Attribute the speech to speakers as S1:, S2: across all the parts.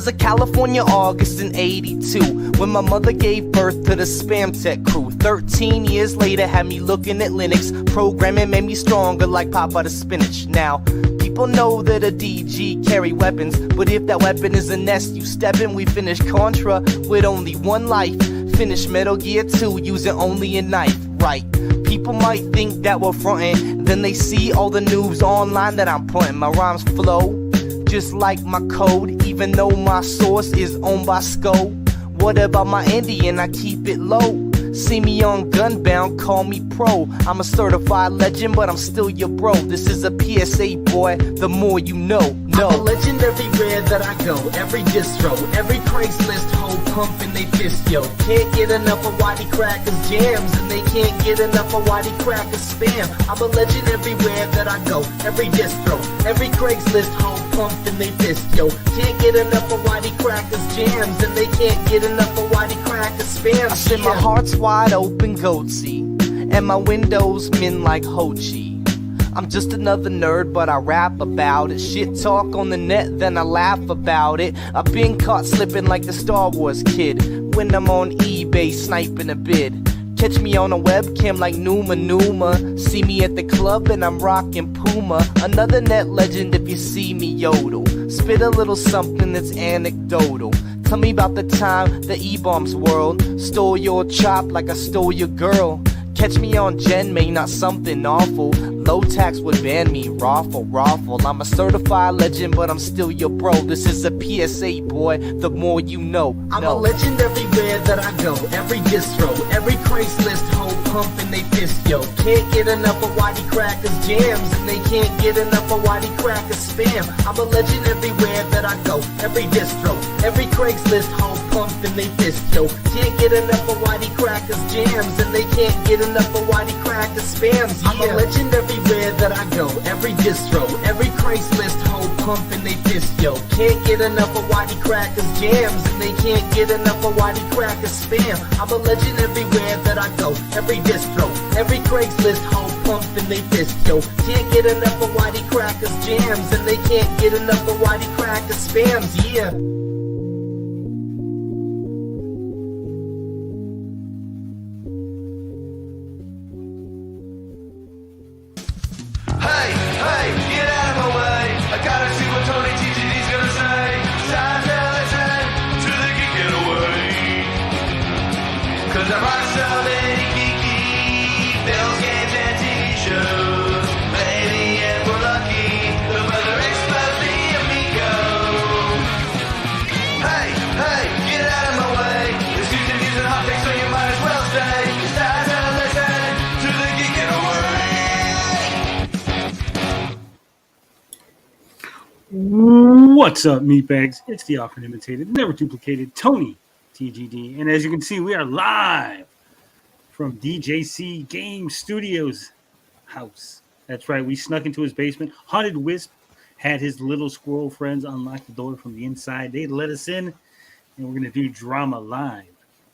S1: was a California August in '82 when my mother gave birth to the Spam Tech crew. 13 years later had me looking at Linux. Programming made me stronger like Papa the Spinach. Now, people know that a DG carry weapons, but if that weapon is a nest you step in, we finish Contra with only one life. Finish Metal Gear 2 using only a knife, right? People might think that we're frontin', then they see all the noobs online that I'm putting. My rhymes flow just like my code, even though my source is owned by SCO. What about my Indian? I keep it low. See me on Gunbound, call me pro. I'm a certified legend, but I'm still your bro. This is a PSA, boy, the more you know. No. I'm a legend everywhere that I go, every distro, every Craigslist hoe pumping they fist, yo. Can't get enough of Whitey Cracker's jams, and they can't get enough of Whitey Cracker's spam. I'm a legend everywhere that I go, every distro, every Craigslist hoe pumping they fist, yo. Can't get enough of Whitey Cracker's jams, and they can't get enough of Whitey Cracker's spam. I said my heart's wide open, goatsy, and my windows min like Ho Chi. I'm just another nerd, but I rap about it. Shit talk on the net, then I laugh about it. I've been caught slipping like the Star Wars kid when I'm on eBay sniping a bid. Catch me on a webcam like Numa Numa. See me at the club and I'm rocking Puma. Another net legend if you see me yodel. Spit a little something that's anecdotal. Tell me about the time the E-Bombs world stole your chop like I stole your girl. Catch me on Gen May, not something awful. Low tax would ban me, raffle. I'm a certified legend, but I'm still your bro. This is a PSA, boy, the more you know. I'm a legend everywhere that I go, every distro, every Craigslist hoe pumping they fist, yo. Can't get enough of Whitey Cracker's jams, and they can't get enough of Whitey Cracker's spam. I'm a legend everywhere that I go, every distro, every Craigslist hoe pumping they fist, yo. Can't get enough of Whitey Cracker's jams, and they can't get enough of Whitey Cracker's spams. I'm a legend everywhere that I go, every distro, every Craigslist hoe pumping they fist, yo. Can't get enough of Whitey Cracker's jams, and they can't get enough of Whitey Cracker's spam. I'm a legend everywhere that I go, every distro, every Craigslist hoe pumping they fist, yo. Can't get enough of Whitey Cracker's jams, and they can't get enough of Whitey Cracker's spams, yeah.
S2: What's up, meatbags? It's the often imitated, never duplicated Tony TGD. And as you can see, we are live from DJC Game Studios house. That's right, we snuck into his basement. Haunted Wisp had his little squirrel friends unlock the door from the inside. They let us in, and we're going to do drama live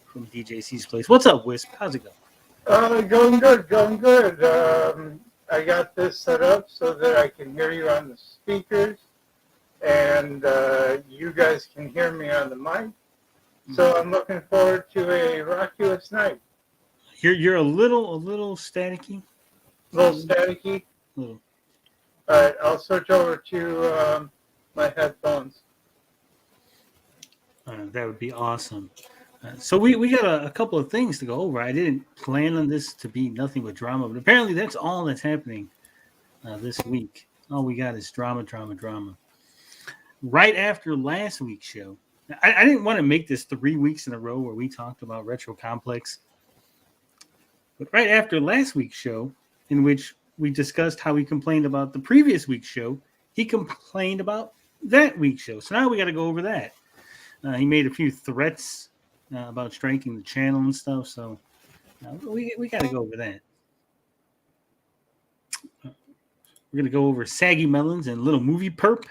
S2: from DJC's place. What's up, Wisp? How's it going?
S3: Going good. I got this set up so that I can hear you on the speakers. And you guys can hear me on the mic. So I'm looking forward to a rockulous night.
S2: You're a little staticky.
S3: A little staticky?
S2: Little.
S3: All right, I'll switch over to my headphones.
S2: That would be awesome. So we got a couple of things to go over. I didn't plan on this to be nothing but drama, but apparently that's all that's happening this week. All we got is drama. Right after last week's show, I didn't want to make this 3 weeks in a row where we talked about Retro Complex. But right after last week's show, in which we discussed how he complained about the previous week's show, he complained about that week's show. So now we got to go over that. He made a few threats about striking the channel and stuff. So we got to go over that. We're going to go over Saggy Melons and Little Movie Perp.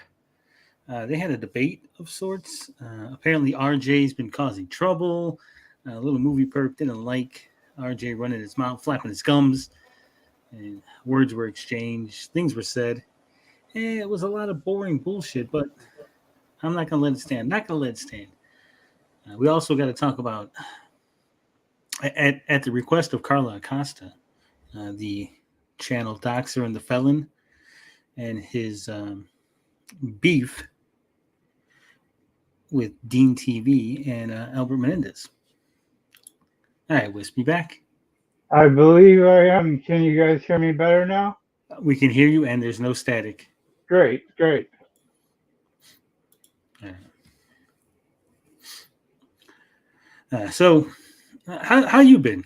S2: They had a debate of sorts. Apparently, RJ's been causing trouble. Little Movie Perp didn't like RJ running his mouth, flapping his gums. And words were exchanged. Things were said. And it was a lot of boring bullshit. But I'm not going to let it stand. Not going to let it stand. We also got to talk about, at the request of Carla Acosta, the channel Doxer and the Felon, and his beef with Dean TV and Albert Menendez. All right, Wisp, you back?
S3: I believe I am. Can you guys hear me better now?
S2: We can hear you, and there's no static.
S3: Great.
S2: So, how you been?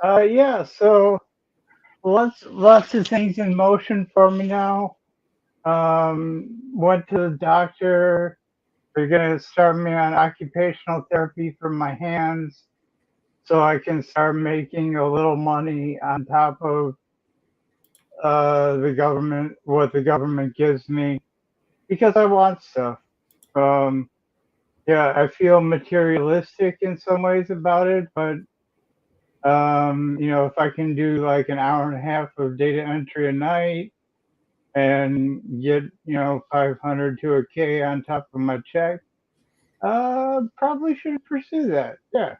S3: Yeah. So lots of things in motion for me now. Went to the doctor. They're gonna start me on occupational therapy for my hands, so I can start making a little money on top of what the government gives me, because I want stuff. Um, yeah, I feel materialistic in some ways about it, but if I can do like an hour and a half of data entry a night and get 500 to a K on top of my check, probably should pursue that. Yeah.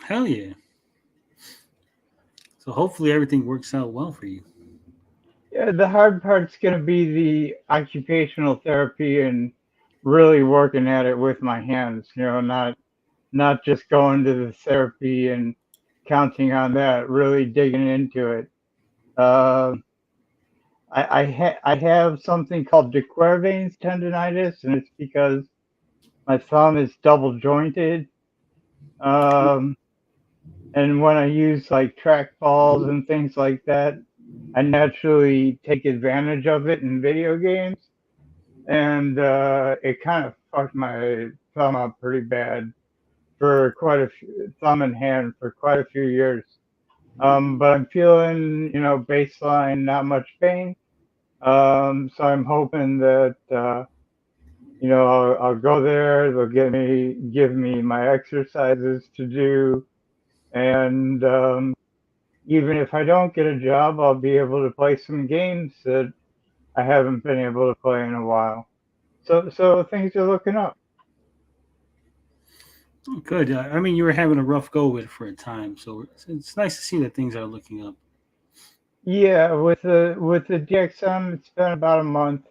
S2: Hell yeah. So hopefully everything works out well for you.
S3: Yeah, the hard part's going to be the occupational therapy and really working at it with my hands, not just going to the therapy and counting on that, really digging into it. I have something called de Quervain's tendonitis, and it's because my thumb is double jointed. And when I use like trackballs and things like that, I naturally take advantage of it in video games, and it kind of fucked my thumb up pretty bad for thumb and hand for quite a few years. But I'm feeling, baseline, not much pain. So I'm hoping that I'll go there. They'll give me my exercises to do, and even if I don't get a job, I'll be able to play some games that I haven't been able to play in a while. So things are looking up.
S2: Good. I mean, you were having a rough go with it for a time, so it's nice to see that things are looking up.
S3: Yeah, with the DXM, it's been about a month.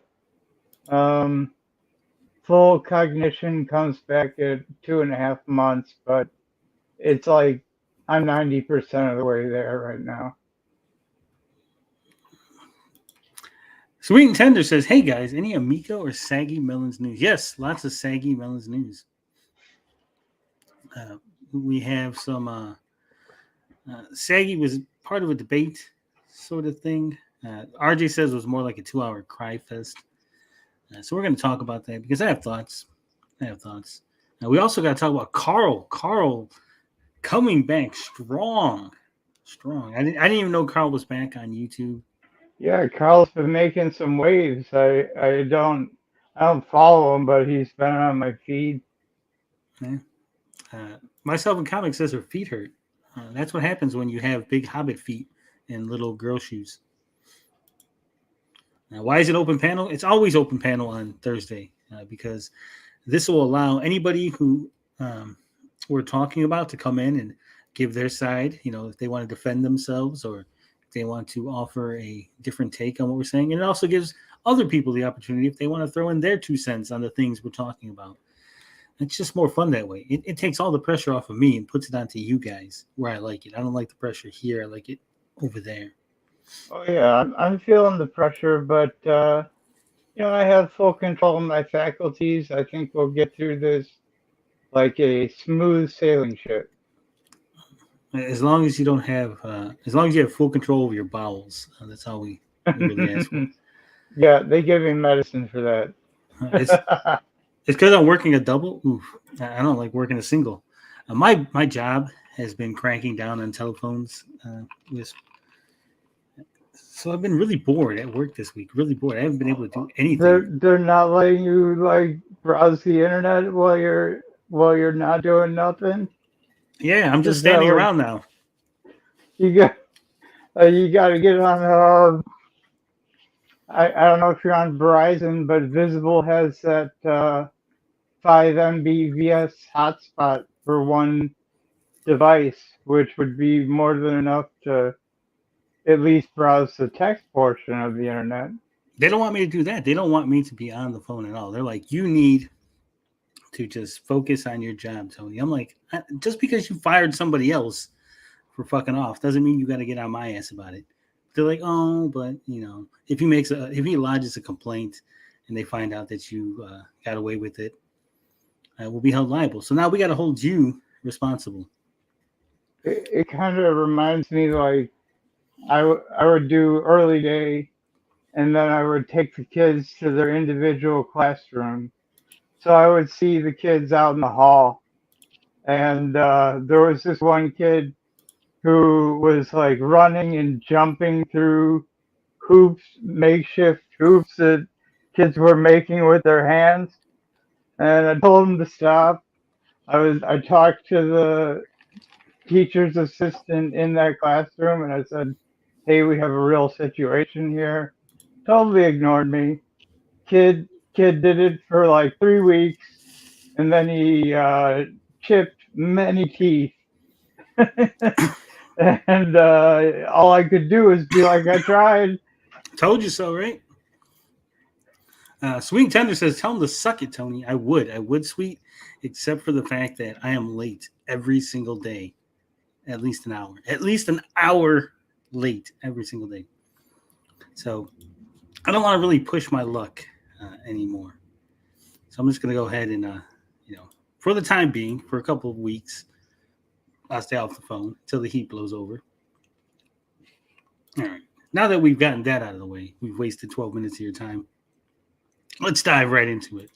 S3: Full cognition comes back at 2.5 months, but it's like I'm 90% of the way there right now.
S2: Sweet and Tender says, "Hey guys, any Amico or Saggy Melons news?" Yes, lots of Saggy Melons news. We have some. Saggy was part of a debate sort of thing. RJ says it was more like a 2-hour cry fest. So we're going to talk about that because I have thoughts. We also got to talk about Carl. Carl coming back strong. I didn't even know Carl was back on YouTube.
S3: Yeah, Carl's been making some waves. I don't follow him, but he's been on my feed.
S2: Yeah. Myself in Comics says her feet hurt. That's what happens when you have big hobbit feet and little girl shoes. Now, why is it open panel? It's always open panel on Thursday because this will allow anybody who we're talking about to come in and give their side, if they want to defend themselves or if they want to offer a different take on what we're saying. And it also gives other people the opportunity if they want to throw in their 2 cents on the things we're talking about. It's just more fun that way. It takes all the pressure off of me and puts it onto you guys where I like it. I don't like the pressure here. I like it over there.
S3: Oh yeah, I'm feeling the pressure, but I have full control of my faculties. I think we'll get through this like a smooth sailing ship.
S2: As long as you don't have, as long as you have full control of your bowels, that's all we really ask for.
S3: Yeah, they give me medicine for that.
S2: It's because I'm working a double. Oof, I don't like working a single. My job has been cranking down on telephones. So I've been really bored at work this week. Really bored. I haven't been able to do anything.
S3: They're not letting you like browse the internet while you're not doing nothing.
S2: Yeah, I'm just standing around now.
S3: You got to get on. I don't know if you're on Verizon, but Visible has that 5 Mbps hotspot for one device, which would be more than enough to at least browse the text portion of the internet.
S2: They don't want me to do that. They don't want me to be on the phone at all. They're like, you need to just focus on your job, Tony. I'm like, just because you fired somebody else for fucking off doesn't mean you got to get on my ass about it. They're like, oh, but if he lodges a complaint and they find out that you got away with it, we'll be held liable. So now we got to hold you responsible.
S3: It kind of reminds me like I would do early day, and then I would take the kids to their individual classroom. So I would see the kids out in the hall, and there was this one kid who was like running and jumping through makeshift hoops that kids were making with their hands. And I told him to stop. I talked to the teacher's assistant in that classroom, and I said, "Hey, we have a real situation here." Totally ignored me. Kid did it for like 3 weeks, and then he chipped many teeth. And all I could do was be like, "I tried."
S2: Told you so, right? Sweet and Tender says, tell him to suck it, Tony. I would, Sweet, except for the fact that I am late every single day. At least an hour late every single day. So I don't want to really push my luck anymore. So I'm just going to go ahead and, for the time being, for a couple of weeks, I'll stay off the phone until the heat blows over. All right. Now that we've gotten that out of the way, we've wasted 12 minutes of your time. Let's dive right into it.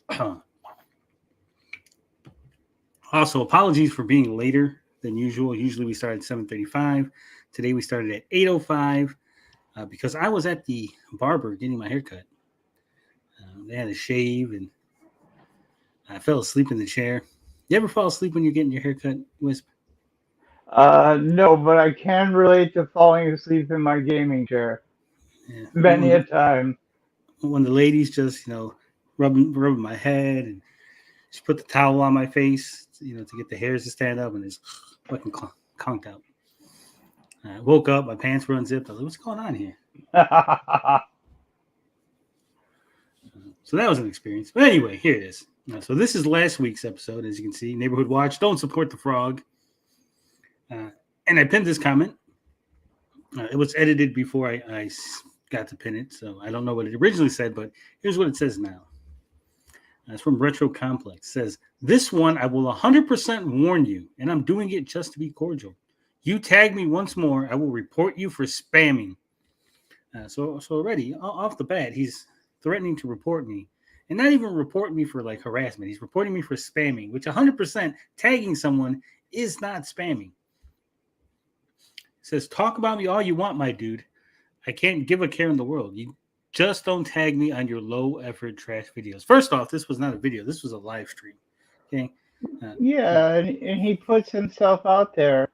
S2: Also, apologies for being later than usual. Usually we start at 7:35. Today we started at 8:05 because I was at the barber getting my hair cut. They had a shave, and I fell asleep in the chair. You ever fall asleep when you're getting your hair cut, Wisp?
S3: No, but I can relate to falling asleep in my gaming chair.
S2: Yeah.
S3: Many a time.
S2: When the ladies just, rubbing my head, and she put the towel on my face, to get the hairs to stand up, and it's fucking conked out. I woke up, my pants were unzipped. I was like, what's going on here? So that was an experience. But anyway, here it is. So this is last week's episode, as you can see. Neighborhood Watch, don't support the frog. And I pinned this comment. It was edited before I got to pin it, so I don't know what it originally said, but here's what it says now. It's from Retro Complex. It says, this one I will 100% warn you, and I'm doing it just to be cordial. You tag me once more, I will report you for spamming. So already, off the bat, he's threatening to report me. And not even report me for like harassment. He's reporting me for spamming, which 100% tagging someone is not spamming. It says, talk about me all you want, my dude. I can't give a care in the world. You just don't tag me on your low-effort trash videos. First off, this was not a video. This was a live stream. Okay.
S3: Yeah, and he puts himself out there.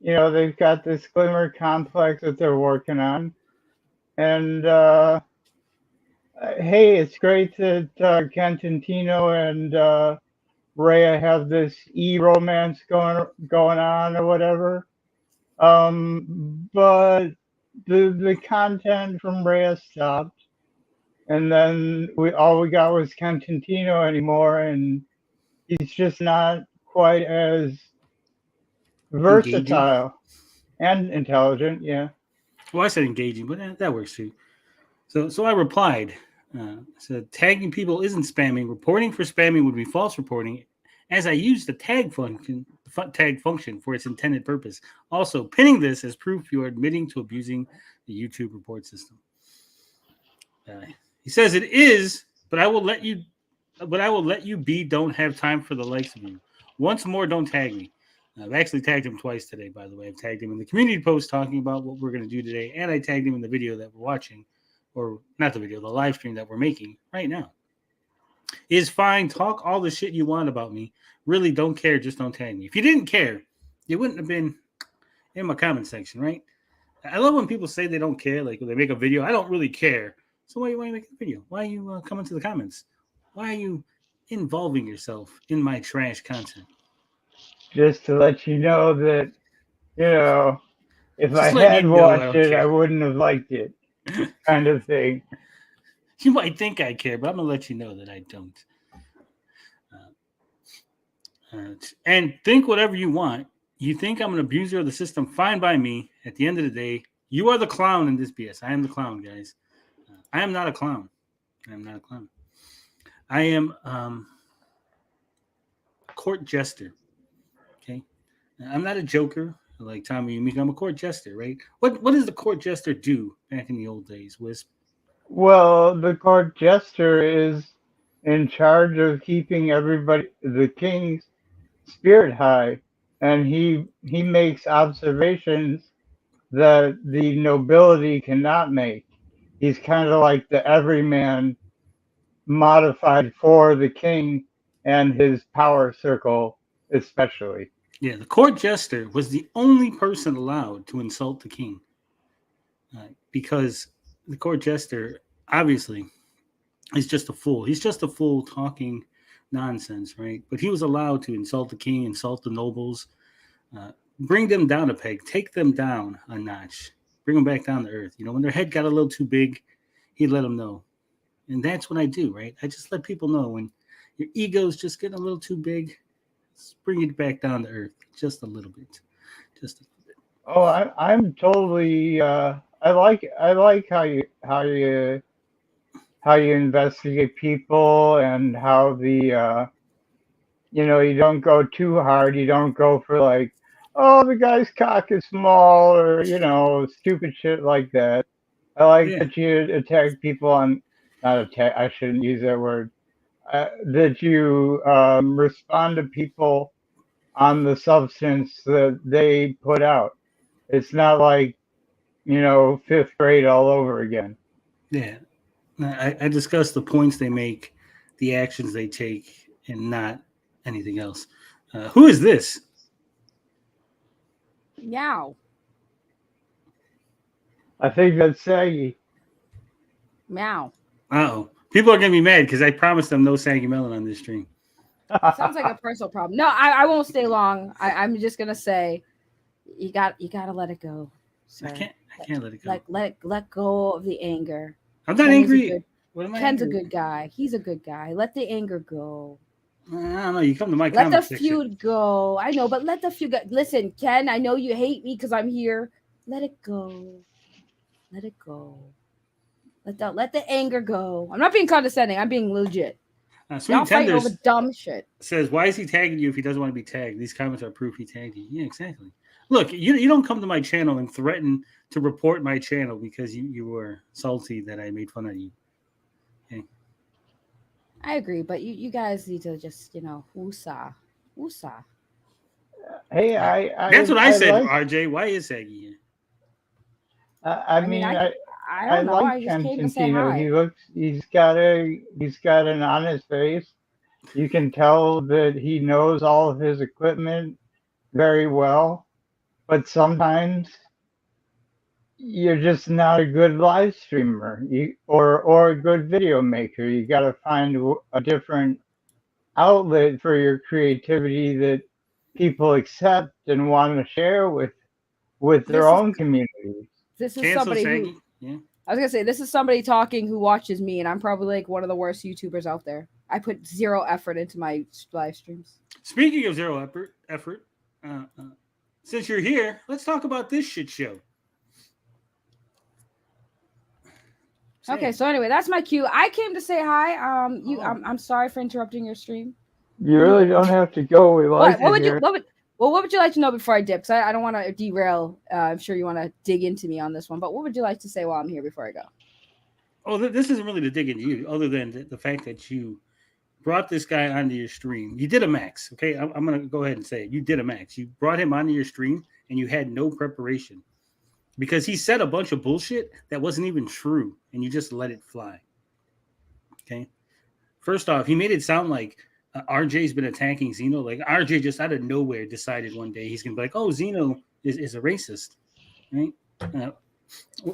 S3: They've got this Glimmer complex that they're working on. And, hey, it's great that Cantantino and Rhea have this e-romance going on or whatever. But the content from Rhea stopped, and then all we got was Cantantino anymore, and he's just not quite as versatile and intelligent. Yeah.
S2: Well, I said engaging, but that works too. So I replied, said tagging people isn't spamming. Reporting for spamming would be false reporting, as I used the tag function for its intended purpose. Also, pinning this as proof you are admitting to abusing the YouTube report system. He says it is, but I will let you be. Don't have time for the likes of you. Once more, don't tag me. I've actually tagged him twice today, by the way. I've tagged him in the community post talking about what we're going to do today, and I tagged him in the video that we're watching, or not the video, the live stream that we're making right now. Is fine. Talk all the shit you want about me. Really don't care. Just don't tag me. If you didn't care, you wouldn't have been in my comment section, right? I love when people say they don't care. Like when they make a video, I don't really care. So why are you making a video? Why are you coming to the comments? Why are you involving yourself in my trash content?
S3: Just to let you know that, if I
S2: Just letting
S3: had
S2: you know I
S3: watched
S2: don't
S3: it, I
S2: care.
S3: wouldn't have liked it, kind of thing.
S2: You might think I care, but I'm gonna let you know that I don't. And think whatever you want. You think I'm an abuser of the system? Fine by me. At the end of the day, you are the clown in this BS. I am the clown, guys. I am not a clown. I am not a clown. I am a court jester. Okay, I'm not a joker like Tommy Yumiko. I'm a court jester, right? What does the court jester do back in the old days? Wisp?
S3: Well, the court jester is in charge of keeping the king's spirit high, and he makes observations that the nobility cannot make. He's kind of like the everyman modified for the king and his power circle, especially.
S2: Yeah, the court jester was the only person allowed to insult the king, because the court jester obviously is just a fool. He's just a fool talking nonsense, right? But he was allowed to insult the king, insult the nobles, bring them down a peg, take them down a notch, bring them back down to earth. When their head got a little too big, he'd let them know. And that's what I do, right? I just let people know when your ego's just getting a little too big, bring it back down to earth just a little bit. Just a little bit.
S3: Oh, I'm totally. I like how you investigate people and how you don't go too hard. You don't go for like, oh, the guy's cock is small or stupid shit like that. I like
S2: Yeah.
S3: that you attack people on not attack. I shouldn't use that word. That you respond to people on the substance that they put out. It's not like fifth grade all over again.
S2: Yeah. I discuss the points they make, the actions they take, and not anything else. Who is this?
S4: Meow.
S3: I think that's saggy.
S4: Meow.
S2: Uh-oh. People are going to be mad because I promised them no saggy melon on this stream.
S4: Sounds like a personal problem. No, I won't stay long. I'm just gonna say, you gotta let it go. Sir.
S2: I can't let it go.
S4: Let go of the anger.
S2: I'm not angry. What am I
S4: Ken's
S2: angry?
S4: a good guy. He's a good guy. Let the anger go.
S2: I don't know. You come to my
S4: Let
S2: comment
S4: the
S2: section.
S4: feud go. I know, but let the feud go. Listen, Ken, I know you hate me because I'm here. Let it go. Let it go. Let the anger go. I'm not being condescending. I'm being legit.
S2: Sweet
S4: Y'all fighting
S2: Tenders
S4: over dumb shit.
S2: says, why is he tagging you if he doesn't want to be tagged? These comments are proof he tagged you. Yeah, exactly. Look, you don't come to my channel and threaten to report my channel because you were salty that I made fun of you. Okay.
S4: I agree, but you guys need to just, woosah.
S3: Hey,
S2: That's what I said,
S3: like,
S2: RJ. Why is Saggy here?
S3: I mean,
S4: I don't know.
S3: like
S4: I just came to say
S3: Constantino.
S4: hi.
S3: He's got an honest face. You can tell that he knows all of his equipment very well, but sometimes you're just not a good live streamer, or a good video maker. You got to find a different outlet for your creativity that people accept and want to share with their own communities.
S4: This is
S2: Cancel
S4: somebody
S2: Saggy.
S4: who
S2: Yeah.
S4: I was gonna say this is somebody talking who watches me, and I'm probably like one of the worst YouTubers out there. I put zero effort into my live streams.
S2: Speaking of zero effort, since you're here, let's talk about this shit show.
S4: Okay, so anyway, that's my cue. I came to say hi. I'm sorry for interrupting your stream.
S3: You really don't have to go. We like
S4: What
S3: it here.
S4: what would you like to know before I dip? Because I don't want to derail. I'm sure you want to dig into me on this one, but what would you like to say while I'm here before I go?
S2: Oh, this isn't really to dig into you, other than the fact that you brought this guy onto your stream. You did a max, okay? I'm going to go ahead and say it. You did a max. You brought him onto your stream, and you had no preparation because he said a bunch of bullshit that wasn't even true, and you just let it fly, okay? First off, he made it sound like RJ's been attacking Zeno. Like RJ just out of nowhere decided one day he's going to be like, oh, Zeno is a racist, right?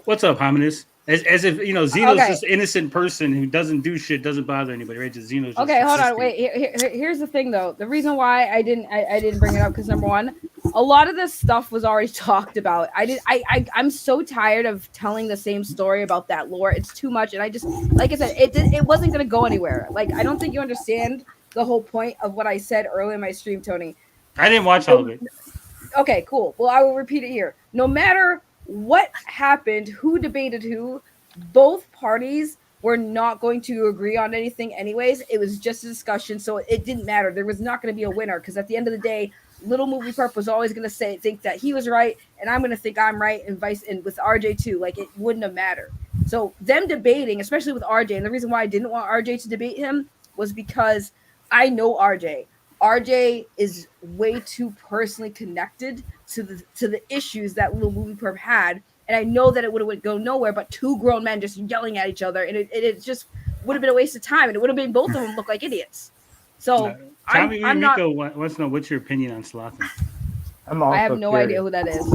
S2: What's up, Hominus? As if Xeno's
S4: Okay.
S2: this innocent person who doesn't do shit, doesn't bother anybody, right? Just Xeno's just
S4: Okay, hold on.
S2: existing.
S4: Wait. Here's the thing, though. The reason why I didn't bring it up because number one, a lot of this stuff was already talked about. I'm so tired of telling the same story about that lore. It's too much, and I just like I said, it wasn't gonna go anywhere. Like I don't think you understand the whole point of what I said earlier in my stream, Tony.
S2: I didn't watch all of it.
S4: Okay, cool. Well, I will repeat it here. No matter what happened, who debated who, both parties were not going to agree on anything anyways. It was just a discussion, so it didn't matter. There was not going to be a winner because at the end of the day, Little Movie Perp was always going to think that he was right, and I'm going to think I'm right, and with RJ too. Like it wouldn't have mattered. So them debating, especially with RJ, and the reason why I didn't want RJ to debate him was because I know RJ. RJ is way too personally connected to the issues that Little Movie Perp had, and I know that it would go nowhere. But two grown men just yelling at each other, and it just would have been a waste of time, and it would have made both of them look like idiots. So
S2: Tommy
S4: I'm not.
S2: Miko wants to know what's your opinion on Slotham.
S4: I have no idea who that is.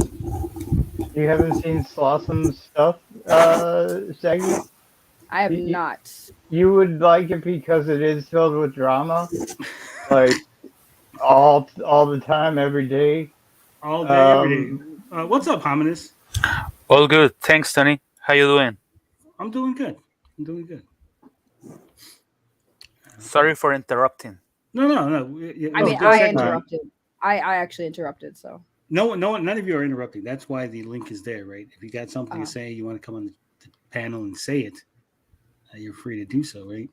S3: You haven't seen Slotham stuff, Shaggy?
S4: I have not.
S3: You would like it because it is filled with drama, like all the time, every day.
S2: All day, every day. What's up, Hominus?
S5: All good. Thanks, Tony. How you doing?
S2: I'm doing good.
S5: Sorry for interrupting.
S2: No.
S4: I mean, I interrupted. I actually interrupted. So
S2: none of you are interrupting. That's why the link is there, right? If you got something to say, you want to come on the panel and say it, you're free to do so, right?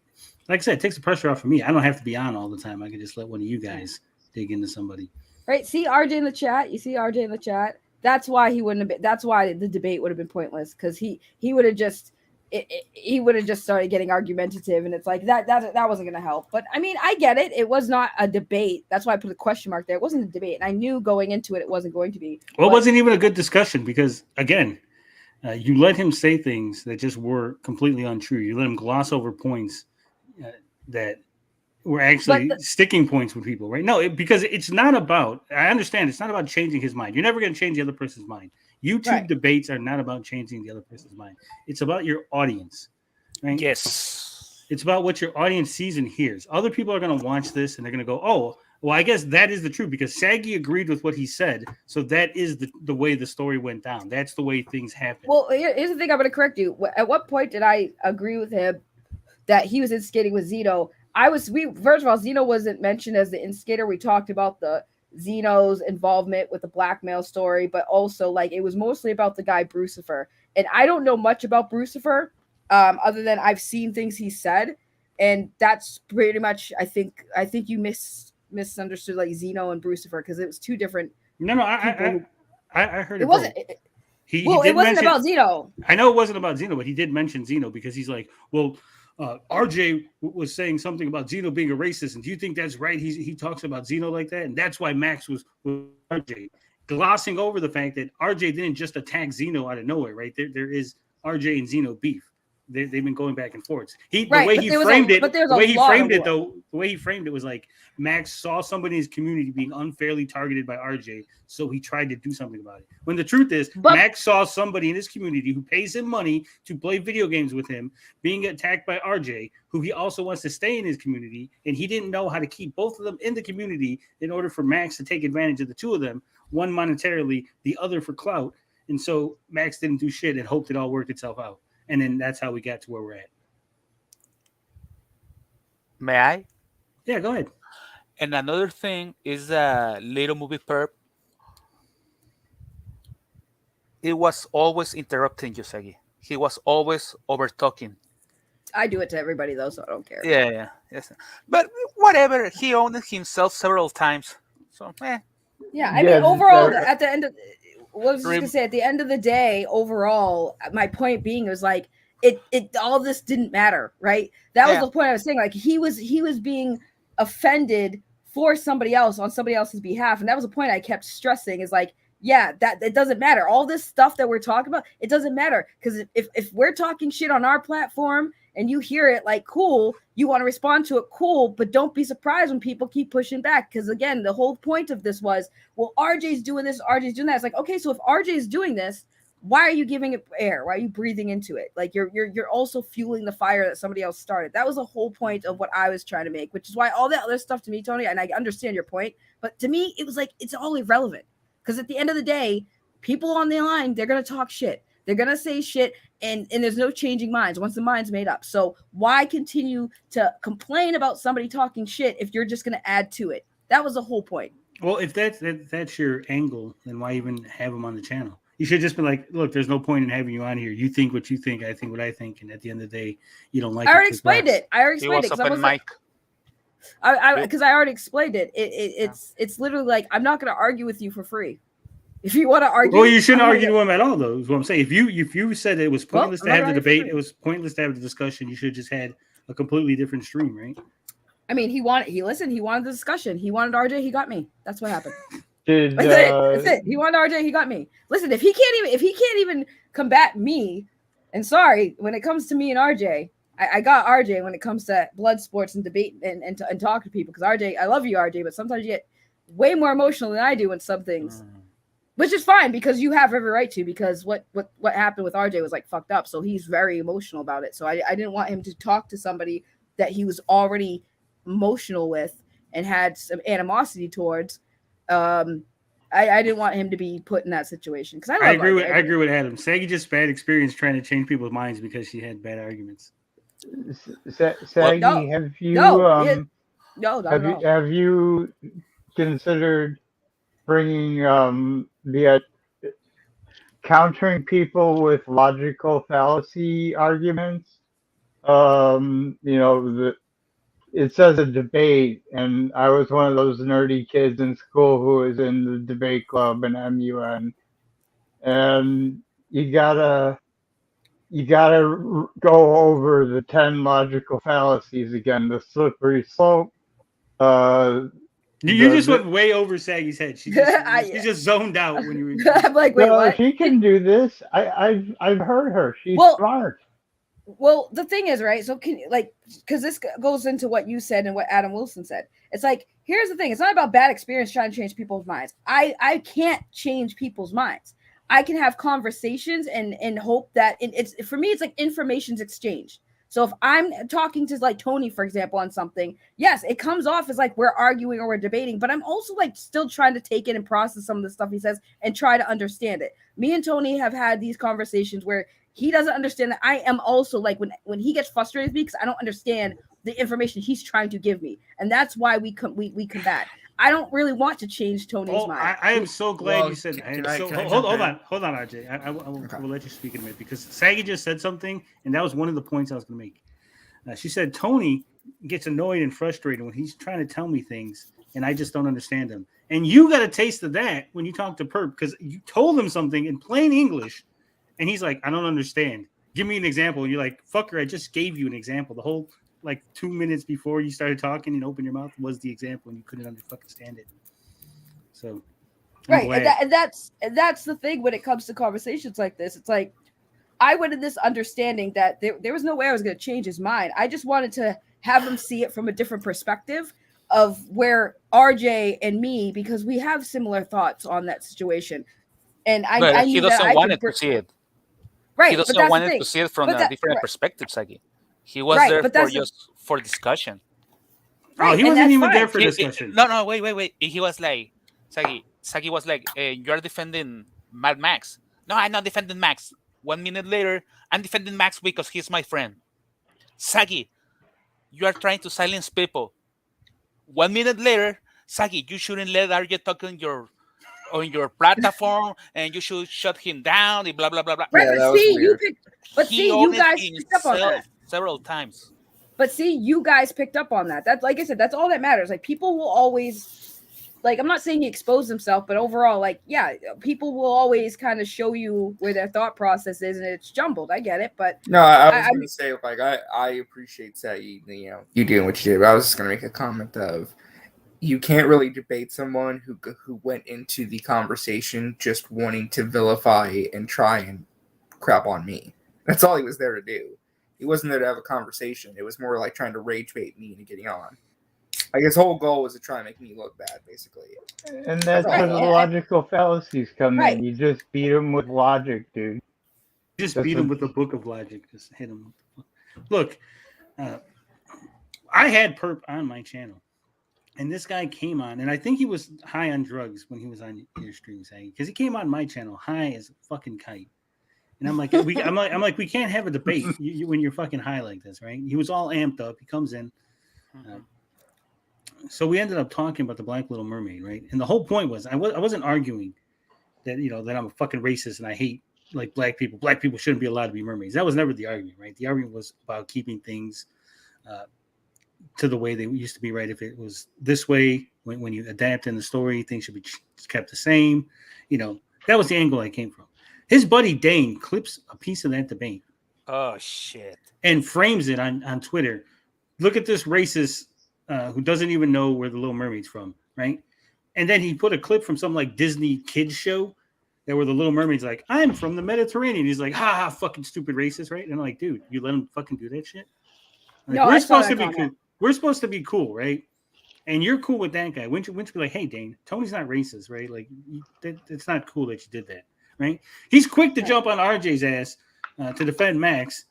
S2: Like I said, it takes the pressure off of me. I don't have to be on all the time. I can just let one of you guys dig into somebody.
S4: Right? See RJ in the chat. You see RJ in the chat. That's why he wouldn't have been. That's why the debate would have been pointless because he would have just. He would have just started getting argumentative, and it's like that wasn't going to help. But I mean, I get it. It was not a debate. That's why I put a question mark there. It wasn't a debate, and I knew going into it wasn't going to be.
S2: Well, it wasn't even a good discussion because, again, you let him say things that just were completely untrue. You let him gloss over points that were actually sticking points with people, right? No, because it's not about. I understand it's not about changing his mind. You're never going to change the other person's mind. YouTube debates are not about changing the other person's mind. It's about your audience, right?
S5: Yes.
S2: It's about what your audience sees and hears. Other people are going to watch this and they're going to go, oh, well, I guess that is the truth because Saggy agreed with what he said. So that is the way the story went down. That's the way things happen.
S4: Well, here's the thing. I'm going to correct you. At what point did I agree with him that he was instigating with Zeno? First of all, Zeno wasn't mentioned as the instigator. We talked about the Zeno's involvement with the blackmail story, but also like it was mostly about the guy Brucifer. And I don't know much about Brucifer, other than I've seen things he said, and that's pretty much. I think you misunderstood like Zeno and Brucifer because it was two different.
S2: No, I heard
S4: it wasn't. It wasn't about Zeno.
S2: I know it wasn't about Zeno, but he did mention Zeno because he's like, well. RJ was saying something about Zeno being a racist, and do you think that's right? He talks about Zeno like that, and that's why Max was RJ, glossing over the fact that RJ didn't just attack Zeno out of nowhere, right? There is RJ and Zeno beef. They've been going back and forth. The way he framed it was like Max saw somebody in his community being unfairly targeted by RJ, so he tried to do something about it. When the truth is, Max saw somebody in his community who pays him money to play video games with him being attacked by RJ, who he also wants to stay in his community, and he didn't know how to keep both of them in the community in order for Max to take advantage of the two of them, one monetarily, the other for clout. And so Max didn't do shit and hoped it all worked itself out. And then that's how we got to where we're at.
S5: May I?
S2: Yeah, go ahead.
S5: And another thing is Little Movie Perp. It was always interrupting you, Sagi. He was always over talking.
S4: I do it to everybody though, so I don't care.
S5: Yeah. Yes. But whatever, he owned it himself several times. So
S4: Yeah, I mean overall at the end of what was I going to say? At the end of the day, overall, my point being was like it all this didn't matter, right? That was the point I was saying. Like he was being offended for somebody else on somebody else's behalf, and that was the point I kept stressing. Is like, yeah, that it doesn't matter. All this stuff that we're talking about, it doesn't matter because if we're talking shit on our platform and you hear it, like, cool, you want to respond to it, cool, but don't be surprised when people keep pushing back. Because again, the whole point of this was, well, RJ's doing this, RJ's doing that. It's like, okay, so if RJ's doing this, why are you giving it air? Why are you breathing into it? Like you're also fueling the fire that somebody else started. That was the whole point of what I was trying to make, which is why all that other stuff to me, Tony, and I understand your point, but to me, it was like, it's all irrelevant. Because at the end of the day, people on the line, they're going to talk shit. They're going to say shit, and there's no changing minds once the mind's made up. So why continue to complain about somebody talking shit if you're just going to add to it? That was the whole point.
S2: Well, if that's your angle, then why even have him on the channel? You should just be like, look, there's no point in having you on here. You think what you think, I think what I think, and at the end of the day, you don't like it.
S4: I already explained it.
S5: He was open mic.
S4: Because I already explained it. It's literally like, I'm not going to argue with you for free. If you want to argue,
S2: well, you shouldn't argue to him at all, though. Is what I'm saying. If you said it was pointless to have the debate, it was pointless to have the discussion. You should have just had a completely different stream, right?
S4: I mean, he wanted the discussion. He wanted RJ. He got me. That's what happened.
S3: That's
S4: it. He wanted RJ. He got me. Listen, if he can't even combat me, and sorry, when it comes to me and RJ, I got RJ when it comes to blood sports and debate and talk to people. Because RJ, I love you, RJ, but sometimes you get way more emotional than I do in some things. Which is fine because you have every right to, because what happened with RJ was like fucked up. So he's very emotional about it. So I didn't want him to talk to somebody that he was already emotional with and had some animosity towards. I didn't want him to be put in that situation because I agree
S2: with Adam. Saggy just bad experience trying to change people's minds because she had bad arguments.
S3: Saggy, have you considered bringing countering people with logical fallacy arguments? It says a debate, and I was one of those nerdy kids in school who was in the debate club and MUN, and you gotta go over the 10 logical fallacies again, the slippery slope.
S2: You just went way over Saggy's head. She just zoned out when you were.
S4: I'm like, wait, what?
S3: She can do this. I've heard her. She's smart.
S4: Well, the thing is, right? So because this goes into what you said and what Adam Wilson said. It's like, here's the thing. It's not about bad experience trying to change people's minds. I can't change people's minds. I can have conversations and hope that it's for me, it's like information's exchanged. So if I'm talking to like Tony, for example, on something, yes, it comes off as like we're arguing or we're debating, but I'm also like still trying to take it and process some of the stuff he says and try to understand it. Me and Tony have had these conversations where he doesn't understand that I am also like when he gets frustrated with me because I don't understand the information he's trying to give me, and that's why we combat. I don't really want to change Tony's mind.
S2: I am so glad you said that. Hold on, RJ. I will let you speak in a minute because Saggy just said something, and that was one of the points I was going to make. She said Tony gets annoyed and frustrated when he's trying to tell me things, and I just don't understand them. And you got a taste of that when you talk to Perp because you told him something in plain English, and he's like, I don't understand. Give me an example. And you're like, fucker, I just gave you an example. The whole 2 minutes before you started talking and opened your mouth was the example, and you couldn't understand it. So,
S4: right, and that's the thing when it comes to conversations like this. It's like I went in this understanding that there was no way I was going to change his mind. I just wanted to have him see it from a different perspective of where RJ and me, because we have similar thoughts on that situation, and I
S5: he doesn't want to see it.
S4: Right,
S5: he doesn't want to see it from a different perspective, Sagi. He was there for discussion.
S2: Right, he wasn't even there for discussion.
S5: No, wait. He was like, Sagi was like, you're defending Mad Max. No, I'm not defending Max. 1 minute later, I'm defending Max because he's my friend. Sagi, you are trying to silence people. 1 minute later, Sagi, you shouldn't let RJ talk on your platform, and you should shut him down. And blah blah blah blah.
S4: Right, but you guys picked up on that
S5: several times.
S4: But see, you guys picked up on that. That's like I said, that's all that matters. Like people will always, like I'm not saying he exposed himself, but overall, like people will always kind of show you where their thought process is, and it's jumbled. I get it, but
S6: no, I was going to say like I appreciate that you doing what you did. But I was just going to make a comment of you can't really debate someone who went into the conversation just wanting to vilify and try and crap on me. That's all he was there to do. He wasn't there to have a conversation. It was more like trying to rage bait me into getting on. Like his whole goal was to try and make me look bad, basically.
S3: And that's
S4: Right,
S3: where the
S4: and-
S3: logical fallacies come
S4: Right.
S3: in. You just beat them with logic, dude.
S2: Just
S3: That's
S2: beat him
S3: what-
S2: with the book of logic. Just hit him. Look, I had Perp on my channel, and this guy came on, and I think he was high on drugs when he was on your stream, saying because he came on my channel high as a fucking kite, and I'm like, we can't have a debate when you're fucking high like this, right? He was all amped up. He comes in, so we ended up talking about the Black Little Mermaid, right? And the whole point was I wasn't arguing that that I'm a fucking racist and I hate like black people. Black people shouldn't be allowed to be mermaids. That was never the argument, right? The argument was about keeping things to the way they used to be, right? If it was this way, when you adapt in the story, things should be kept the same. That was the angle I came from. His buddy Dane clips a piece of that debate.
S5: Oh shit!
S2: And frames it on Twitter. Look at this racist who doesn't even know where the Little Mermaid's from, right? And then he put a clip from some like Disney kids show that where the Little Mermaid's like, I'm from the Mediterranean. He's like, ha ha, fucking stupid racist, right? And I'm like, dude, you let him fucking do that shit? Like,
S4: No,
S2: we're supposed to be cool. We're supposed to be cool, right? And you're cool with that guy. Wouldn't you be like, hey, Dane, Tony's not racist, right? Like, it's not cool that you did that, right? He's quick to jump on RJ's ass to defend Max.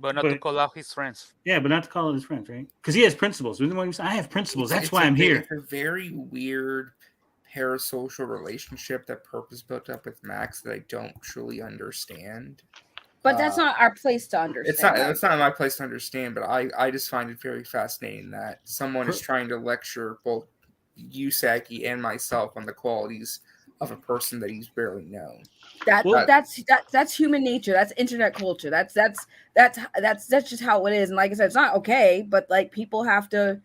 S5: But not to call out his friends.
S2: Yeah, but not to call out his friends, right? Because he has principles. I have principles. That's why I'm here.
S6: It's a very weird parasocial relationship that Purpose built up with Max that I don't truly understand.
S4: But that's not our place to understand.
S6: It's not my place to understand, but I just find it very fascinating that someone is trying to lecture both you, Saki, and myself on the qualities of a person that he's barely known.
S4: That's human nature. That's internet culture. That's just how it is. And like I said, it's not okay, but like people have to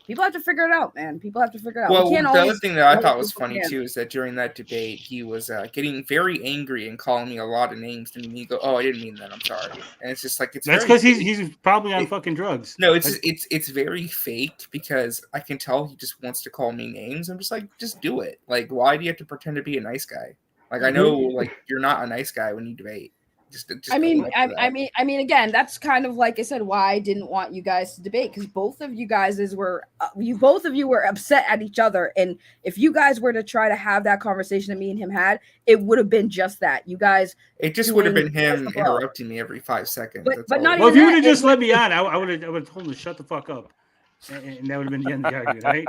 S4: figure it out, man. People have to figure it out.
S6: Well, the other thing that I thought was funny too is that during that debate, he was getting very angry and calling me a lot of names, and he go, "Oh, I didn't mean that. I'm sorry." And it's just like
S2: that's because he's probably on fucking drugs.
S6: No, it's very faked because I can tell he just wants to call me names. I'm just like, just do it. Like, why do you have to pretend to be a nice guy? Like, I know, like, you're not a nice guy when you debate. Just
S4: I mean, again, that's kind of like I said, why I didn't want you guys to debate, because both of you guys were upset at each other, and if you guys were to try to have that conversation that me and him had, it would have been just that. You guys,
S6: it just would have been him interrupting me every 5 seconds.
S4: But not
S2: well,
S4: even
S2: if you would have just let me on, I would have told him to shut the fuck up, and that would have been the end of the argument, right?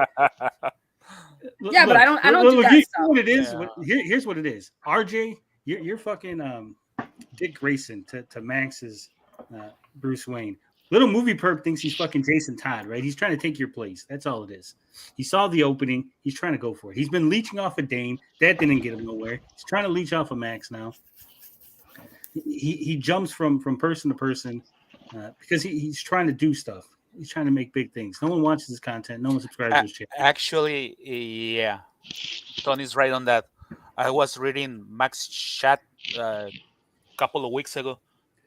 S4: Yeah, but I don't do that stuff.
S2: What it is, here's what it is. RJ, you're fucking Dick Grayson to Max's Bruce Wayne. Little movie perp thinks he's fucking Jason Todd, right? He's trying to take your place. That's all it is. He saw the opening. He's trying to go for it. He's been leeching off of Dane. That didn't get him nowhere. He's trying to leech off of Max now. He jumps from person to person because he's trying to do stuff. He's trying to make big things. No one watches his content. No one subscribes to his channel.
S5: Actually, yeah, Tony's right on that. I was reading Max's chat a couple of weeks ago,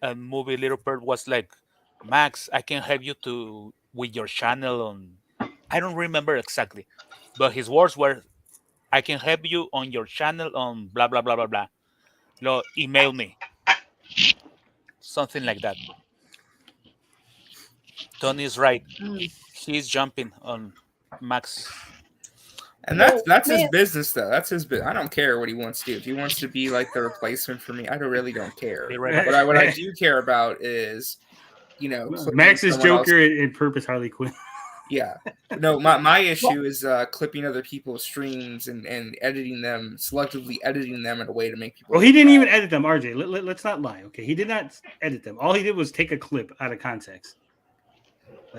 S5: and Movie Little Bird was like, Max, I can help you with your channel on. I don't remember exactly, but his words were, I can help you on your channel on blah blah blah blah blah. No, email me. Something like that. Tony's right. He's jumping on Max.
S6: And that's his business, though. That's his business. I don't care what he wants to do. If he wants to be like the replacement for me, I really don't care. But what I do care about is,
S2: Max's Joker and Purpose Harley Quinn.
S6: Yeah. No, my issue is clipping other people's streams and selectively editing them in a way to make people.
S2: Well, he didn't even edit them, RJ. Let's not lie, okay? He did not edit them. All he did was take a clip out of context.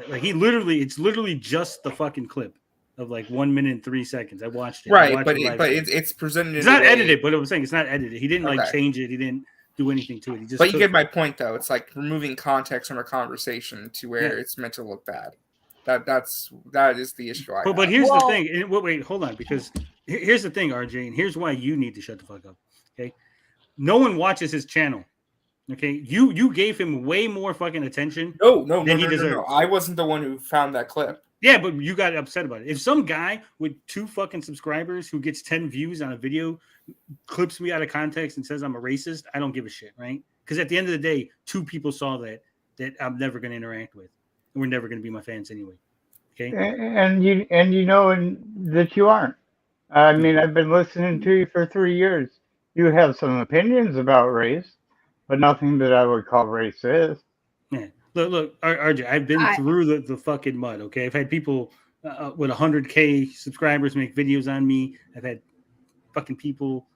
S2: Like it's literally just the fucking clip of like 1 minute and 3 seconds. I watched it.
S6: Right, but it's presented.
S2: It's not edited, but I'm saying it's not edited. He didn't change it. He didn't do anything to it. He just.
S6: But you get my point, though. It's like removing context from a conversation to where it's meant to look bad. That is the issue.
S2: But here's the thing. Wait, hold on, because here's the thing, RJ, and here's why you need to shut the fuck up. Okay, no one watches his channel. Okay, you gave him way more fucking attention.
S6: No,
S2: he deserves.
S6: No. I wasn't the one who found that clip.
S2: Yeah, but you got upset about it. If some guy with 2 fucking subscribers who gets 10 views on a video clips me out of context and says I'm a racist, I don't give a shit, right? Because at the end of the day, 2 people saw that I'm never going to interact with. And we're never going to be my fans anyway. Okay.
S3: And you know that you aren't. I mean, I've been listening to you for 3 years. You have some opinions about race, but nothing that I would call racist.
S2: Yeah. Look, RJ, I've been
S4: I
S2: through the fucking mud. Okay, I've had people with 100K subscribers make videos on me. I've had fucking people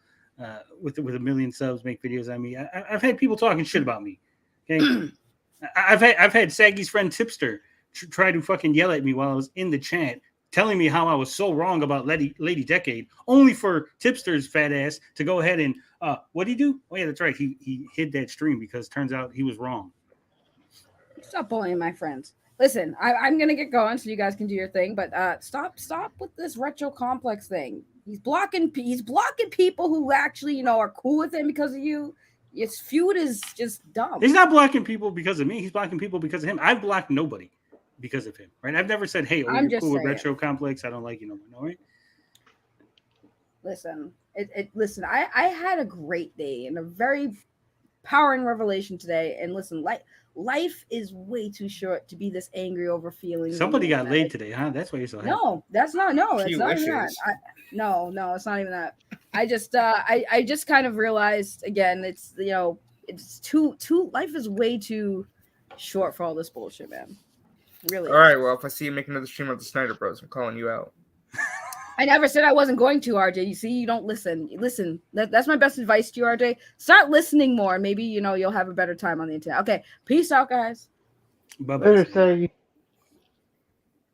S2: with 1 million subs make videos on me. I've had people talking shit about me. Okay, I've had Saggy's friend Tipster try to fucking yell at me while I was in the chat, telling me how I was so wrong about Lady Decade, only for Tipster's fat ass to go ahead and what'd he do? Oh yeah, that's right. He hid that stream because turns out he was wrong.
S4: Stop bullying my friends. Listen, I'm gonna get going so you guys can do your thing, but stop with this retro complex thing. He's blocking people who actually are cool with him because of you. His feud is just dumb.
S2: He's not blocking people because of me. He's blocking people because of him. I've blocked nobody because of him. Right? I've never said, "Hey,
S4: I'm
S2: you're
S4: just
S2: cool with
S4: saying.
S2: retro complex. I don't like you no more." No, right?
S4: Listen, listen. I had a great day and a very powering revelation today. And listen, life is way too short to be this angry over feelings.
S2: Somebody got laid today, huh? That's why you're so happy.
S4: No, that's not. No,
S6: She
S4: it's not even that.
S6: wishes.
S4: No, it's not even that. I just kind of realized again. It's it's too. Life is way too short for all this bullshit, man. Really.
S6: All right, well, if I see you make another stream of the Snyder Bros, I'm calling you out.
S4: I never said I wasn't going to, RJ. You see, you don't listen. Listen, that's my best advice to you, RJ. Start listening more. Maybe, you'll have a better time on the internet. Okay, peace out, guys.
S2: Bye-bye.
S3: Later, Saggy.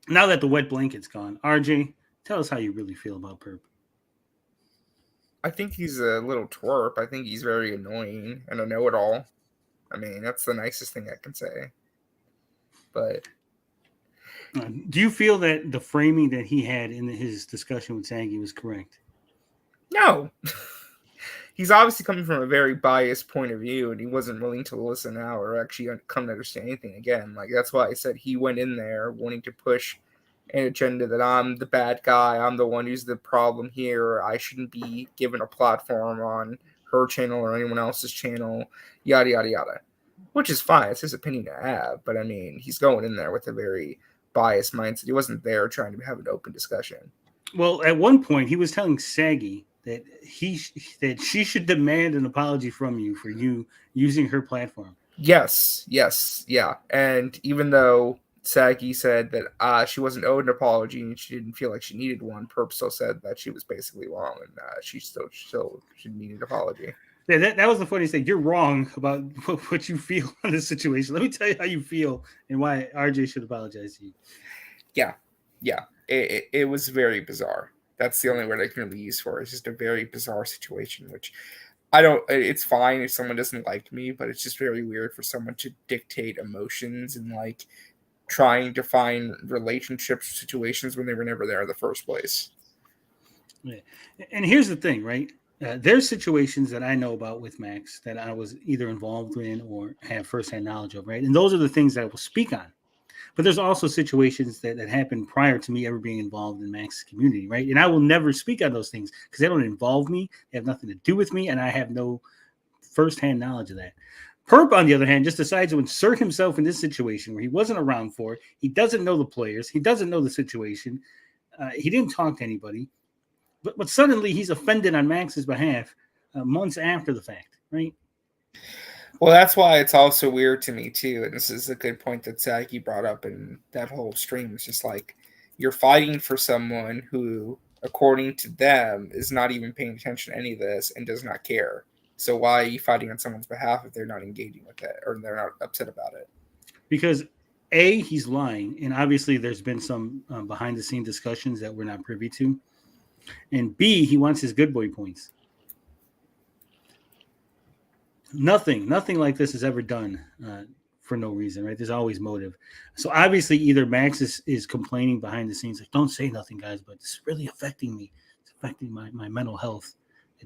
S2: Now that the wet blanket's gone, RJ, tell us how you really feel about Perp.
S6: I think he's a little twerp. I think he's very annoying and a know-it-all. I mean, that's the nicest thing I can say. But
S2: Do you feel that the framing that he had in his discussion with Saggy was correct?
S6: no. He's obviously coming from a very biased point of view, and he wasn't willing to listen out or actually come to understand anything again. Like, that's why I said he went in there wanting to push an agenda that I'm the bad guy, I'm the one who's the problem here, I shouldn't be given a platform on her channel or anyone else's channel, yada, yada, yada. Which is fine. It's his opinion to have. But, I mean, he's going in there with a very biased mindset. He wasn't there trying to have an open discussion.
S2: Well, at one point, he was telling Saggy that she should demand an apology from you for you using her platform.
S6: Yes, yeah. And even though Saggy said that she wasn't owed an apology and she didn't feel like she needed one, Perp still said that she was basically wrong and she still should need an apology.
S2: Yeah, that was the funniest thing. You're wrong about what you feel on this situation. Let me tell you how you feel and why RJ should apologize to you.
S6: Yeah. It was very bizarre. That's the only word I can really use for it. It's just a very bizarre situation, which it's fine if someone doesn't like me, but it's just very weird for someone to dictate emotions and like trying to find relationship situations when they were never there in the first place.
S2: Yeah. And here's the thing, right? There's situations that I know about with Max that I was either involved in or have firsthand knowledge of, right? And those are the things that I will speak on. But there's also situations that happened prior to me ever being involved in Max's community, right? And I will never speak on those things because they don't involve me. They have nothing to do with me, and I have no firsthand knowledge of that. Perp, on the other hand, just decides to insert himself in this situation where he wasn't around for it. He doesn't know the players. He doesn't know the situation. He didn't talk to anybody. But suddenly he's offended on Max's behalf months after the fact, right?
S6: Well, that's why it's also weird to me, too. And this is a good point that Saggy brought up in that whole stream. It's just like you're fighting for someone who, according to them, is not even paying attention to any of this and does not care. So why are you fighting on someone's behalf if they're not engaging with it or they're not upset about it?
S2: Because A, he's lying. And obviously there's been some behind-the-scene discussions that we're not privy to. And B, he wants his good boy points. Nothing like this is ever done for no reason, right? There's always motive. So obviously either Max is complaining behind the scenes, like, don't say nothing, guys, but it's really affecting me. It's affecting my mental health.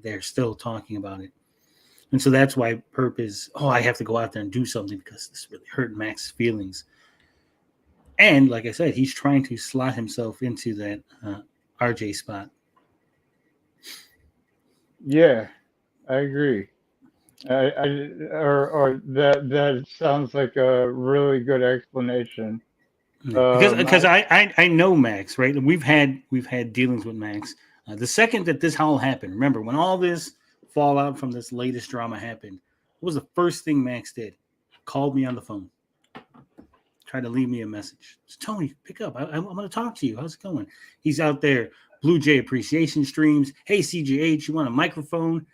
S2: They're still talking about it. And so that's why Perp is, I have to go out there and do something because this really hurt Max's feelings. And like I said, he's trying to slot himself into that RJ spot.
S3: Yeah, I agree. Or that sounds like a really good explanation.
S2: Because I know Max, right? And we've had dealings with Max. The second that this all happened, remember when all this fallout from this latest drama happened, what was the first thing Max did? Called me on the phone, tried to leave me a message. Tony, pick up. I'm going to talk to you. How's it going? He's out there, Blue Jay appreciation streams. Hey CGH, you want a microphone?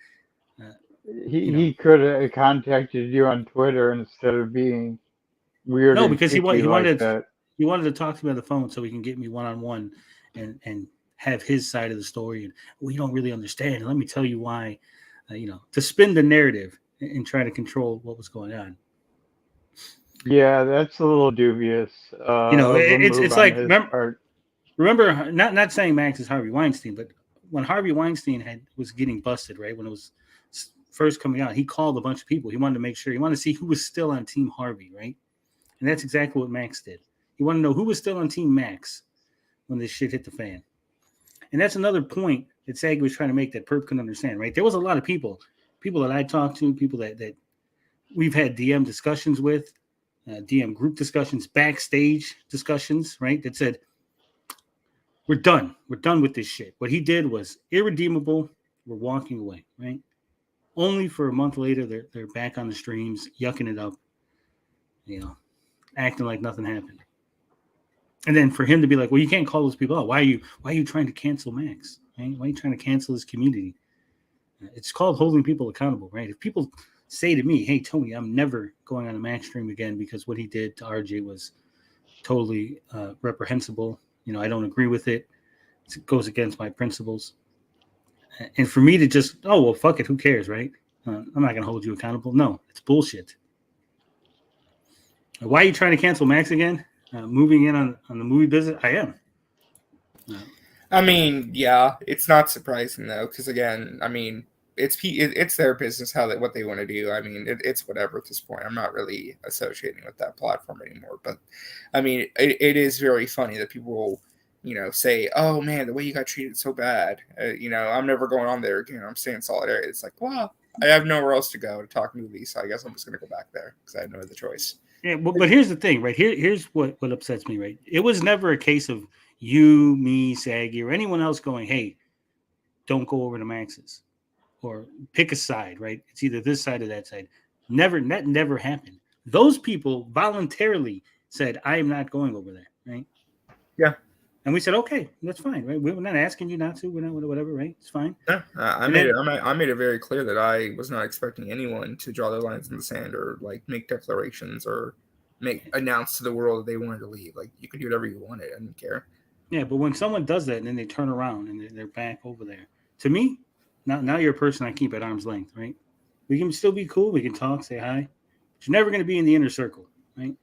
S3: He could have contacted you on Twitter instead of being weird.
S2: No, because he wanted
S3: that.
S2: He wanted to talk to me on the phone so he can get me one-on-one and have his side of the story. And we don't really understand. And let me tell you why, to spin the narrative and try to control what was going on.
S3: Yeah, that's a little dubious.
S2: It's like, remember, not saying Max is Harvey Weinstein, but when Harvey Weinstein was getting busted, right, when it was first coming out, he called a bunch of people. He wanted to make sure, he wanted to see who was still on Team Harvey, right? And that's exactly what Max did. He wanted to know who was still on Team Max when this shit hit the fan. And that's another point that Sagi was trying to make that Perp couldn't understand, right? There was a lot of people that I talked to, people that we've had DM discussions with, DM group discussions, backstage discussions, right? That said, we're done. We're done with this shit. What he did was irredeemable. We're walking away, right? Only for a month later, they're back on the streams, yucking it up, acting like nothing happened. And then for him to be like, well, you can't call those people out. Why are you trying to cancel Max? Right? Why are you trying to cancel his community? It's called holding people accountable, right? If people say to me, hey, Tony, I'm never going on a Max stream again because what he did to RJ was totally reprehensible. I don't agree with it. It goes against my principles. And for me to just, oh, well, fuck it. Who cares, right? I'm not going to hold you accountable. No, it's bullshit. Why are you trying to cancel Max again? Moving in on the movie business? I am.
S6: I mean, yeah, it's not surprising, though, because, again, I mean, it's their business, what they want to do. I mean, it's whatever at this point. I'm not really associating with that platform anymore. But, I mean, it is very funny that people will, say, oh, man, the way you got treated so bad. I'm never going on there again. I'm staying solidarity. It's like, well, I have nowhere else to go to talk movies, so I guess I'm just going to go back there because I have no other choice.
S2: Yeah, but here's the thing, right? Here's what upsets me, right? It was never a case of you, me, Sagi, or anyone else going, hey, don't go over to Max's or pick a side, right? It's either this side or that side. That never happened. Those people voluntarily said, I am not going over there, right?
S6: Yeah.
S2: And we said, okay, that's fine, right? We're not asking you not to. We're not whatever, right? It's fine.
S6: Yeah, I made it very clear that I was not expecting anyone to draw their lines in the sand or like make declarations or announce to the world that they wanted to leave. Like you could do whatever you wanted. I didn't care.
S2: Yeah, but when someone does that and then they turn around and they're back over there, to me, now you're a person I keep at arm's length, right? We can still be cool. We can talk, say hi. But you're never going to be in the inner circle, right?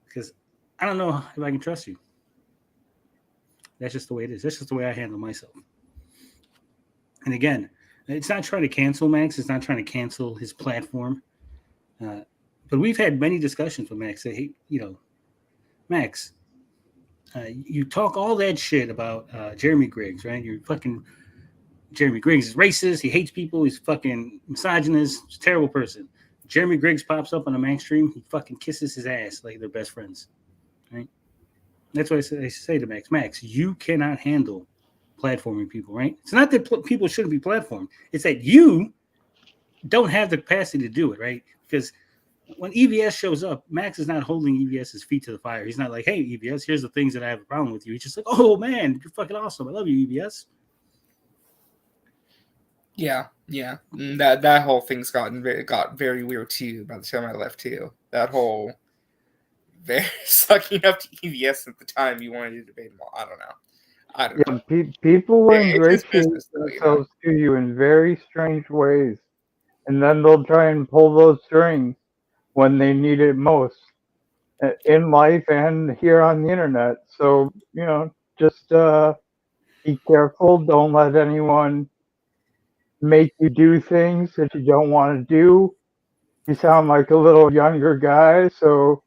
S2: Because I don't know if I can trust you. That's just the way it is. That's just the way I handle myself. And again, it's not trying to cancel Max. It's not trying to cancel his platform. But we've had many discussions with Max. Say, hey, Max, you talk all that shit about Jeremy Griggs, right? You're fucking Jeremy Griggs is racist. He hates people. He's fucking misogynist. He's a terrible person. Jeremy Griggs pops up on a Max stream. He fucking kisses his ass like they're best friends, right? That's what I say to Max. Max, you cannot handle platforming people, right? It's not that people shouldn't be platformed. It's that you don't have the capacity to do it, right? Because when EVS shows up, Max is not holding EVS's feet to the fire. He's not like, hey, EVS, here's the things that I have a problem with you. He's just like, oh, man, you're fucking awesome. I love you, EVS.
S6: Yeah. That whole thing's got very weird, too, by the time I left, too. That whole... They're sucking up to EVS at the time you wanted to debate them all. I don't know.
S3: People will ingratiate themselves to you in very strange ways. And then they'll try and pull those strings when they need it most in life and here on the internet. So, just be careful. Don't let anyone make you do things that you don't want to do. You sound like a little younger guy, so...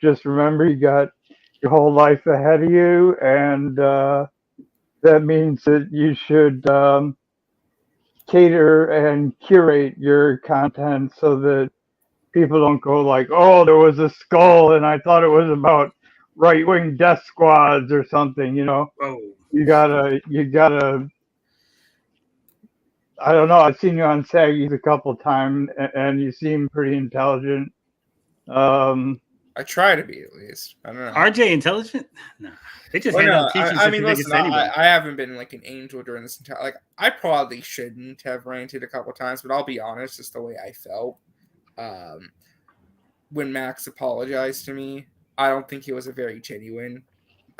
S3: just remember you got your whole life ahead of you, and that means that you should cater and curate your content so that people don't go like, "Oh, there was a skull, and I thought it was about right-wing death squads or something."
S2: Whoa.
S3: You gotta. I don't know. I've seen you on Saggies a couple times, and you seem pretty intelligent.
S6: I try to be, at least. I don't know.
S2: RJ intelligent? No. They just
S6: Well,
S2: hand
S6: no,
S2: out teaching
S6: I mean,
S2: certificates
S6: listen,
S2: to anybody.
S6: I haven't been like an angel during this entire. Like, I probably shouldn't have ranted a couple times, but I'll be honest, it's the way I felt. When Max apologized to me, I don't think it was a very genuine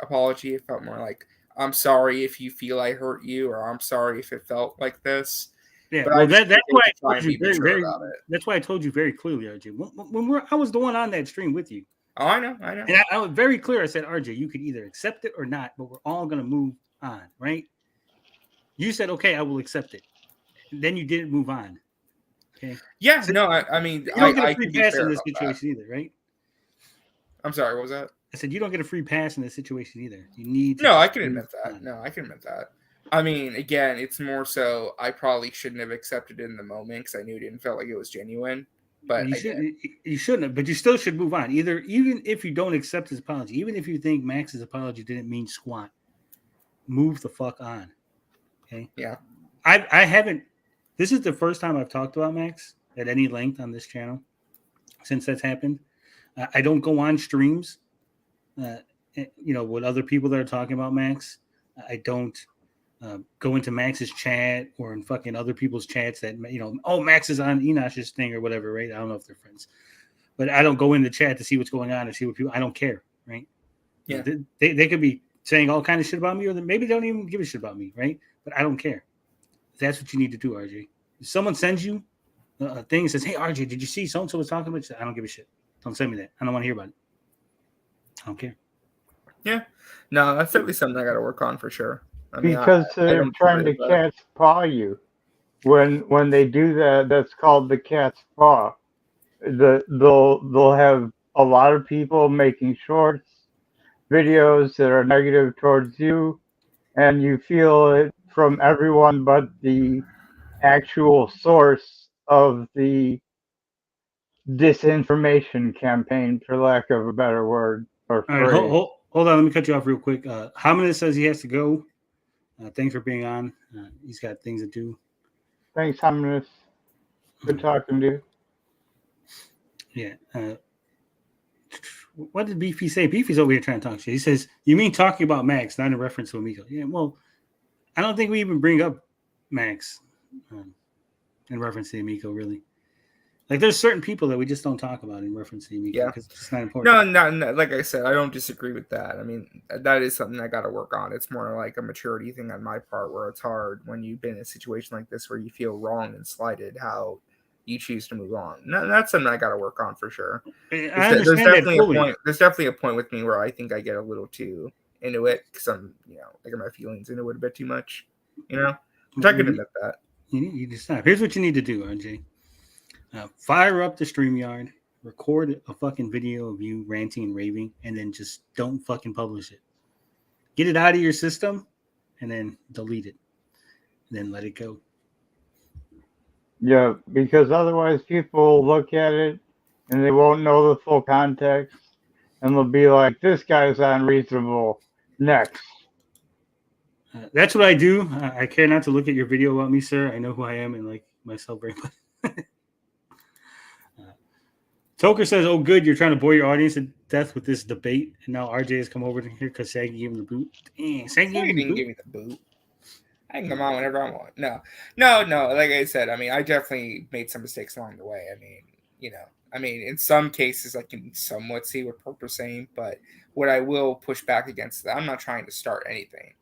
S6: apology. It felt more like, "I'm sorry if you feel I hurt you," or "I'm sorry if it felt like this."
S2: Yeah,
S6: But
S2: well, that's why I
S6: try
S2: told
S6: and
S2: you
S6: be
S2: very,
S6: mature
S2: very.
S6: about it.
S2: That's why I told you very clearly, RJ. When I was the one on that stream with you,
S6: Oh, I know.
S2: and I was very clear. I said, RJ, you could either accept it or not, but we're all gonna move on, right? You said, okay, I will accept it. Then you didn't move on. Okay.
S6: Yeah,
S2: So
S6: no, I mean,
S2: you don't get
S6: I
S2: a free
S6: can be
S2: pass
S6: fair
S2: in this
S6: about that.
S2: situation either, right?
S6: I'm sorry, what was that?
S2: I said you don't get a free pass in this situation either. You need to.
S6: No, I
S2: just
S6: can
S2: move
S6: admit that.
S2: on.
S6: No, I can admit that. I mean, again, it's more so I probably shouldn't have accepted it in the moment because I knew it didn't feel like it was genuine. But
S2: you shouldn't have, but you still should move on. Even if you don't accept his apology, even if you think Max's apology didn't mean squat, move the fuck on. Okay.
S6: Yeah.
S2: I haven't. This is the first time I've talked about Max at any length on this channel since that's happened. I don't go on streams, with other people that are talking about Max. I don't go into Max's chat or in fucking other people's chats that, oh, Max is on Enosh's thing or whatever, right? I don't know if they're friends. But I don't go in the chat to see what's going on and see what people, I don't care, right?
S6: Yeah.
S2: They could be saying all kind of shit about me, or maybe they don't even give a shit about me, right? But I don't care. That's what you need to do, RJ. If someone sends you a thing and says, hey, RJ, did you see so-and-so was talking about you? I don't give a shit. Don't send me that. I don't want to hear about it. I don't care.
S6: Yeah. No, that's at least something I got to work on for sure. I mean,
S3: because
S6: I
S3: they're
S6: don't
S3: trying to cat's paw you. When they do that, that's called the cat's paw. They'll have a lot of people making shorts, videos that are negative towards you, and you feel it from everyone but the actual source of the disinformation campaign, for lack of a better word or
S2: All
S3: phrase.
S2: right, hold on. Let me cut you off real quick. Hamida says he has to go. Thanks for being on. He's got things to do.
S3: Thanks, Hamida. Good talking to you.
S2: Yeah. What did Beefy say? Beefy's over here trying to talk shit. He says, you mean talking about Max, not in reference to Amico. Yeah, well, I don't think we even bring up Max in reference to Amico, really. Like, there's certain people that we just don't talk about in reference to Amico because it's just not important.
S6: No, like I said, I don't disagree with that. I mean, that is something I got to work on. It's more like a maturity thing on my part where it's hard when you've been in a situation like this where you feel wrong and slighted, how you choose to move on. No, that's something I got to work on for sure. There's definitely a point with me where I think I get a little too into it because I'm, I get my feelings into it a bit too much, which I can admit that.
S2: You need to stop. Here's what you need to do, RJ. Fire up the StreamYard, record a fucking video of you ranting and raving, and then just don't fucking publish it. Get it out of your system, and then delete it. And then let it go.
S3: Yeah, because otherwise people will look at it and they won't know the full context, and they'll be like, this guy's unreasonable. Next.
S2: That's what I do. I care not to look at your video about me, sir. I know who I am and like myself very much. Toker says, oh, good, you're trying to bore your audience to death with this debate. And now RJ has come over to here because Saggy gave him the boot. Dang, Saggy
S6: didn't give me the boot. I can come on whenever I want. No. Like I said, I mean, I definitely made some mistakes along the way. I mean, in some cases, I can somewhat see what Perp was saying, but what I will push back against that, I'm not trying to start anything.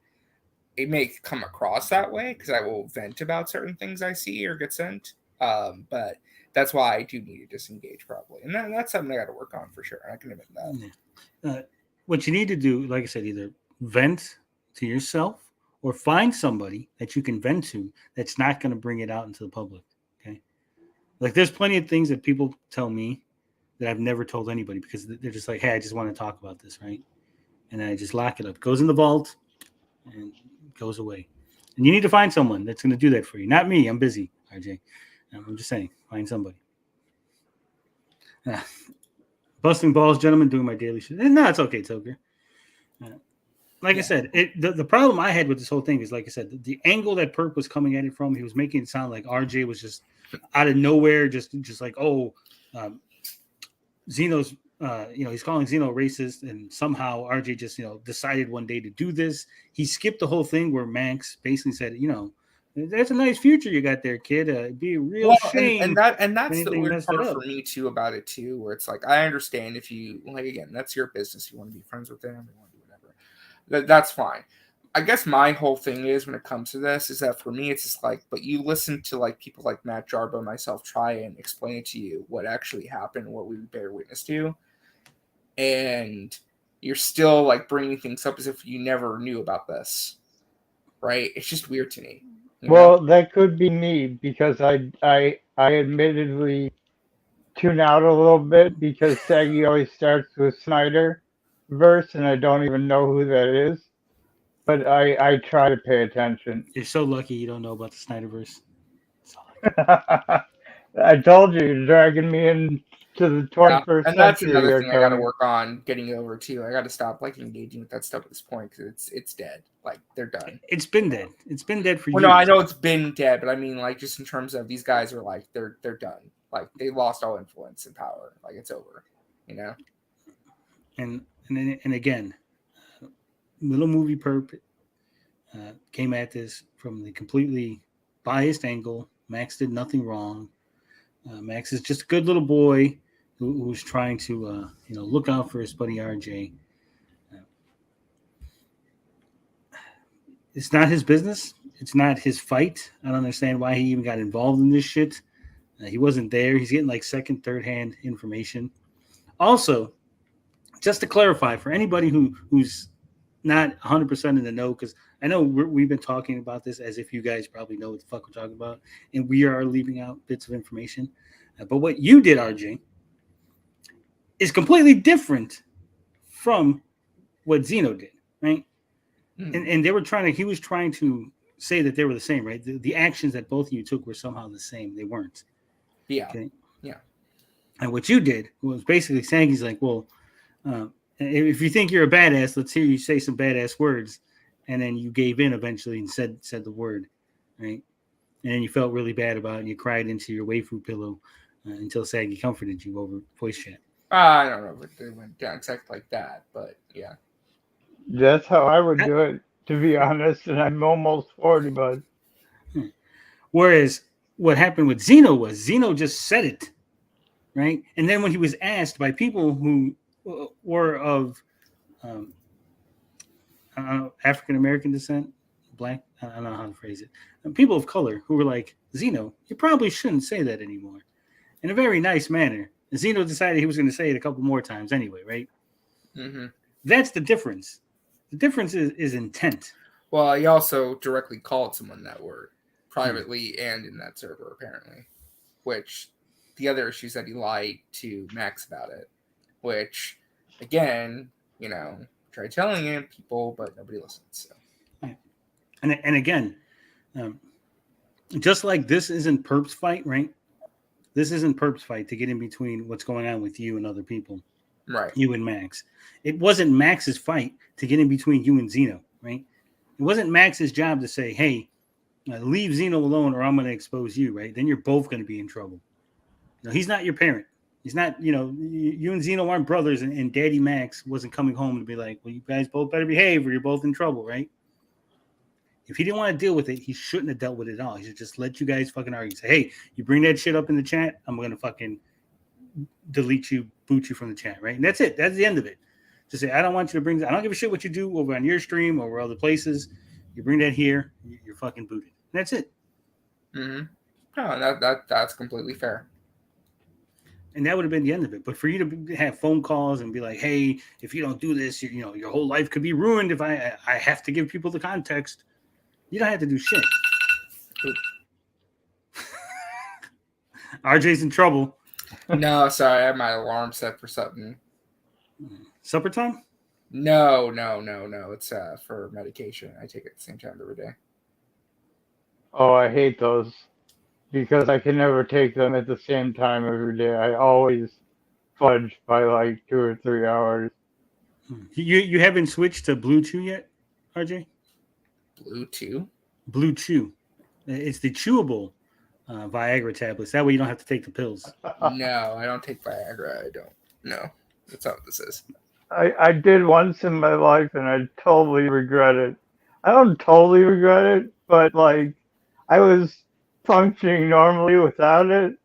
S6: It may come across that way because I will vent about certain things I see or get sent. But that's why I do need to disengage probably. And that's something I got to work on for sure. I can admit that.
S2: What you need to do, like I said, either vent to yourself or find somebody that you can vent to that's not going to bring it out into the public. Okay. Like there's plenty of things that people tell me that I've never told anybody because they're just like, hey, I just want to talk about this. Right. And then I just lock it up. It goes in the vault and goes away. And you need to find someone that's going to do that for you. Not me. I'm busy, RJ. I'm just saying, find somebody. Busting balls, gentlemen, doing my daily shit. No, it's okay, Toker. Like I said, the problem I had with this whole thing is, like I said, the angle that Perp was coming at it from, he was making it sound like RJ was just out of nowhere, just like, Xeno's, he's calling Xeno racist, and somehow RJ just, decided one day to do this. He skipped the whole thing where Max basically said, that's a nice future you got there, kid. It'd be a real shame.
S6: And that's the
S2: anything
S6: weird
S2: messed it
S6: part
S2: up.
S6: for me too about it too, where it's like I understand if you again, that's your business. You want to be friends with them, you want to do whatever. That's fine. I guess my whole thing is when it comes to this is that for me it's just like, but you listen to like people like Matt Jarbo and myself try and explain to you what actually happened, what we bear witness to, and you're still like bringing things up as if you never knew about this, right? It's just weird to me.
S3: Well, that could be me because I admittedly tune out a little bit because Saggy always starts with Snyder verse and I don't even know who that is. But I try to pay attention.
S2: You're so lucky you don't know about the Snyderverse.
S3: I told you, you're dragging me into the 21st
S6: and that's
S3: century.
S6: another
S3: Here,
S6: thing I got to
S3: Tony.
S6: work on getting over too. I got to stop like engaging with that stuff at this point because it's dead. Like they're done.
S2: It's been dead. It's been dead for years.
S6: No, I know it's been dead, but I mean like just in terms of these guys are like they're done. Like they lost all influence and power. Like it's over.
S2: And again, little movie Perp came at this from the completely biased angle. Max did nothing wrong. Max is just a good little boy who's trying to, look out for his buddy RJ. It's not his business. It's not his fight. I don't understand why he even got involved in this shit. He wasn't there. He's getting like second, third-hand information. Also, just to clarify for anybody who's not 100% in the know, because I know we've been talking about this as if you guys probably know what the fuck we're talking about, and we are leaving out bits of information. But what you did, RJ, is completely different from what Xeno did, right? And they were he was trying to say that they were the same, right? The actions that both of you took were somehow the same. They weren't.
S6: Yeah.
S2: Okay?
S6: Yeah.
S2: And what you did was basically saying, he's like, well, if you think you're a badass, let's hear you say some badass words. And then you gave in eventually and said the word, right? And then you felt really bad about it, and you cried into your waifu pillow until Saggy comforted you over voice chat.
S6: I don't know if it went down exactly like that, but yeah.
S3: That's how I would do it, to be honest, and I'm almost 40, bud.
S2: Whereas what happened with Xeno was Xeno just said it, right? And then when he was asked by people who were of African-American descent, black, I don't know how to phrase it, and people of color who were like, Xeno, you probably shouldn't say that anymore. In a very nice manner. And Xeno decided he was going to say it a couple more times anyway, right?
S6: Mm-hmm.
S2: That's the difference. The difference is intent.
S6: Well, he also directly called someone that word privately and in that server, apparently. Which the other issue is that he lied to Max about it. Which, again, try telling him people, but nobody listens. So.
S2: Yeah. And again, just like this isn't Perp's fight, right? This isn't Perp's fight to get in between what's going on with you and other people.
S6: Right.
S2: You and Max. It wasn't Max's fight to get in between you and Xeno, right? It wasn't Max's job to say, hey, leave Xeno alone or I'm going to expose you, right? Then you're both going to be in trouble. He's not your parent. He's not, you and Xeno aren't brothers, and Daddy Max wasn't coming home to be like, well, you guys both better behave or you're both in trouble, right? If he didn't want to deal with it, he shouldn't have dealt with it at all. He should just let you guys fucking argue. Say, hey, you bring that shit up in the chat, I'm going to fucking delete you, boot you from the chat, right? And that's it. That's the end of it. Just say, I don't want you to bring that. I don't give a shit what you do over on your stream or other places. You bring that here, you're fucking booted. And that's it.
S6: Mm-hmm. No, that's completely fair.
S2: And that would have been the end of it. But for you to have phone calls and be like, hey, if you don't do this, your whole life could be ruined if I have to give people the context. You don't have to do shit. RJ's in trouble.
S6: No, sorry, I have my alarm set for something.
S2: Supper time?
S6: No. It's for medication. I take it at the same time every day.
S3: Oh, I hate those because I can never take them at the same time every day. I always fudged by like 2 or 3 hours.
S2: You haven't switched to Blue Chew yet, RJ?
S6: Blue Chew?
S2: Blue Chew. It's the chewable Viagra tablets. That way you don't have to take the pills.
S6: No, I don't take Viagra. I don't. No, that's not what this is.
S3: I did once in my life and I totally regret it. I don't totally regret it, but like I was functioning normally without it.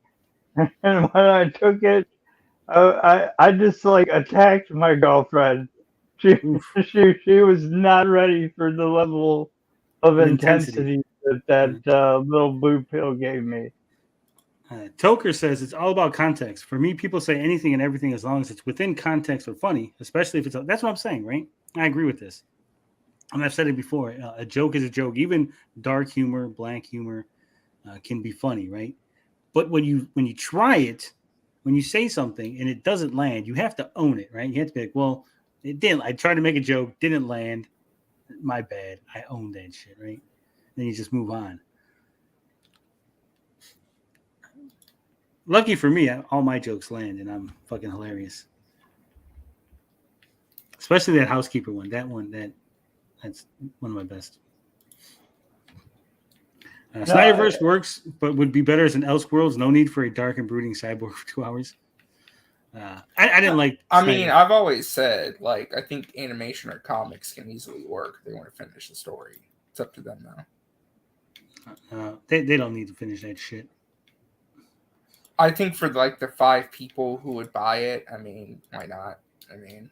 S3: And when I took it, I just like attacked my girlfriend. She she was not ready for the level of intensity that little blue pill gave me.
S2: Toker says it's all about context. For me, people say anything and everything as long as it's within context or funny, especially if it's that's what I'm saying, right? I agree with this. And I've said it before. A joke is a joke. Even dark humor, blank humor can be funny, right? But when you try it, when you say something and it doesn't land, you have to own it, right? You have to be like, well, it didn't. I tried to make a joke, didn't land. My bad. I owned that shit, right? Then you just move on. Lucky for me, all my jokes land, and I'm fucking hilarious. Especially that housekeeper one. That's one of my best. Snyderverse works, but would be better as an Elseworlds. No need for a dark and brooding cyborg for 2 hours. I didn't like.
S6: I mean, I've always said, like, I think animation or comics can easily work if they want to finish the story. It's up to them now.
S2: They don't need to finish that shit.
S6: I think for like the 5 people who would buy it, I mean, why not? I mean,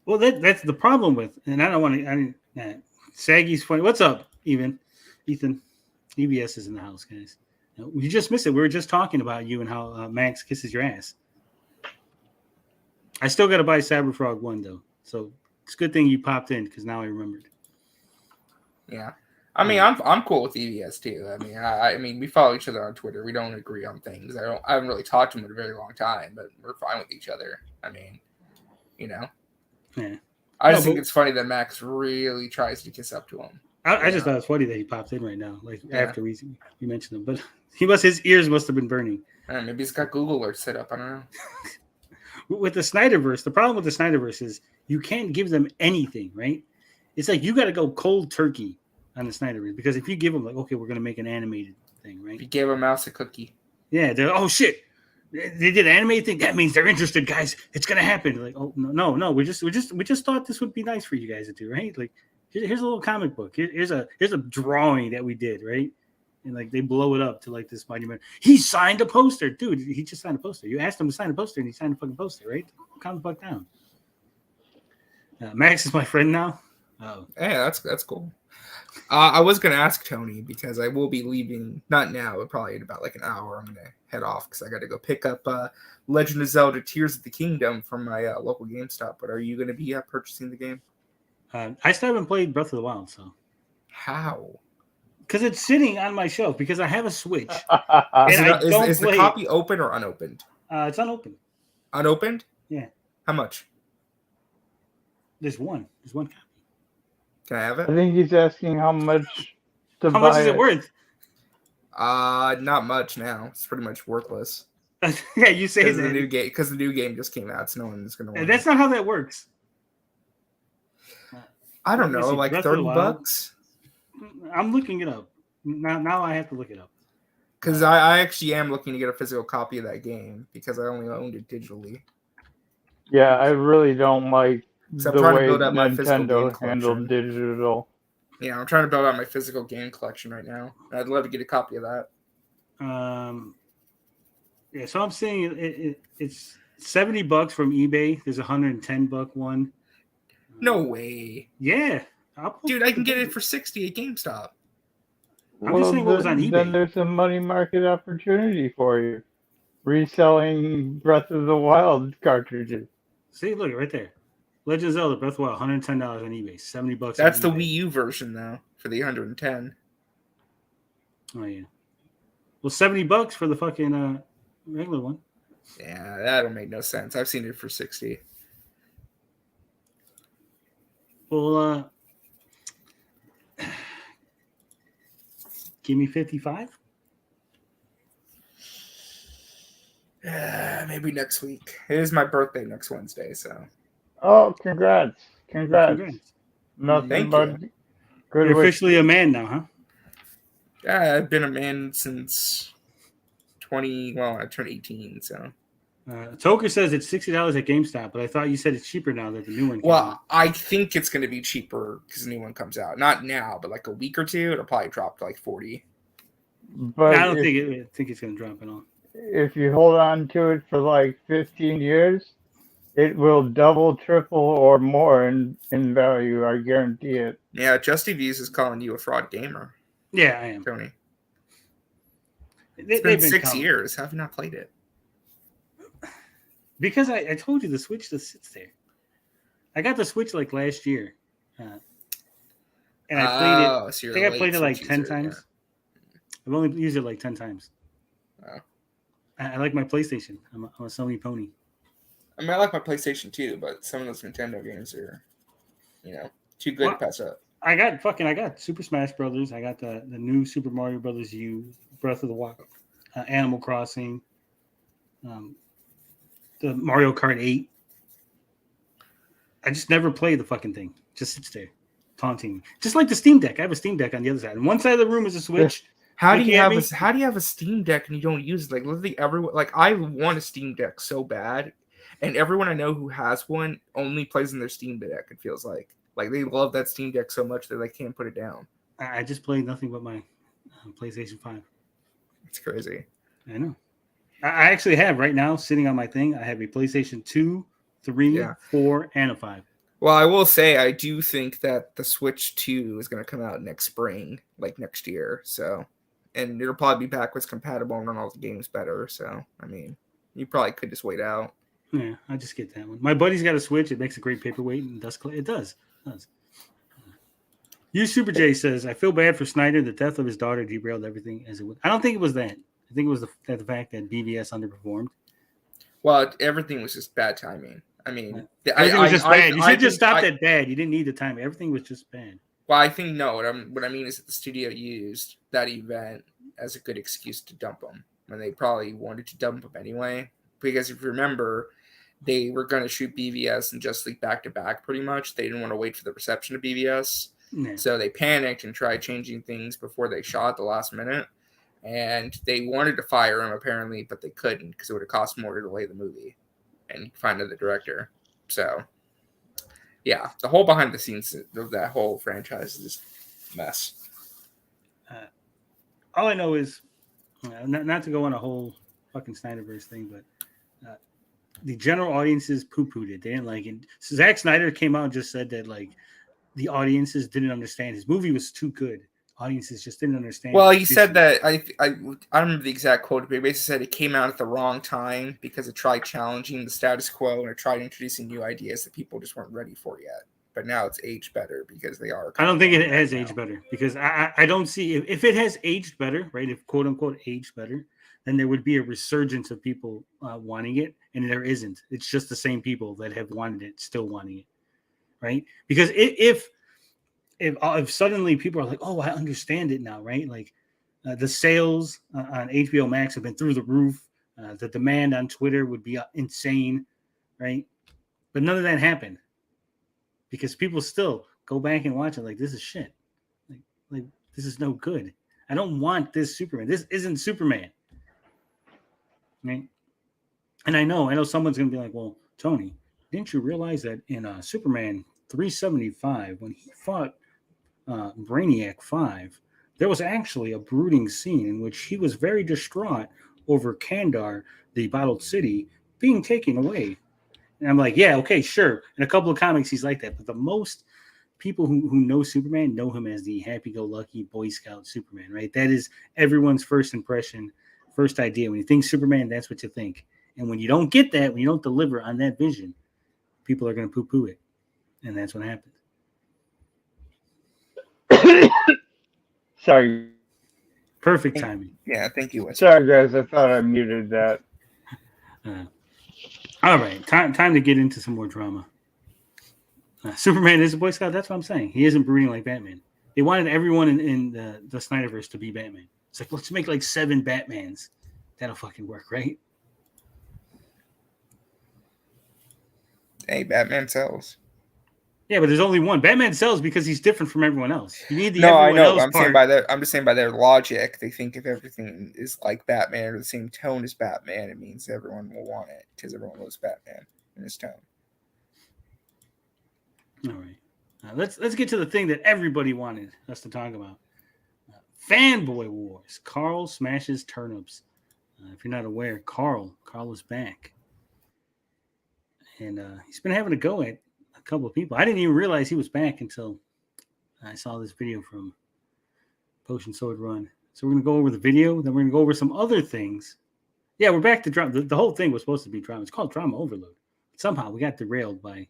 S2: well, that's the problem with, and I don't want to. Saggy's funny. What's up, Ethan? EBS is in the house, guys. You just missed it. We were just talking about you and how Max kisses your ass. I still got to buy Cyberfrog 1 though, so it's a good thing you popped in because now I remembered.
S6: Yeah. I mean, I'm cool with EBS too. I mean, I mean, we follow each other on Twitter. We don't agree on things. I haven't really talked to him in a very long time, but we're fine with each other. I mean, you know.
S2: Yeah.
S6: I just think it's funny that Max really tries to kiss up to him.
S2: I just thought it was funny that he popped in right now, like after we mentioned him. But his ears must have been burning.
S6: Maybe he's got Google Alerts set up. I don't know.
S2: With the Snyderverse, the problem with the Snyderverse is you can't give them anything, right? It's like you got to go cold turkey on the Snyderverse because if you give them like, okay, we're gonna make an animated thing, right?
S6: If you gave a mouse a cookie,
S2: yeah, they're oh shit, they did an animated thing. That means they're interested, guys. It's gonna happen. Like, oh no, we just thought this would be nice for you guys to do, right? Like, here's a little comic book. Here's a drawing that we did, right? And like they blow it up to like this monument. He signed a poster, dude. He just signed a poster. You asked him to sign a poster, and he signed a fucking poster, right? Calm the fuck down. Max is my friend now. Oh,
S6: yeah, that's cool. I was gonna ask Tony because I will be leaving not now, but probably in about like an hour. I'm gonna head off because I got to go pick up Legend of Zelda: Tears of the Kingdom from my local GameStop. But are you gonna be purchasing the game?
S2: I still haven't played Breath of the Wild, so
S6: how?
S2: Because it's sitting on my shelf because I have a Switch.
S6: Is the copy open or unopened?
S2: It's unopened.
S6: Unopened?
S2: Yeah.
S6: How much?
S2: There's one copy.
S6: Can I have it?
S3: I think he's asking how much to buy.
S2: How much is it worth?
S6: Not much now. It's pretty much worthless.
S2: Yeah, you say that.
S6: Because the new game just came out, so no one's going to want
S2: That's not how that works.
S6: I don't know, like $30?
S2: I'm looking it up. Now I have to look it up.
S6: Because I actually am looking to get a physical copy of that game because I only owned it digitally.
S3: Yeah, I really don't like
S6: So
S3: the way Nintendo handled digital.
S6: Yeah, I'm trying to build out my physical game collection right now. I'd love to get a copy of that.
S2: Yeah, so I'm seeing it's $70 from eBay. There's $110 one.
S6: No way.
S2: Yeah.
S6: Dude, I can get it for $60 at GameStop.
S2: I'm just saying what was on eBay.
S3: Then there's a money market opportunity for you. Reselling Breath of the Wild cartridges.
S2: See, look, right there. Legend of Zelda Breath of the Wild, $110 on eBay. $70
S6: That's the Wii U version, though, for the 110.
S2: Oh, yeah. Well, $70 for the fucking regular one.
S6: Yeah, that'll make no sense. I've seen it for $60.
S2: Well, give me 55.
S6: Maybe next week. It is my birthday next Wednesday, so.
S3: Oh, congrats. Congrats.
S2: Congrats.
S3: Nothing
S6: Thank
S3: but
S6: you.
S3: good
S2: You're
S3: wishes.
S2: officially a man now, huh?
S6: Yeah, I've been a man since 20. Well, I turned 18, so.
S2: Toker says it's $60 at GameStop, but I thought you said it's cheaper now that the new one came
S6: Well,
S2: out.
S6: I think it's going to be cheaper because the new one comes out. Not now, but like a week or two, it'll probably drop to like 40.
S3: But
S2: I don't think it's going to drop at all.
S3: if you hold on to it for like 15 years, it will double, triple, or more in value. I guarantee it.
S6: Yeah, Justy Views is calling you a fraud gamer,
S2: Yeah, I am.
S6: Tony.
S2: They've
S6: It's been
S2: been
S6: 6
S2: calling.
S6: years. How have you not played it?
S2: Because I told you the Switch just sits there. I got the Switch like last year. And I played it.
S6: So
S2: I
S6: you're
S2: think
S6: a
S2: I played
S6: late
S2: it like
S6: Switch
S2: 10
S6: user,
S2: times. I've only used it like 10 times.
S6: Oh.
S2: I like my PlayStation. I'm a Sony pony.
S6: I mean, I like my PlayStation too, but some of those Nintendo games are, too good to pass up.
S2: I got Super Smash Brothers. I got the new Super Mario Brothers U, Breath of the Wild, Animal Crossing, the Mario Kart 8. I just never play the fucking thing. Just sits there, taunting me. Just like the Steam Deck. I have a Steam Deck on the other side. And one side of the room is a Switch.
S6: How do
S2: looking
S6: you
S2: at
S6: have a Steam Deck and you don't use it? Like literally everyone. Like I want a Steam Deck so bad, and everyone I know who has one only plays in their Steam Deck. It feels like they love that Steam Deck so much that they can't put it down.
S2: I just play nothing but my PlayStation 5.
S6: It's crazy.
S2: I know. I actually have right now sitting on my thing. I have a PlayStation 2, 3, 4, and a 5.
S6: Well, I will say I do think that the Switch 2 is going to come out next spring, like next year. So, and it'll probably be backwards compatible and run all the games better. So, I mean, you probably could just wait out.
S2: Yeah, I just get that one. My buddy's got a Switch. It makes a great paperweight and does. It does. You Super J says, I feel bad for Snyder. The death of his daughter derailed everything as it was. I don't think it was that. I think it was the fact that BVS underperformed.
S6: Well, everything was just bad timing. I mean,
S2: everything was just bad. You should just stop at bad. You didn't need the time. Everything was just bad.
S6: Well, I think what I mean is that the studio used that event as a good excuse to dump him when they probably wanted to dump him anyway. Because if you remember, they were going to shoot BVS and Just League back to back pretty much. They didn't want to wait for the reception of BVS.
S2: Yeah.
S6: So they panicked and tried changing things before they shot at the last minute. And they wanted to fire him apparently, but they couldn't because it would have cost more to delay the movie and find another director. So, yeah, the whole behind the scenes of that whole franchise is just a mess.
S2: All I know is, not to go on a whole fucking Snyderverse thing, but the general audiences poo-pooed it. They didn't like it. So Zack Snyder came out and just said that like the audiences didn't understand. His movie was too good. Audiences just didn't understand.
S6: Well, he said that I don't remember the exact quote, but he basically said it came out at the wrong time because it tried challenging the status quo and it tried introducing new ideas that people just weren't ready for yet. But now it's aged better because they are.
S2: I don't think it has aged better because I don't see if it has aged better, right? If quote unquote aged better, then there would be a resurgence of people wanting it, and there isn't. It's just the same people that have wanted it still wanting it, right? Because if suddenly people are like, oh, I understand it now, right? Like the sales on HBO Max have been through the roof. The demand on Twitter would be insane, right? But none of that happened because people still go back and watch it like, this is shit. Like this is no good. I don't want this Superman. This isn't Superman, right? And I know someone's going to be like, well, Tony, didn't you realize that in Superman 375, when he fought Brainiac 5, there was actually a brooding scene in which he was very distraught over Kandar, the bottled city, being taken away. And I'm like, yeah, okay, sure. In a couple of comics, he's like that. But the most people who know Superman know him as the happy-go-lucky Boy Scout Superman, right? That is everyone's first impression, first idea. When you think Superman, that's what you think. And when you don't get that, when you don't deliver on that vision, people are going to poo-poo it. And that's what happened.
S3: Sorry.
S2: Perfect timing.
S6: Yeah, thank you.
S3: Sorry, guys. I thought I muted that.
S2: All right. Time to get into some more drama. Superman is a Boy Scout. That's what I'm saying. He isn't brooding like Batman. They wanted everyone in the Snyderverse to be Batman. It's like, let's make like 7 Batmans. That'll fucking work, right?
S6: Hey, Batman sells.
S2: Yeah, but there's only one. Batman sells because he's different from everyone else. You need the
S6: No, I
S2: everyone
S6: know.
S2: else
S6: I'm
S2: part.
S6: just saying by their logic, they think if everything is like Batman or the same tone as Batman, it means everyone will want it because everyone loves Batman in his tone.
S2: All right, let's get to the thing that everybody wanted us to talk about. Fanboy Wars. Carl smashes turnips. If you're not aware, Carl is back, and he's been having a go at a couple of people. I didn't even realize he was back until I saw this video from Potion Sword Run. So we're gonna go over the video, then we're gonna go over some other things. Yeah, we're back to drama. The whole thing was supposed to be drama. It's called Drama Overload. Somehow we got derailed by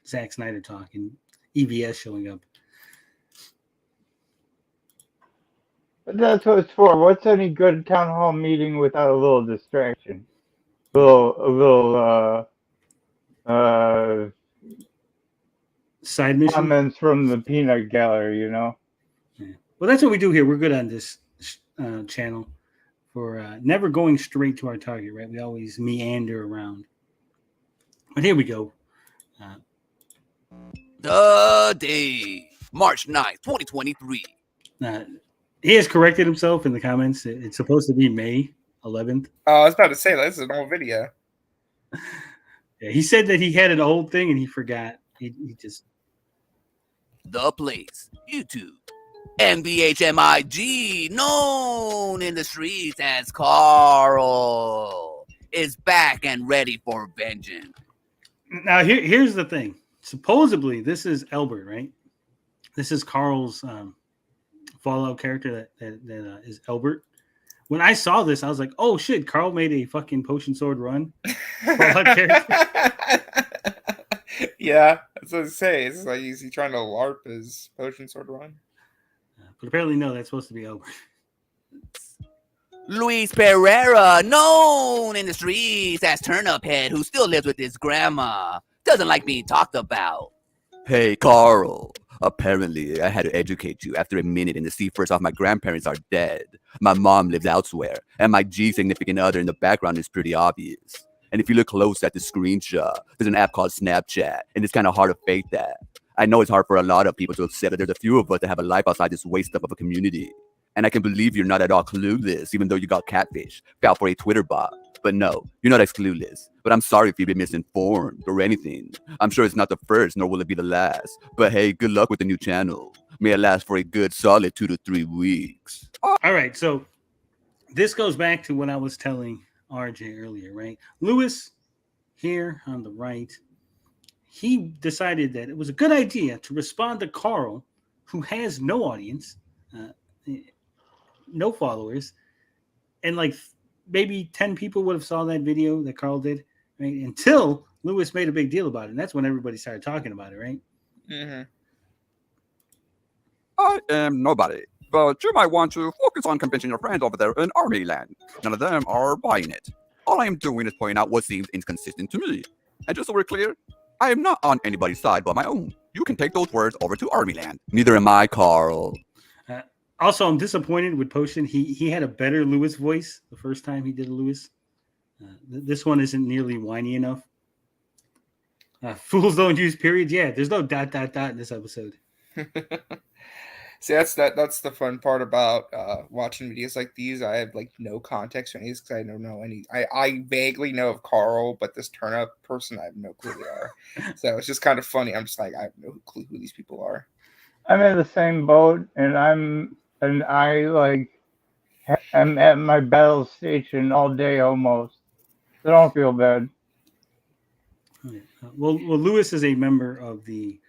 S2: Zack Snyder talk and EVS showing up.
S3: But that's what it's for. What's any good town hall meeting without a little distraction? A little
S2: Side mission.
S3: comments from the peanut gallery, you know?
S2: Yeah. Well, that's what we do here. We're good on this channel for never going straight to our target, right? We always meander around. But here we go.
S7: The day, March 9th, 2023.
S2: He has corrected himself in the comments. It's supposed to be May 11th.
S6: Oh, I was about to say, this is an old video.
S2: Yeah, he said that he had an old thing and he forgot. He just...
S7: The place, YouTube. MBHMIG, known in the streets as Carl, is back and ready for vengeance.
S2: Now, here's the thing. Supposedly, this is Albert, right? This is Carl's Fallout character that is Albert. When I saw this, I was like, oh, shit, Carl made a fucking Potion Sword Run Fallout character.
S6: Yeah, that's what I say. It's like, is he trying to LARP his Potion Sword Run?
S2: But apparently, no, that's supposed to be Albert.
S7: Luis Pereira, known in the streets as Turnip Head, who still lives with his grandma, doesn't like being talked about. Hey, Carl. Apparently, I had to educate you. After a minute in the sea, first off, my grandparents are dead. My mom lives elsewhere, and my G significant other in the background is pretty obvious. And if you look close at the screenshot, there's an app called Snapchat, and it's kind of hard to fake that. I know it's hard for a lot of people to accept that there's a few of us that have a life outside this waste up of a community. And I can believe you're not at all clueless, even though you got catfish, fell for a Twitter bot. But no, you're not as clueless. But I'm sorry if you've been misinformed or anything. I'm sure it's not the first, nor will it be the last. But hey, good luck with the new channel. May it last for a good solid 2 to 3 weeks.
S2: All right, so this goes back to what I was telling RJ earlier, right? Lewis, here on the right, he decided that it was a good idea to respond to Carl, who has no audience, no followers, and like maybe 10 people would have saw that video that Carl did, right? Until Lewis made a big deal about it, and that's when everybody started talking about it, right?
S6: Mm-hmm.
S8: I am nobody, but you might want to focus on convincing your friends over there in Army Land. None of them are buying it. All I am doing is pointing out what seems inconsistent to me. And just so we're clear, I am not on anybody's side but my own. You can take those words over to Army Land. Neither am I, Carl.
S2: Also, I'm disappointed with Potion. He had a better Lewis voice the first time he did a Lewis. This one isn't nearly whiny enough. Fools don't use periods. Yeah, there's no ... in this episode.
S6: See, that's the fun part about watching videos like these. I have like no context for any because I don't know any. I vaguely know of Carl, but this turnip person, I have no clue who they are. So it's just kind of funny. I'm just like, I have no clue who these people are.
S3: I'm in the same boat, and I like am at my battle station all day almost. So don't feel bad.
S2: Okay. Well, Lewis is a member of the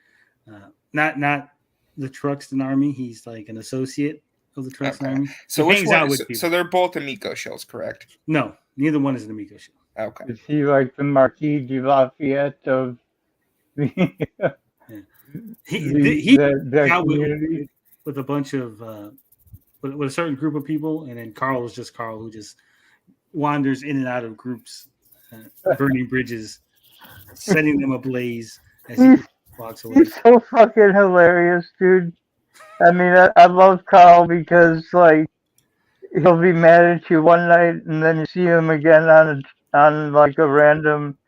S2: not the Truxton Army. He's like an associate of the Truxton Army.
S6: So
S2: he hangs out with
S6: so
S2: people.
S6: they're both Amico shells, correct?
S2: No, neither one is an Amico shell.
S6: Okay.
S3: Is he like the Marquis de Lafayette of the
S2: He out
S3: community?
S2: with a bunch of with a certain group of people, and then Carl is just Carl, who just wanders in and out of groups, burning bridges, setting them ablaze as he walks away.
S3: He's so fucking hilarious, dude. I mean, I love Carl because like he'll be mad at you one night, and then you see him again on like a random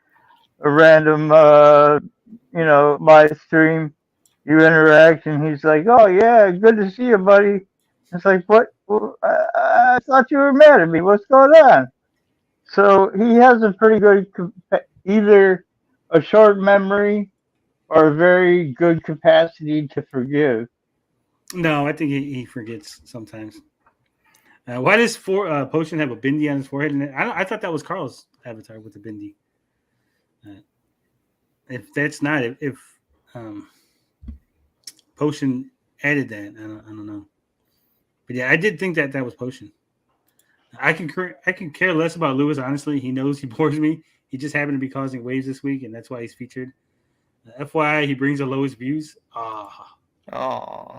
S3: a random, live stream. You interact, and he's like, "Oh yeah, good to see you, buddy." It's like, "What? Well, I thought you were mad at me. What's going on?" So he has a pretty good, either a short memory or a very good capacity to forgive.
S2: No, I think he forgets sometimes. Why does Potion have a bindi on his forehead? And I thought that was Carl's avatar with the bindi. If that's not, if Potion added that, I don't know. But yeah, I did think that was Potion. I can care less about Lewis. Honestly, he knows he bores me. He just happened to be causing waves this week, and that's why he's featured. FYI, he brings the lowest views.
S6: Oh,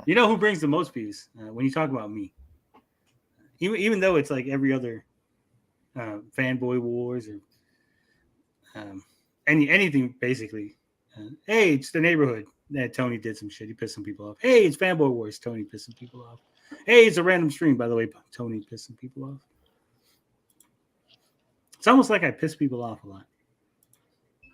S2: You know who brings the most views when you talk about me? Even though it's like every other fanboy wars or anything basically. Hey, it's the neighborhood. Tony did some shit. He pissed some people off. Hey, it's fanboy wars. Tony pissed some people off. Hey, it's a random stream. By the way, Tony pissed some people off. It's almost like I piss people off a lot.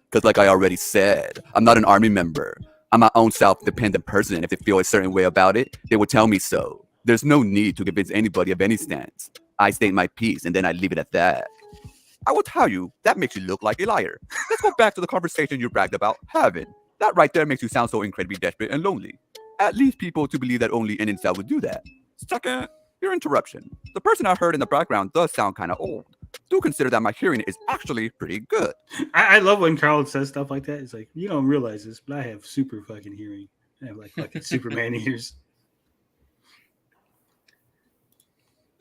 S7: Because like I already said, I'm not an army member. I'm my own self-dependent person. If they feel a certain way about it, they will tell me so. There's no need to convince anybody of any stance. I state my piece, and then I leave it at that. I will tell you, that makes you look like a liar. Let's go back to the conversation you bragged about having. That right there makes you sound so incredibly desperate and lonely. At least people to believe that only an incel would do that. Second, your interruption. The person I heard in the background does sound kind of old. Do consider that my hearing is actually pretty good.
S2: I love when Carl says stuff like that. It's like, you don't realize this, but I have super fucking hearing. I have like fucking Superman ears.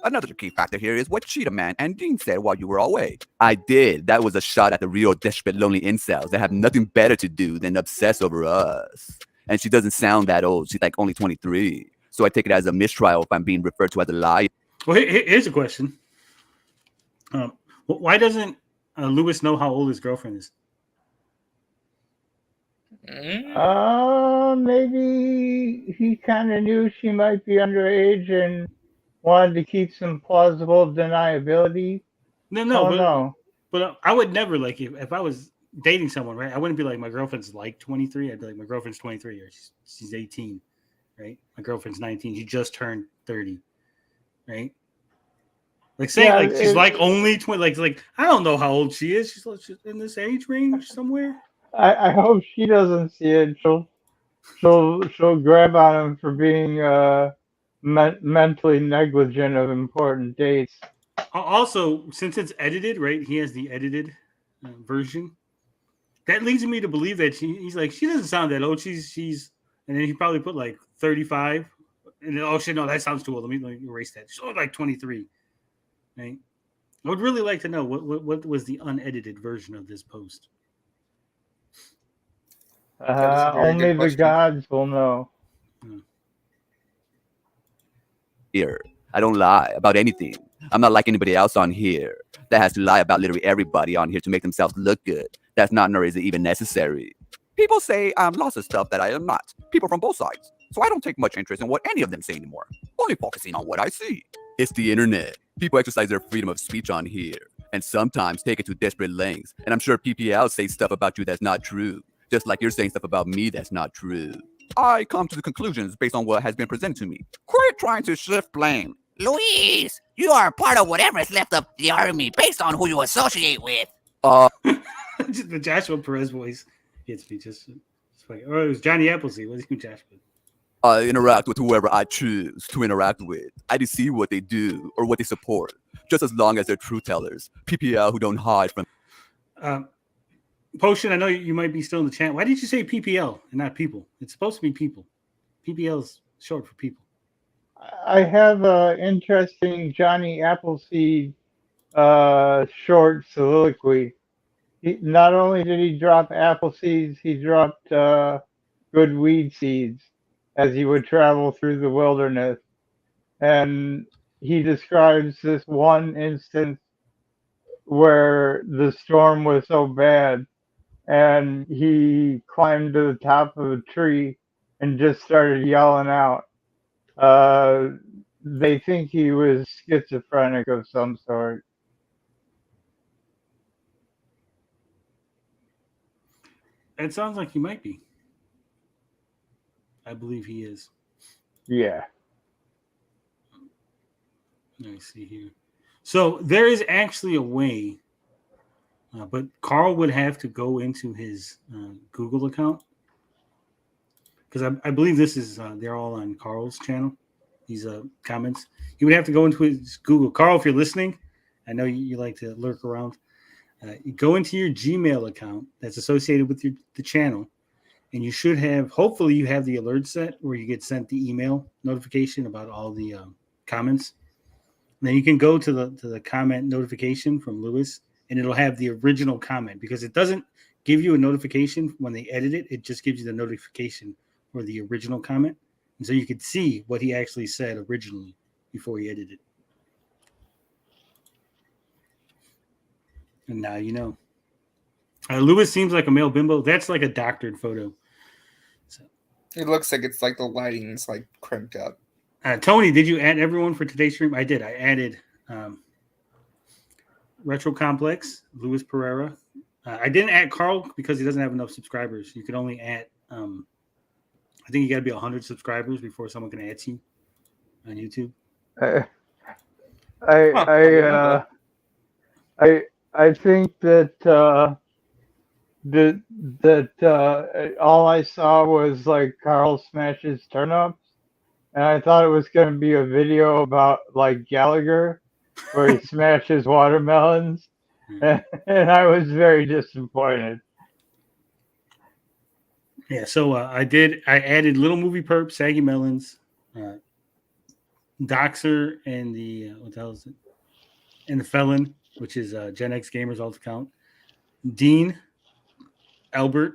S7: Another key factor here is what Cheetah Man and Dean said while you were away. I did. That was a shot at the real desperate lonely incels that have nothing better to do than obsess over us. And she doesn't sound that old. She's like only 23. So I take it as a mistrial if I'm being referred to as a liar.
S2: Well, here's a question. Why doesn't Lewis know how old his girlfriend is?
S3: Maybe he kind of knew she might be underage and wanted to keep some plausible deniability.
S2: No. But I would never, like, if I was dating someone, right? I wouldn't be like, my girlfriend's like 23. I'd be like, my girlfriend's 23 or she's 18, right? My girlfriend's 19. She just turned 30, right? Like saying she's like only 20, like I don't know how old she is. She's in this age range somewhere.
S3: I hope she doesn't see it. She'll grab on him for being mentally negligent of important dates.
S2: Also, since it's edited, right? He has the edited version. That leads me to believe that he's like, she doesn't sound that old. She's, and then he probably put like 35, and then, oh shit, no, that sounds too old. Let me erase that. She's like 23. Right? I would really like to know what was the unedited version of this post.
S3: Only the gods will know.
S7: Here, I don't lie about anything. I'm not like anybody else on here that has to lie about literally everybody on here to make themselves look good. That's not, nor is it even necessary. People say I'm lots of stuff that I am not. People from both sides. So I don't take much interest in what any of them say anymore. Only focusing on what I see. It's the internet. People exercise their freedom of speech on here, and sometimes take it to desperate lengths. And I'm sure PPL say stuff about you that's not true, just like you're saying stuff about me that's not true. I come to the conclusions based on what has been presented to me. Quit trying to shift blame.
S9: Luis, you are part of whatever is left of the army based on who you associate with.
S2: The Joshua Perez voice gets me just like, oh, it was Johnny Appleseed. Wasn't even Joshua.
S7: I interact with whoever I choose to interact with. I just see what they do or what they support, just as long as they're truth tellers. PPL who don't hide from.
S2: Potion, I know you might be still in the chat. Why did you say PPL and not people? It's supposed to be people. PPL is short for people.
S3: I have an interesting Johnny Appleseed short soliloquy. Not only did he drop apple seeds, he dropped good weed seeds as he would travel through the wilderness. And he describes this one instance where the storm was so bad and he climbed to the top of a tree and just started yelling out. They think he was schizophrenic of some sort.
S2: It sounds like he might be. I believe he is.
S3: Yeah.
S2: Let me see here. So there is actually a way, but Carl would have to go into his Google account because I believe this is they're all on Carl's channel. These comments. He would have to go into his Google. Carl, if you're listening, I know you like to lurk around. You go into your Gmail account that's associated with the channel, and you should have. Hopefully, you have the alert set where you get sent the email notification about all the comments. And then you can go to the comment notification from Lewis, and it'll have the original comment because it doesn't give you a notification when they edit it. It just gives you the notification for the original comment. And so you could see what he actually said originally before he edited it. And now you know. Lewis seems like a male bimbo. That's like a doctored photo. So,
S6: It looks like it's like the lighting's like cranked up.
S2: Tony, did you add everyone for today's stream? I did. I added Retro Complex, Luis Pereira. I didn't add Carl because he doesn't have enough subscribers. You can only add, I think you got to be 100 subscribers before someone can add you on YouTube.
S3: I think that all I saw was like Carl smashes turnips, and I thought it was going to be a video about like Gallagher, where he smashes watermelons, and I was very disappointed.
S2: Yeah, so I added Little Movie Perp, Saggy Melons, Doxer, and the what the hell is it? And the Felon, which is Gen X Gamers alt account, Dean, Albert,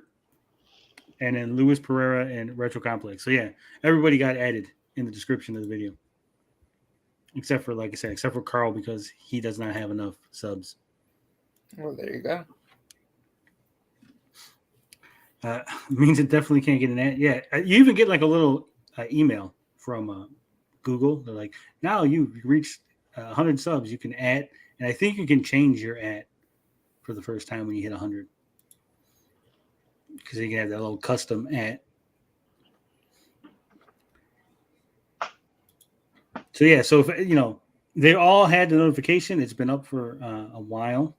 S2: and then Luis Pereira and Retro Complex. So yeah, everybody got added in the description of the video, except for, like I said, except for Carl because he does not have enough subs.
S6: Well, there you go.
S2: Means it definitely can't get an ad. Yeah, you even get like a little email from Google. They're like, now you've reached 100 subs. You can add, and I think you can change your ad for the first time when you hit 100, because you can have that little custom ad. So yeah, so if they all had the notification. It's been up for a while.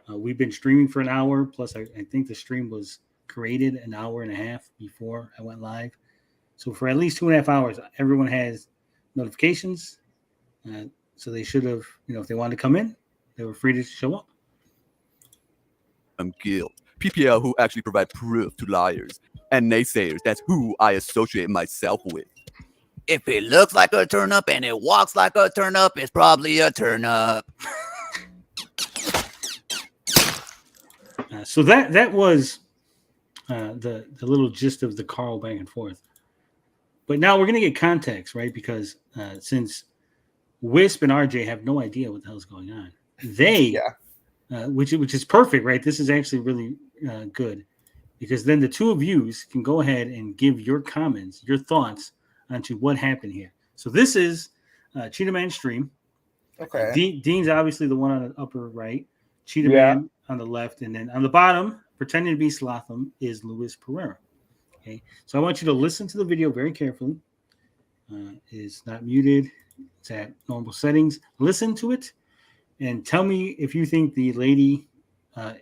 S2: We've been streaming for an hour plus. I think the stream was created an hour and a half before I went live. So for at least 2.5 hours, everyone has notifications. So they should have, if they wanted to come in, they were free to show up.
S8: I'm guilt. PPL who actually provide proof to liars and naysayers. That's who I associate myself with.
S9: If it looks like a turnip and it walks like a turnip, it's probably a turnip.
S2: So that was the little gist of the Carl back and forth. But now we're going to get context, right? Because since Wisp and RJ have no idea what the hell's going on, which is perfect, right? This is actually really good, because then the two of you can go ahead and give your comments, your thoughts onto what happened here. So this is Cheetah Man stream.
S6: Okay.
S2: Dean's obviously the one on the upper right, Cheetah Man on the left, and then on the bottom, pretending to be Slotham, is Luis Pereira. Okay, so I want you to listen to the video very carefully. It's not muted. It's at normal settings. Listen to it and tell me if you think the lady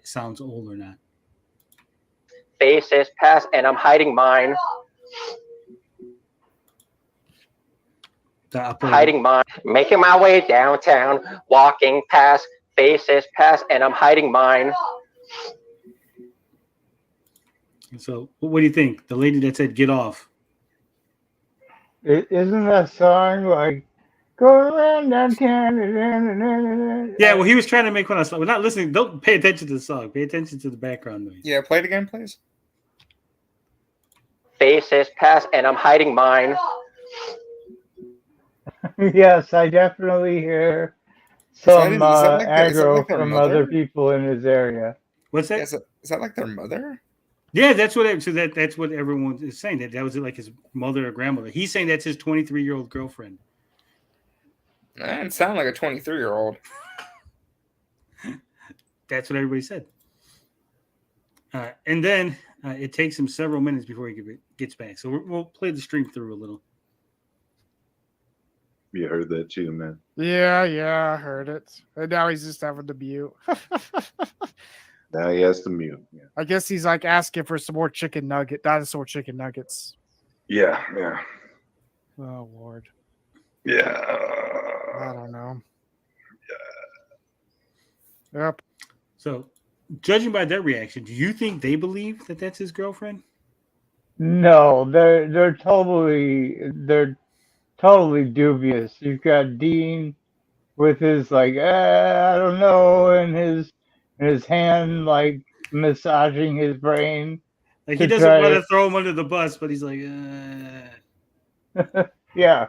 S2: sounds old or not.
S10: Face is past and I'm hiding mine. Hiding mine. Making my way downtown, walking past. Face is past and I'm hiding mine.
S2: So what do you think? The lady that said get off.
S3: Isn't that song like go around downtown?
S2: Yeah, well, he was trying to make fun of us. We're not listening. Don't pay attention to the song. Pay attention to the background noise.
S6: Yeah, play it again, please.
S10: Face is past and I'm hiding mine.
S3: Yes, I definitely hear some aggro from other people in his area.
S2: What's that?
S6: Is that like their mother?
S2: Yeah, that's what everyone is saying. That was like his mother or grandmother. He's saying that's his 23-year-old girlfriend.
S6: That didn't sound like a 23-year-old.
S2: That's what everybody said. And then it takes him several minutes before he gets back. So we'll play the stream through a little.
S11: You heard that too, man.
S12: Yeah, I heard it. And now he's just having to mute.
S11: Now he has to mute. Yeah,
S12: I guess he's like asking for some more dinosaur chicken nuggets.
S11: yeah.
S12: Oh, Lord.
S11: Yeah.
S12: I don't know. Yeah. Yep.
S2: So, judging by their reaction, do you think they believe that that's his girlfriend?
S3: No, they're totally dubious. You've got Dean with his like, I don't know, and his hand like massaging his brain.
S2: Like he doesn't want to throw him under the bus, but he's like,
S3: yeah.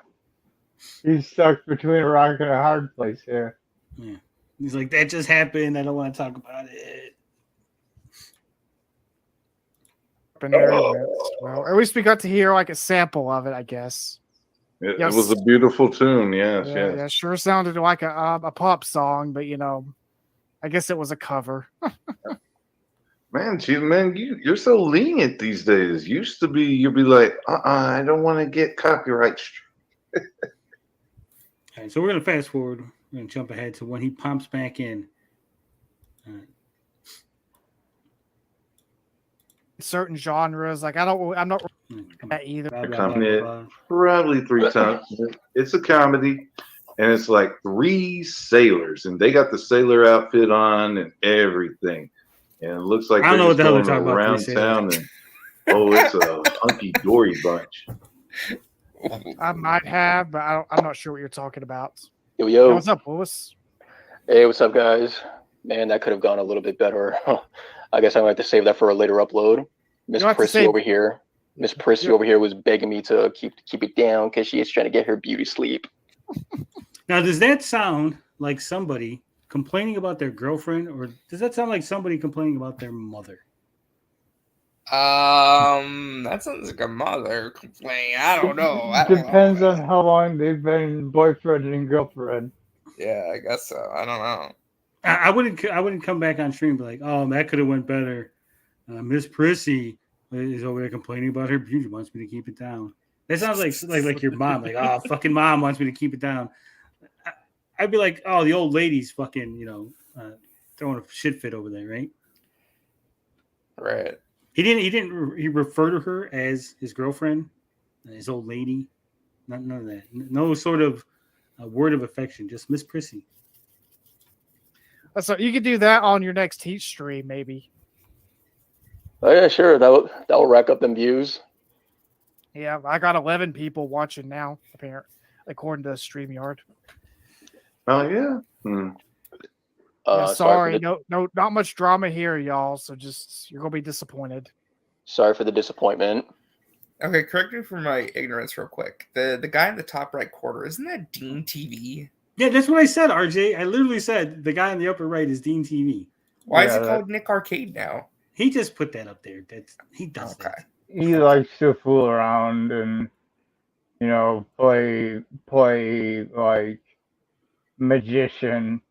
S3: He's stuck between a rock and a hard place here.
S2: Yeah. He's like, that just happened. I don't want to talk about it.
S12: Well, at least we got to hear like a sample of it, I guess.
S11: It was a beautiful tune. Yes, yes.
S12: Yeah, sure sounded like a pop song, but I guess it was a cover.
S11: Man, you're so lenient these days. Used to be, you'd be like, I don't want to get copyright.
S2: All right, so we're gonna fast forward. We're gonna jump ahead to when he pumps back in.
S12: Certain genres, like I'm not that either.
S11: Probably 3 times. It's a comedy, and it's like 3 sailors, and they got the sailor outfit on and everything, and it looks like
S2: I don't know what the hell they're
S11: going
S2: talking about.
S11: around town. And it's a hunky dory bunch.
S12: I might have, but I'm not sure what you're talking about.
S10: Yo.
S12: Hey, what's up, Lewis?
S10: Hey, what's up, guys? Man, that could have gone a little bit better. I guess I'm going to have to save that for a later upload. Miss Prissy over here was begging me to keep it down because she is trying to get her beauty sleep.
S2: Now, does that sound like somebody complaining about their girlfriend, or does that sound like somebody complaining about their mother?
S6: That sounds like a mother complaining. I don't know.
S3: Depends on how long they've been boyfriend and girlfriend.
S6: Yeah, I guess so. I don't know.
S2: I wouldn't come back on stream and be like, oh, that could have went better. Miss Prissy is over there complaining about her beauty, wants me to keep it down. That sounds like your mom, like, oh, fucking mom wants me to keep it down. I'd be like, oh, the old lady's fucking, throwing a shit fit over there, right?
S6: Right.
S2: He referred to her as his girlfriend, his old lady. None of that. No sort of word of affection, just Miss Prissy.
S12: So you could do that on your next Heat stream, maybe.
S10: Oh yeah, sure. That will rack up them views.
S12: Yeah, I got 11 people watching now, apparently, according to StreamYard.
S11: Oh yeah.
S12: Sorry, not much drama here, y'all. So you're gonna be disappointed.
S10: Sorry for the disappointment.
S6: Okay, correct me for my ignorance real quick. The guy in the top right corner, isn't that Dean TV?
S2: Yeah, that's what I said, RJ. I literally said the guy in the upper right is Dean TV.
S6: Why is it called Nick Arcade now?
S2: He just put that up there. He does that.
S3: He likes to fool around and play like magician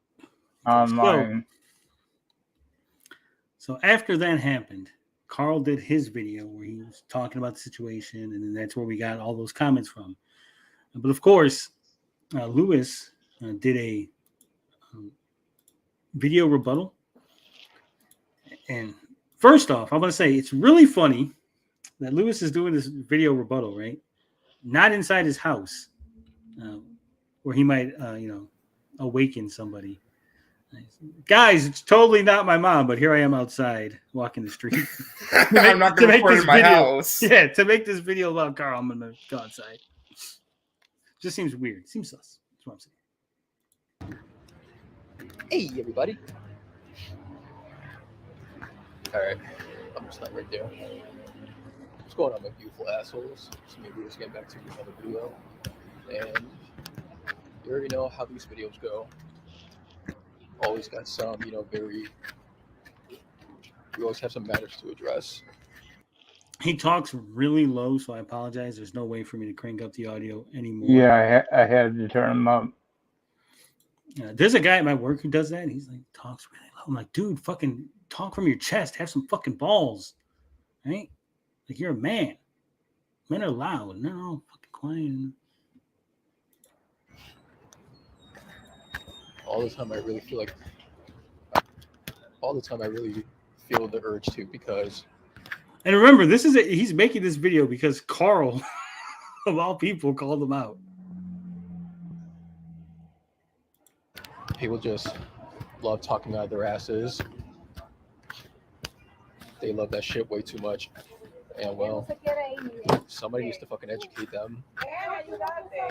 S3: online.
S2: So after that happened, Carl did his video where he was talking about the situation, and then that's where we got all those comments from. But of course, Lewis did a video rebuttal. And first off, I'm going to say it's really funny that Lewis is doing this video rebuttal, right? Not inside his house, where he might, awaken somebody. Guys, it's totally not my mom, but here I am outside walking the street.
S6: I'm not going to record in my house.
S2: Yeah, to make this video about Carl, I'm going to go outside. Just seems weird. Seems sus. That's what I'm saying.
S13: Hey, everybody. All right. I'm just not right there. What's going on, my beautiful assholes? So maybe we're just getting back to another video. And you already know how these videos go. Always got some, we always have some matters to address.
S2: He talks really low, so I apologize. There's no way for me to crank up the audio anymore.
S3: Yeah, I had to turn him up.
S2: There's a guy at my work who does that. And he's like, talks really low. I'm like, dude, fucking talk from your chest. Have some fucking balls, right? Like you're a man. Men are loud. No, fucking quiet.
S13: All the time, I really feel like. All the time, I really feel the urge to, because.
S2: And remember, he's making this video because Carl, of all people, called him out.
S13: People just love talking out of their asses. They love that shit way too much. And well, somebody needs to fucking educate them.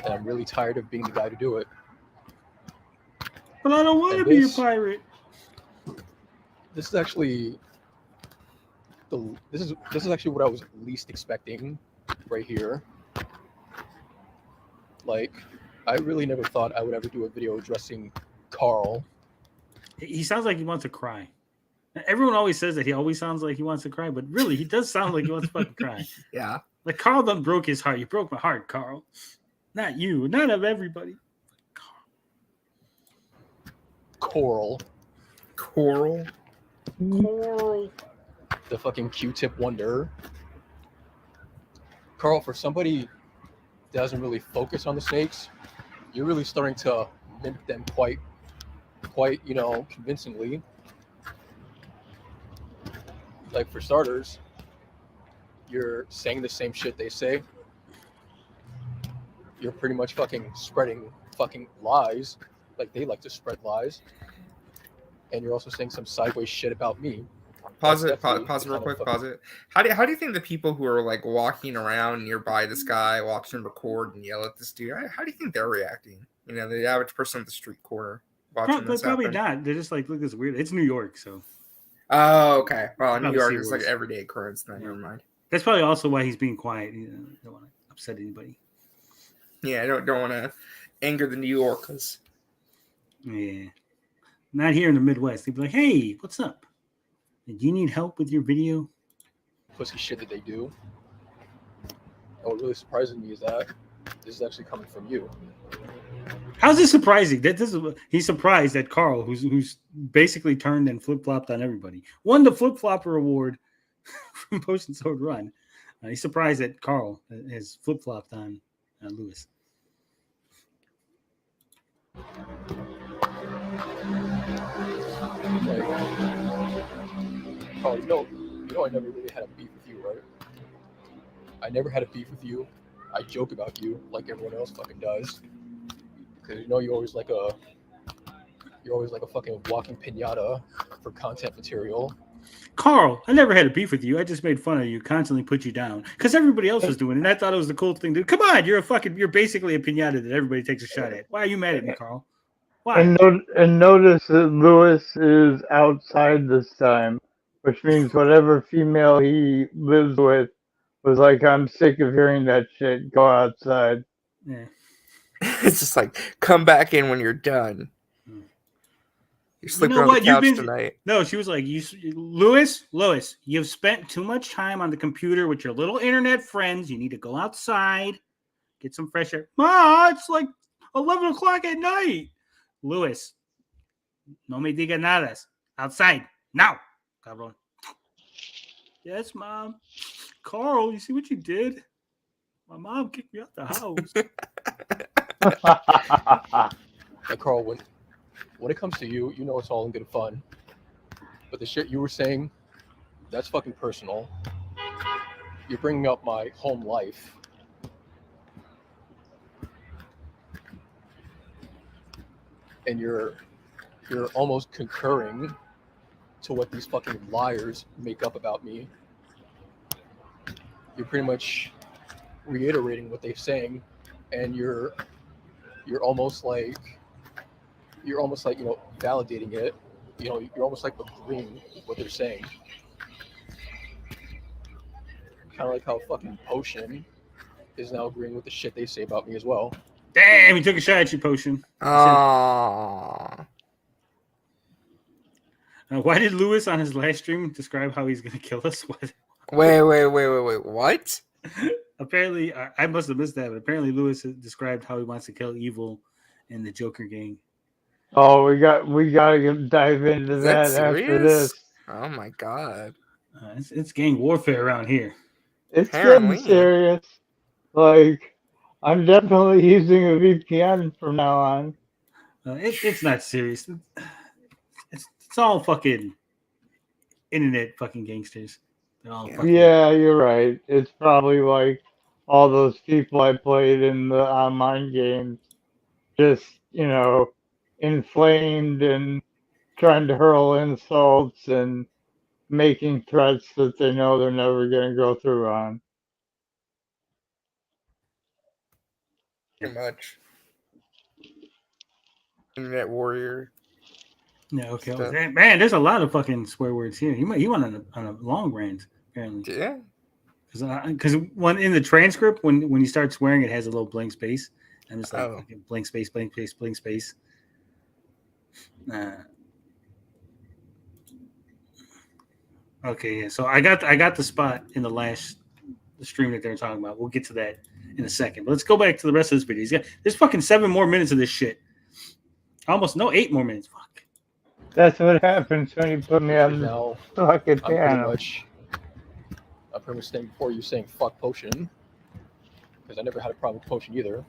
S13: And I'm really tired of being the guy to do it.
S2: But I don't want to be a pirate.
S13: This is actually this is actually what I was least expecting right here. Like, I really never thought I would ever do a video addressing Carl.
S2: He sounds like he wants to cry. Everyone always says that he always sounds like he wants to cry, but really, he does sound like he wants to fucking cry.
S6: Yeah.
S2: Like, Carl done broke his heart. You broke my heart, Carl. Not you. Not of everybody.
S13: Coral.
S2: Coral.
S13: The fucking Q-tip wonder. Carl, for somebody that doesn't really focus on the snakes, you're really starting to mimic them quite, convincingly. Like, for starters, you're saying the same shit they say. You're pretty much fucking spreading fucking lies. Like, they like to spread lies. And you're also saying some sideways shit about me.
S6: Pause it real quick. Pause it. How do you think the people who are like walking around nearby this guy, watch him record and yell at this dude, how do you think they're reacting? You know, the average person on the street corner watching this
S2: Probably
S6: happen.
S2: not. They're just like, look, this weird. It's New York, so.
S6: Oh, okay. Well, New
S2: Obviously
S6: York is like everyday occurrence. Then never mind.
S2: That's probably also why he's being quiet. Don't want to upset anybody.
S6: Yeah, I don't want to anger the New Yorkers.
S2: Yeah. Not here in the Midwest. They'd be like, hey, what's up? Do you need help with your video?
S13: Pussy shit that they do. And what really surprises me is that this is actually coming from you.
S2: How's this surprising? He's surprised that Carl, who's basically turned and flip-flopped on everybody, won the flip-flopper award from Potion Sword Run. He's surprised that Carl has flip-flopped on Lewis.
S13: Carl, you know I never really had a beef with you, right? I never had a beef with you. I joke about you like everyone else fucking does. Because you're always like a fucking walking piñata for content material.
S2: Carl, I never had a beef with you. I just made fun of you, constantly put you down. Because everybody else was doing it, and I thought it was the cool thing to do. Come on, you're basically a piñata that everybody takes a shot at. Why are you mad at me, Carl? Why?
S3: And notice that Lewis is outside this time, which means whatever female he lives with was like, I'm sick of hearing that shit. Go outside.
S2: Yeah.
S6: It's just like, come back in when you're done. You're sleeping on the couch tonight.
S2: No, she was like, Lewis, you've spent too much time on the computer with your little internet friends. You need to go outside, get some fresh air. Ma, it's like 11 o'clock at night. Lewis, no me diga nada. Outside, now. Cabrón. Yes, Mom. Carl, you see what you did? My mom kicked me out the house.
S13: Hey, Carl, when it comes to you, you know it's all in good fun. But the shit you were saying, that's fucking personal. You're bringing up my home life. And you're almost concurring to what these fucking liars make up about me. You're pretty much reiterating what they're saying, and you're almost like validating it. You're almost like agreeing with what they're saying. Kind of like how fucking Potion is now agreeing with the shit they say about me as well.
S2: Damn, he took a shot at you, Potion.
S6: Aww.
S2: Why did Lewis on his last stream describe how he's going to kill us? What?
S6: Wait. What?
S2: Apparently, I must have missed that, but apparently Lewis has described how he wants to kill Evil and the Joker gang.
S3: Oh, we got to dive into that after this.
S6: Oh my god.
S2: It's gang warfare around here.
S3: It's
S6: Apparently.
S3: getting serious. Like, I'm definitely using a VPN from now on.
S2: It's not serious. It's all fucking internet fucking gangsters. They're all fucking.
S3: Yeah, you're right. It's probably like all those people I played in the online games, just, inflamed and trying to hurl insults and making threats that they know they're never going to go through on.
S6: Pretty much. Internet warrior.
S2: Yeah, okay.
S6: Stuff.
S2: Man, there's a lot of fucking swear words here. He went on a long rant, apparently.
S6: Yeah.
S2: Because when in the transcript, when you start swearing, it has a little blank space. I'm just like fucking blank space, blank space, blank space. Okay, yeah. So I got the spot in the stream that they're talking about. We'll get to that in a second. But let's go back to the rest of this video. There's fucking 7 more minutes of this shit. Almost 8 more minutes. Fuck.
S3: That's what happens when you put me on the fucking piano.
S13: I'm pretty much staying before you saying fuck Potion, because I never had a problem with Potion either.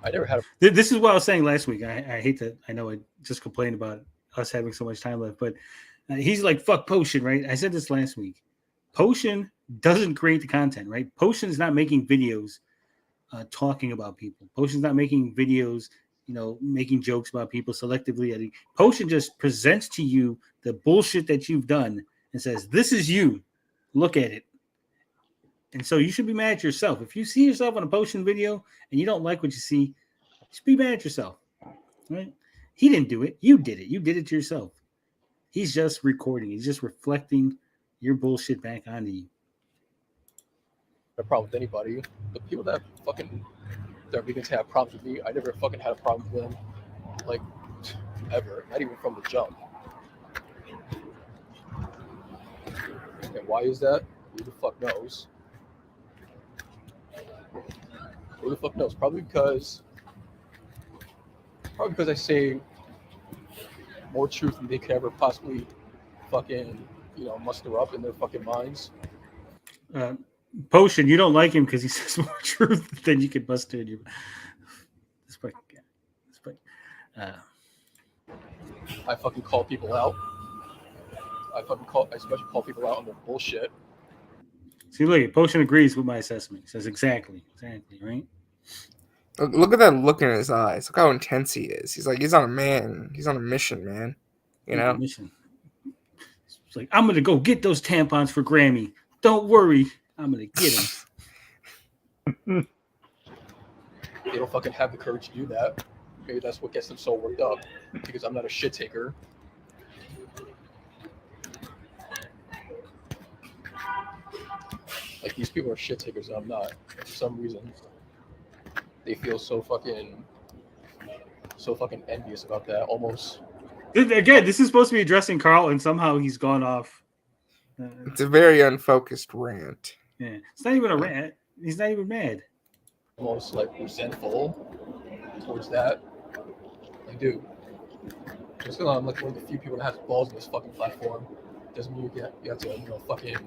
S13: I never had a...
S2: This is what I was saying last week. I hate that. I know I just complained about us having so much time left, but he's like, fuck Potion, right? I said this last week. Potion doesn't create the content, right? Potion is not making videos talking about people. Potion's not making videos, making jokes about people selectively. Potion just presents to you the bullshit that you've done and says, this is you. Look at it. And so you should be mad at yourself. If you see yourself on a Potion video and you don't like what you see, just be mad at yourself. Right? He didn't do it. You did it. You did it to yourself. He's just recording. He's just reflecting your bullshit back onto you.
S13: No problem with anybody. The people that vegans have problems with me, I never fucking had a problem with them. Like, ever. Not even from the jump. And why is that? Who the fuck knows? Who the fuck knows? Probably because I say more truth than they could ever possibly fucking, muster up in their fucking minds.
S2: Potion, you don't like him because he says more truth than you could muster in your.
S13: I fucking call people out. I especially call people out on their bullshit.
S2: See, look, Potion agrees with my assessment. He says exactly, right?
S6: Look at that look in his eyes. Look how intense he is. He's like, he's on a mission, man.
S2: Mission. It's like, I'm gonna go get those tampons for Grammy. Don't worry, I'm gonna get them.
S13: They don't fucking have the courage to do that. Maybe that's what gets them so worked up. Because I'm not a shit taker. Like, these people are shit takers and I'm not. For some reason, they feel so fucking envious about that. Almost.
S2: Again, this is supposed to be addressing Carl, and somehow he's gone off.
S6: It's a very unfocused rant.
S2: Yeah, it's not even a rant. He's not even mad.
S13: Almost like resentful towards that. Like, dude, just because I'm like one of the few people that has balls on this fucking platform doesn't mean you have to fucking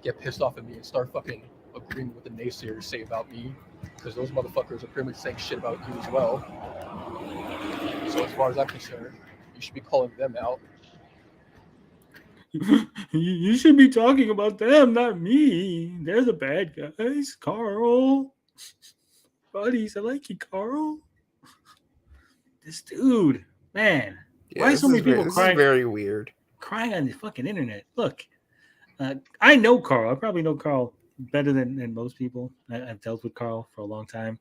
S13: get pissed off at me and start fucking agreeing with the naysayers say about me, because those motherfuckers are pretty much saying shit about you as well. So as far as I'm concerned, you should be calling them out.
S2: You should be talking about them, not me. They're the bad guys, Carl. Buddies, I like you, Carl. This dude, man.
S6: Yeah,
S2: why so many people crying?
S6: This is very weird.
S2: Crying on the fucking internet. Look, I know Carl. I probably know Carl better than most people. I've dealt with Carl for a long time.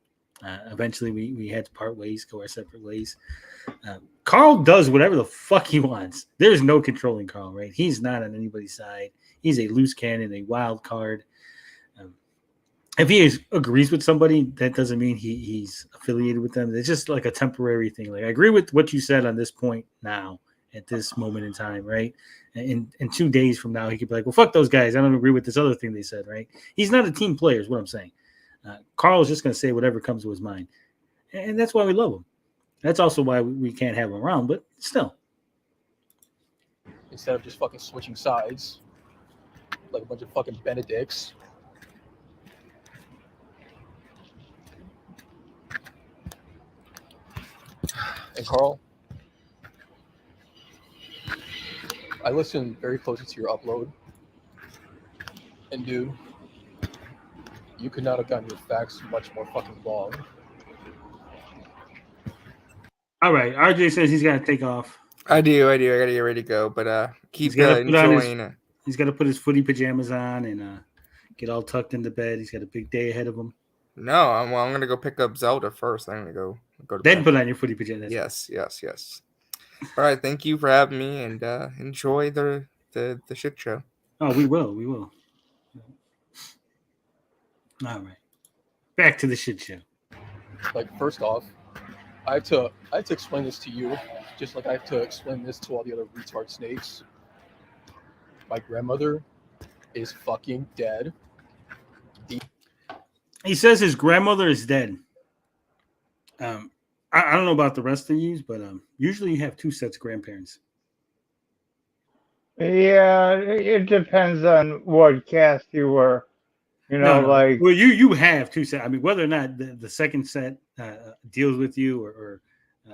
S2: Eventually, we had to part ways, go our separate ways. Carl does whatever the fuck he wants. There's no controlling Carl, right? He's not on anybody's side. He's a loose cannon, a wild card. If he agrees with somebody, that doesn't mean he's affiliated with them. It's just like a temporary thing. Like, I agree with what you said on this point now, at this moment in time, right? In 2 days from now, he could be like, well, fuck those guys. I don't agree with this other thing they said, right? He's not a team player is what I'm saying. Carl is just going to say whatever comes to his mind. And that's why we love him. That's also why we can't have him around, but still.
S13: instead of just fucking switching sides like a bunch of fucking Benedicts. And Carl, I listened very closely to your upload, and dude, you could not have gotten your facts much more fucking wrong.
S2: All right, RJ says he's got to take off.
S6: I do. I gotta get ready to go, but keep enjoying.
S2: He's got to put his footy pajamas on and get all tucked into bed. He's got a big day ahead of him.
S6: No, I'm gonna go pick up Zelda first. I'm gonna go to
S2: then
S6: bed.
S2: Put on your footy pajamas.
S6: Yes. All right, thank you for having me, and enjoy the shit show.
S2: Oh, we will. All right, back to the shit show.
S13: Like, first off, I have to explain this to you, just like I have to explain this to all the other retard snakes. My grandmother is fucking dead.
S2: He says his grandmother is dead. I don't know about the rest of you, but usually you have two sets of grandparents.
S3: Yeah, it depends on what caste you were.
S2: No. Like, well, you have two sets. I mean, whether or not the second set deals with you or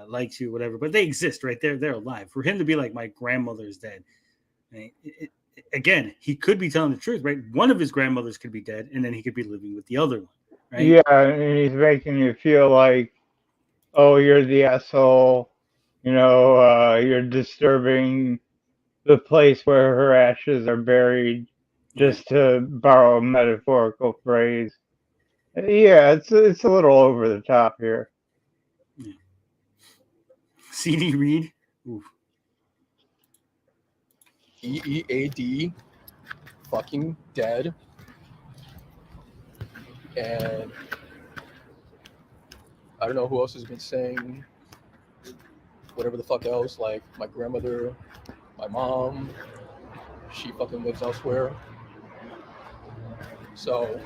S2: likes you, whatever, but they exist, right? They're alive. For him to be like, my grandmother is dead. Right? Again, he could be telling the truth, right? One of his grandmothers could be dead, and then he could be living with the other one, right?
S3: Yeah, and he's making you feel like, oh, you're the asshole. You're disturbing the place where her ashes are buried, just to borrow a metaphorical phrase. Yeah, it's a little over the top here.
S2: Yeah. CD Reed. Oof.
S13: EEAD, fucking dead. And I don't know who else has been saying whatever the fuck else, like my grandmother, my mom, she fucking lives elsewhere. So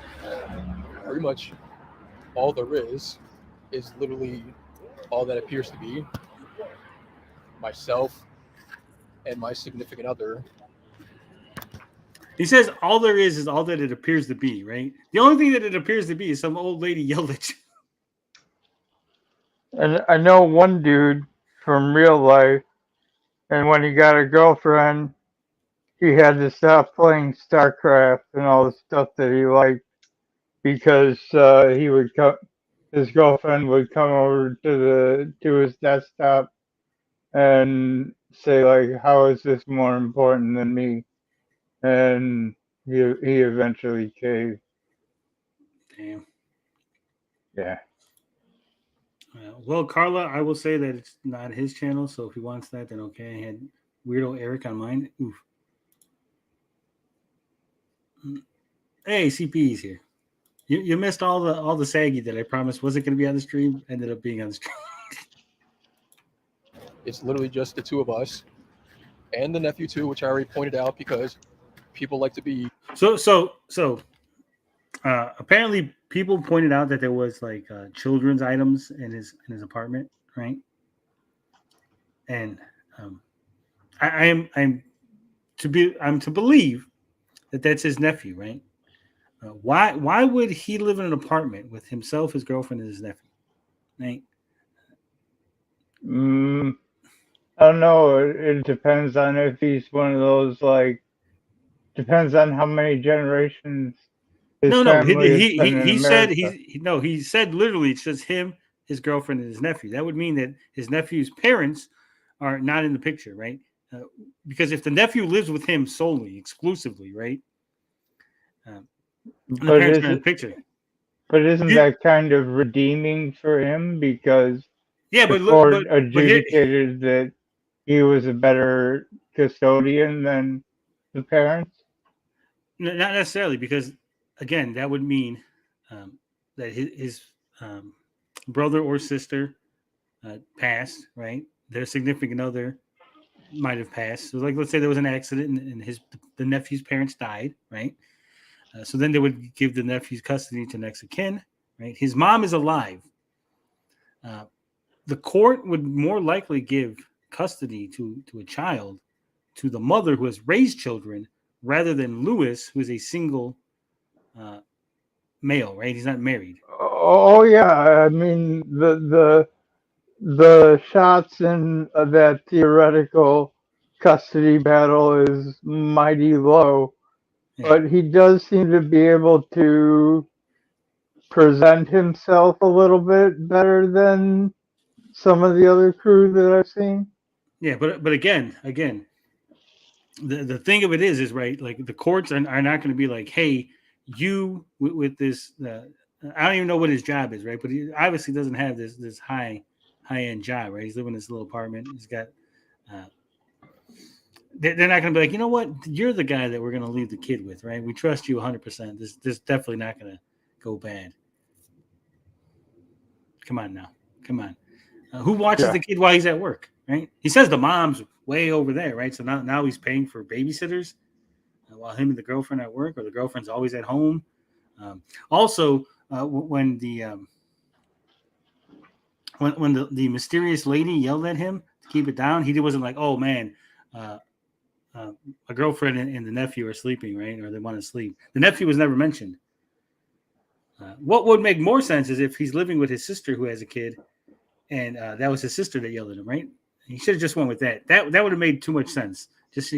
S13: pretty much all there is literally all that appears to be myself and my significant other.
S2: He says all there is all that it appears to be, right? The only thing that it appears to be is some old lady yelled at you.
S3: And I know one dude from real life, and when he got a girlfriend, he had to stop playing StarCraft and all the stuff that he liked because his girlfriend would come over to his desktop and say, like, how is this more important than me? And he eventually caved.
S2: Damn.
S3: Yeah.
S2: Well, Carla, I will say that it's not his channel, so if he wants that, then okay. I had Weirdo Eric on mine. Oof. Hey, CP's here. You missed all the saggy that I promised wasn't going to be on the stream. Ended up being on the stream.
S13: It's literally just the two of us and the nephew too, which I already pointed out because people like to be.
S2: So apparently people pointed out that there was like children's items in his apartment, right? And I'm to believe that that's his nephew, right? Why would he live in an apartment with himself, his girlfriend, and his nephew? Right?
S3: I don't know. It depends on if he's one of those, like, depends on how many generations his family has been in
S2: he
S3: America.
S2: said he said literally it's just him, his girlfriend, and his nephew. That would mean that his nephew's parents are not in the picture, right? Because if the nephew lives with him solely, exclusively, right? The parents are in the picture.
S3: But isn't that kind of redeeming for him? Because
S2: but
S3: Ford adjudicated that he was a better custodian than the parents?
S2: Not necessarily, because again, that would mean that his brother or sister passed, right? Their significant other might have passed. So, like, let's say there was an accident and the nephew's parents died, right? So then they would give the nephew's custody to next of kin, right? His mom is alive. The court would more likely give custody to a child to the mother who has raised children, rather than Lewis, who is a single male, right? He's not married.
S3: Oh yeah, I mean the shots in that theoretical custody battle is mighty low, but he does seem to be able to present himself a little bit better than some of the other crew that I've seen.
S2: Yeah, but again, the thing of it is right, like the courts are not going to be like, hey, you with this. I don't even know what his job is, right? But he obviously doesn't have this high end job, right? He's living in this little apartment. He's got. They're not going to be like, you know what? You're the guy that we're going to leave the kid with, right? We trust you 100%. This definitely not going to go bad. Come on now, come on. Who watches the kid while he's at work, right? He says the mom's way over there, right? So now he's paying for babysitters while him and the girlfriend at work, or the girlfriend's always at home. Also, when the mysterious lady yelled at him to keep it down, he wasn't like, oh man, a girlfriend and the nephew are sleeping, right? Or they want to sleep. The nephew was never mentioned. What would make more sense is if he's living with his sister who has a kid, and that was his sister that yelled at him, right? He should have just went with that. That would have made too much sense. Just,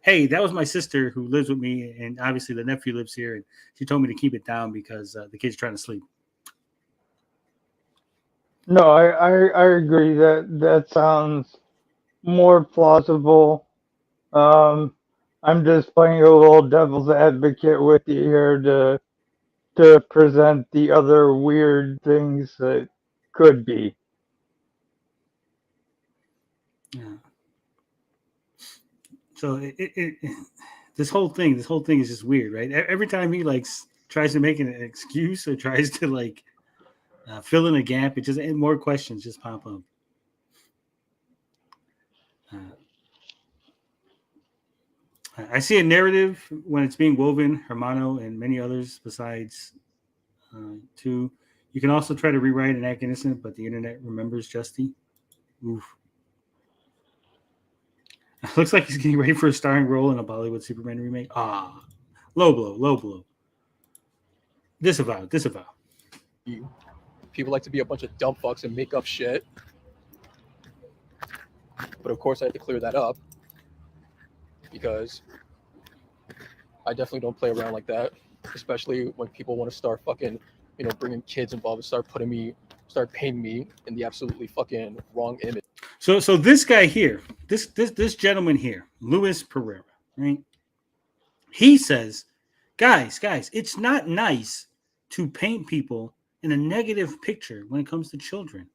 S2: hey, that was my sister who lives with me, and obviously the nephew lives here, and she told me to keep it down because the kid's trying to sleep.
S3: No, I agree that sounds more plausible. I'm just playing a little devil's advocate with you here to present the other weird things that could be.
S2: Yeah. So this whole thing is just weird, right? Every time he tries to make an excuse or tries to fill in a gap, it just more questions just pop up. I see a narrative when it's being woven, Hermano and many others besides too. You can also try to rewrite and act innocent, but the internet remembers Justy. Oof. Looks like he's getting ready for a starring role in a Bollywood Superman remake. Low blow. Disavow.
S13: People like to be a bunch of dumb fucks and make up shit. But of course I have to clear that up because I definitely don't play around like that, especially when people want to start fucking, bringing kids involved and start painting me in the absolutely fucking wrong image.
S2: So this guy here, this gentleman here, Luis Pereira, right? He says, guys, it's not nice to paint people in a negative picture when it comes to children.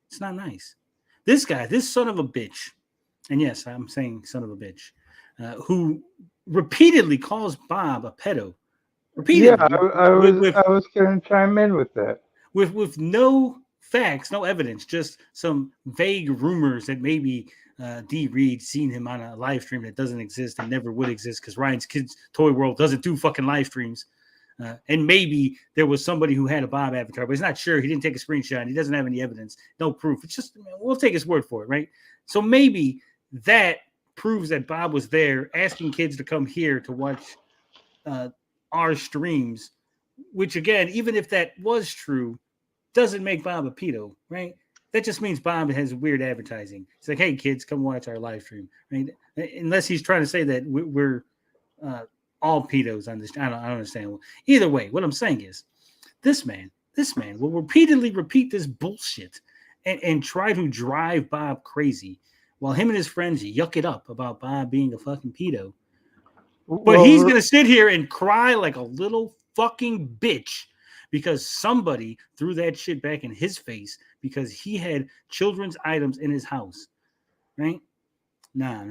S2: It's not nice. This guy, this son of a bitch, and yes, I'm saying son of a bitch, who repeatedly calls Bob a pedo. Repeatedly.
S3: Yeah, I was going to chime in with that.
S2: With no facts, no evidence, just some vague rumors that maybe D. Reed seen him on a live stream that doesn't exist and never would exist because Ryan's Kids Toy World doesn't do fucking live streams. And maybe there was somebody who had a Bob avatar, but he's not sure. He didn't take a screenshot. He doesn't have any evidence, no proof. It's just, we'll take his word for it, right? So maybe that proves that Bob was there asking kids to come here to watch our streams, which again, even if that was true, doesn't make Bob a pedo, right? That just means Bob has weird advertising. It's like, hey, kids, come watch our live stream, right? Unless he's trying to say that we're all pedos on this. I don't understand. Either way, what I'm saying is this man will repeatedly repeat this bullshit and try to drive Bob crazy while him and his friends yuck it up about Bob being a fucking pedo. But he's going to sit here and cry like a little fucking bitch because somebody threw that shit back in his face because he had children's items in his house, right? Nah.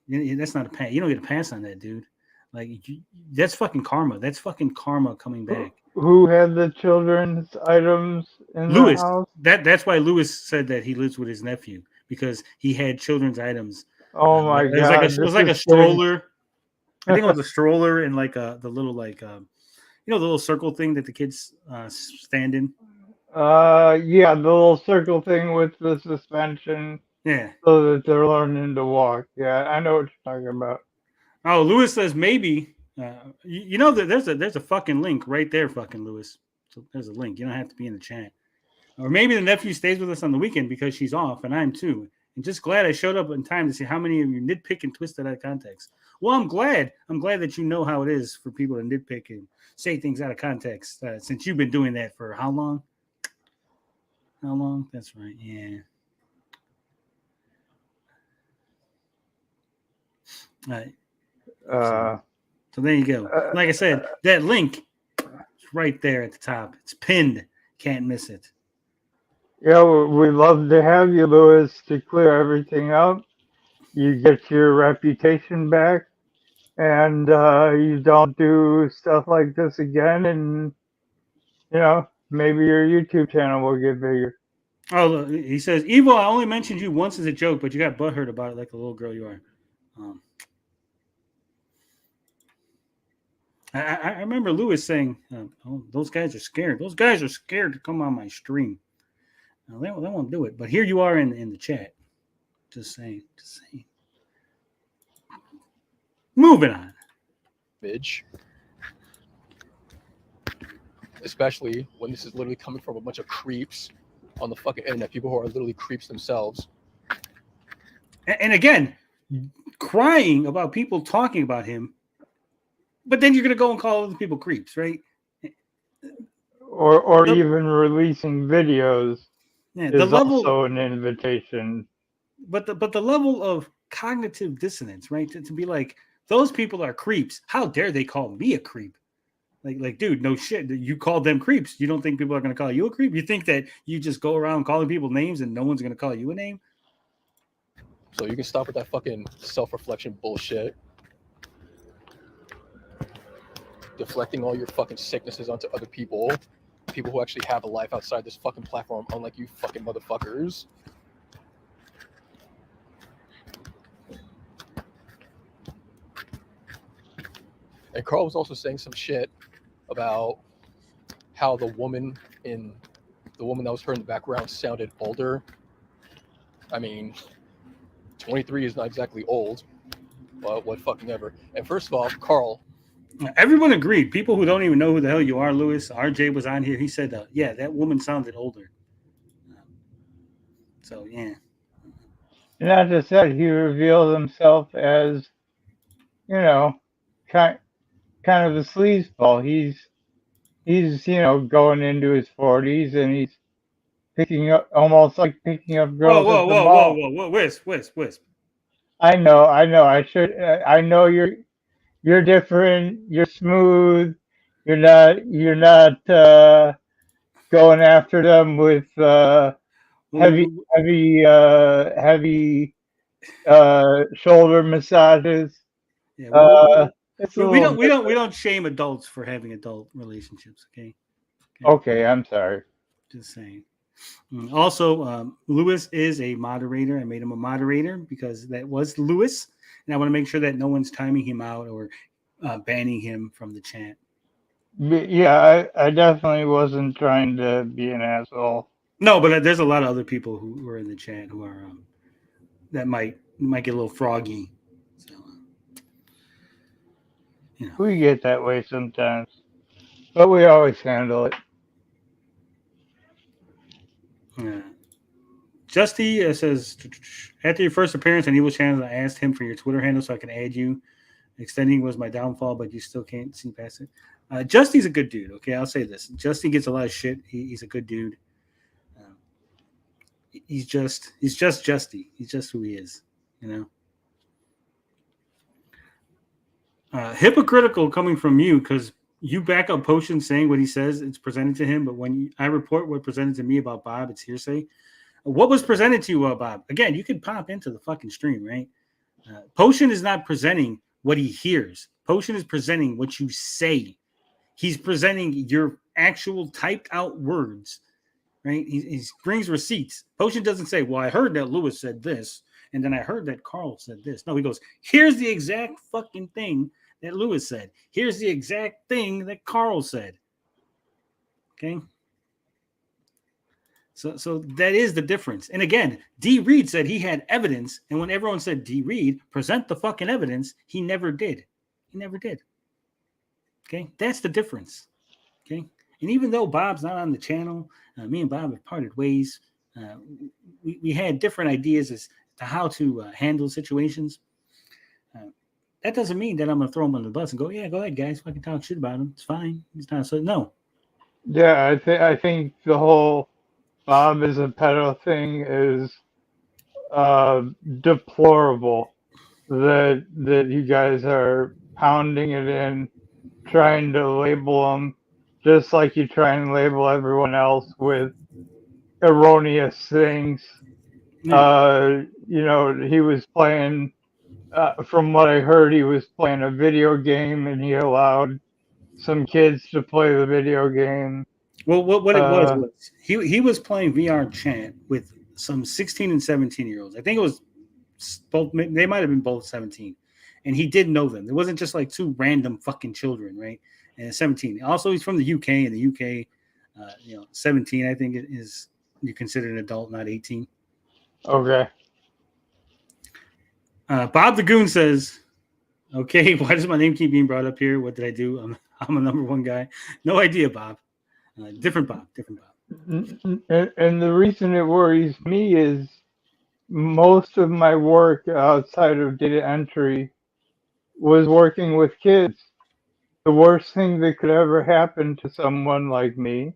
S2: That's not a pass. You don't get a pass on that, dude. That's fucking karma. That's fucking karma coming back.
S3: Who had the children's items in the house?
S2: That's why Lewis said that he lives with his nephew because he had children's items.
S3: Oh my god!
S2: It was like a stroller. I think it was a stroller and the little the little circle thing that the kids stand in.
S3: Yeah, the little circle thing with the suspension.
S2: Yeah.
S3: So that they're learning to walk. Yeah, I know what you're talking about.
S2: Oh, Lewis says maybe. You know that there's a fucking link right there, fucking Lewis. So there's a link. You don't have to be in the chat. Or maybe the nephew stays with us on the weekend because she's off, and I'm too. And just glad I showed up in time to see how many of you nitpick and twist it out of context. Well, I'm glad that you know how it is for people to nitpick and say things out of context. Since you've been doing that for how long? How long? That's right. Yeah. So there you go. Like I said, that link is right there at the top. It's pinned. Can't miss it.
S3: Yeah, we'd love to have you, Lewis, to clear everything up. You get your reputation back, and you don't do stuff like this again, and, maybe your YouTube channel will get bigger.
S2: Oh, look, he says, Evo, I only mentioned you once as a joke, but you got butthurt about it like the little girl you are. I remember Lewis saying, oh, those guys are scared. Those guys are scared to come on my stream. Now, they won't do it. But here you are in the chat. Just saying. Moving on.
S13: Midge. Especially when this is literally coming from a bunch of creeps on the fucking internet. People who are literally creeps themselves.
S2: And again, crying about people talking about him. But then you're going to go and call other people creeps, right?
S3: Or even releasing videos is
S2: level,
S3: also an invitation.
S2: But the level of cognitive dissonance, right? To be like, those people are creeps. How dare they call me a creep? Like, dude, no shit. You called them creeps. You don't think people are going to call you a creep? You think that you just go around calling people names and no one's going to call you a name?
S13: So you can stop with that fucking self-reflection bullshit. Deflecting all your fucking sicknesses onto other people who actually have a life outside this fucking platform, unlike you fucking motherfuckers. And Carl was also saying some shit about how the woman that was heard in the background sounded older. I mean, 23 is not exactly old, but what fucking ever. And first of all, Carl,
S2: everyone agreed. People who don't even know who the hell you are, Lewis. RJ was on here. He said, yeah, that woman sounded older. So, yeah.
S3: Not just that, he revealed himself as, kind of a sleazeball. He's going into his 40s, and he's almost like picking up girls at the mall.
S2: Whoa, Wisp.
S3: I know. I know you're different. You're smooth. You're not going after them with heavy shoulder massages.
S2: Yeah, we don't shame adults for having adult relationships.
S3: Okay, I'm sorry.
S2: Just saying. Also, Lewis is a moderator. I made him a moderator because that was Lewis, and I want to make sure that no one's timing him out or banning him from the chat.
S3: Yeah, I definitely wasn't trying to be an asshole.
S2: No, but there's a lot of other people who are in the chat who are that might get a little froggy. So,
S3: we get that way sometimes, but we always handle it.
S2: Yeah. Justy says, after your first appearance on Evil Channel, I asked him for your Twitter handle so I can add you. Extending was my downfall, but you still can't see past it. Justy's a good dude. Okay, I'll say this. Justy gets a lot of shit. He's a good dude. He's just Justy. He's just who he is, hypocritical coming from you because you back up Potion saying what he says. It's presented to him, but when I report what presented to me about Bob, it's hearsay. What was presented to you, Bob? Again, you could pop into the fucking stream, right? Potion is not presenting what he hears. Potion is presenting what you say. He's presenting your actual typed out words, right? He brings receipts. Potion doesn't say, well, I heard that Lewis said this, and then I heard that Carl said this. No, he goes, here's the exact fucking thing that Lewis said. Here's the exact thing that Carl said. Okay? So that is the difference. And again, D. Reed said he had evidence, and when everyone said D. Reed, present the fucking evidence, he never did. He never did. Okay, that's the difference. Okay, and even though Bob's not on the channel, me and Bob have parted ways. We had different ideas as to how to handle situations. That doesn't mean that I'm going to throw him on the bus and go, yeah, go ahead, guys, fucking talk shit about him. It's fine. He's not so no.
S3: Yeah, I think the whole Bob is a pedo thing is deplorable. That you guys are pounding it in, trying to label him just like you try and label everyone else with erroneous things.
S2: Yeah.
S3: You know, he was playing. From what I heard, he was playing a video game, and he allowed some kids to play the video game.
S2: Well, what it was he was playing VR chat with some 16 and 17-year-olds. I think it was both. They might have been both 17, and he did know them. It wasn't just like two random fucking children, right? And 17. Also, he's from the UK. In the UK, 17, I think, is you consider an adult, not 18.
S3: Okay.
S2: Bob the Goon says, okay, why does my name keep being brought up here? What did I do? I'm a number one guy. No idea, Bob. Different Bob.
S3: And the reason it worries me is most of my work outside of data entry was working with kids. The worst thing that could ever happen to someone like me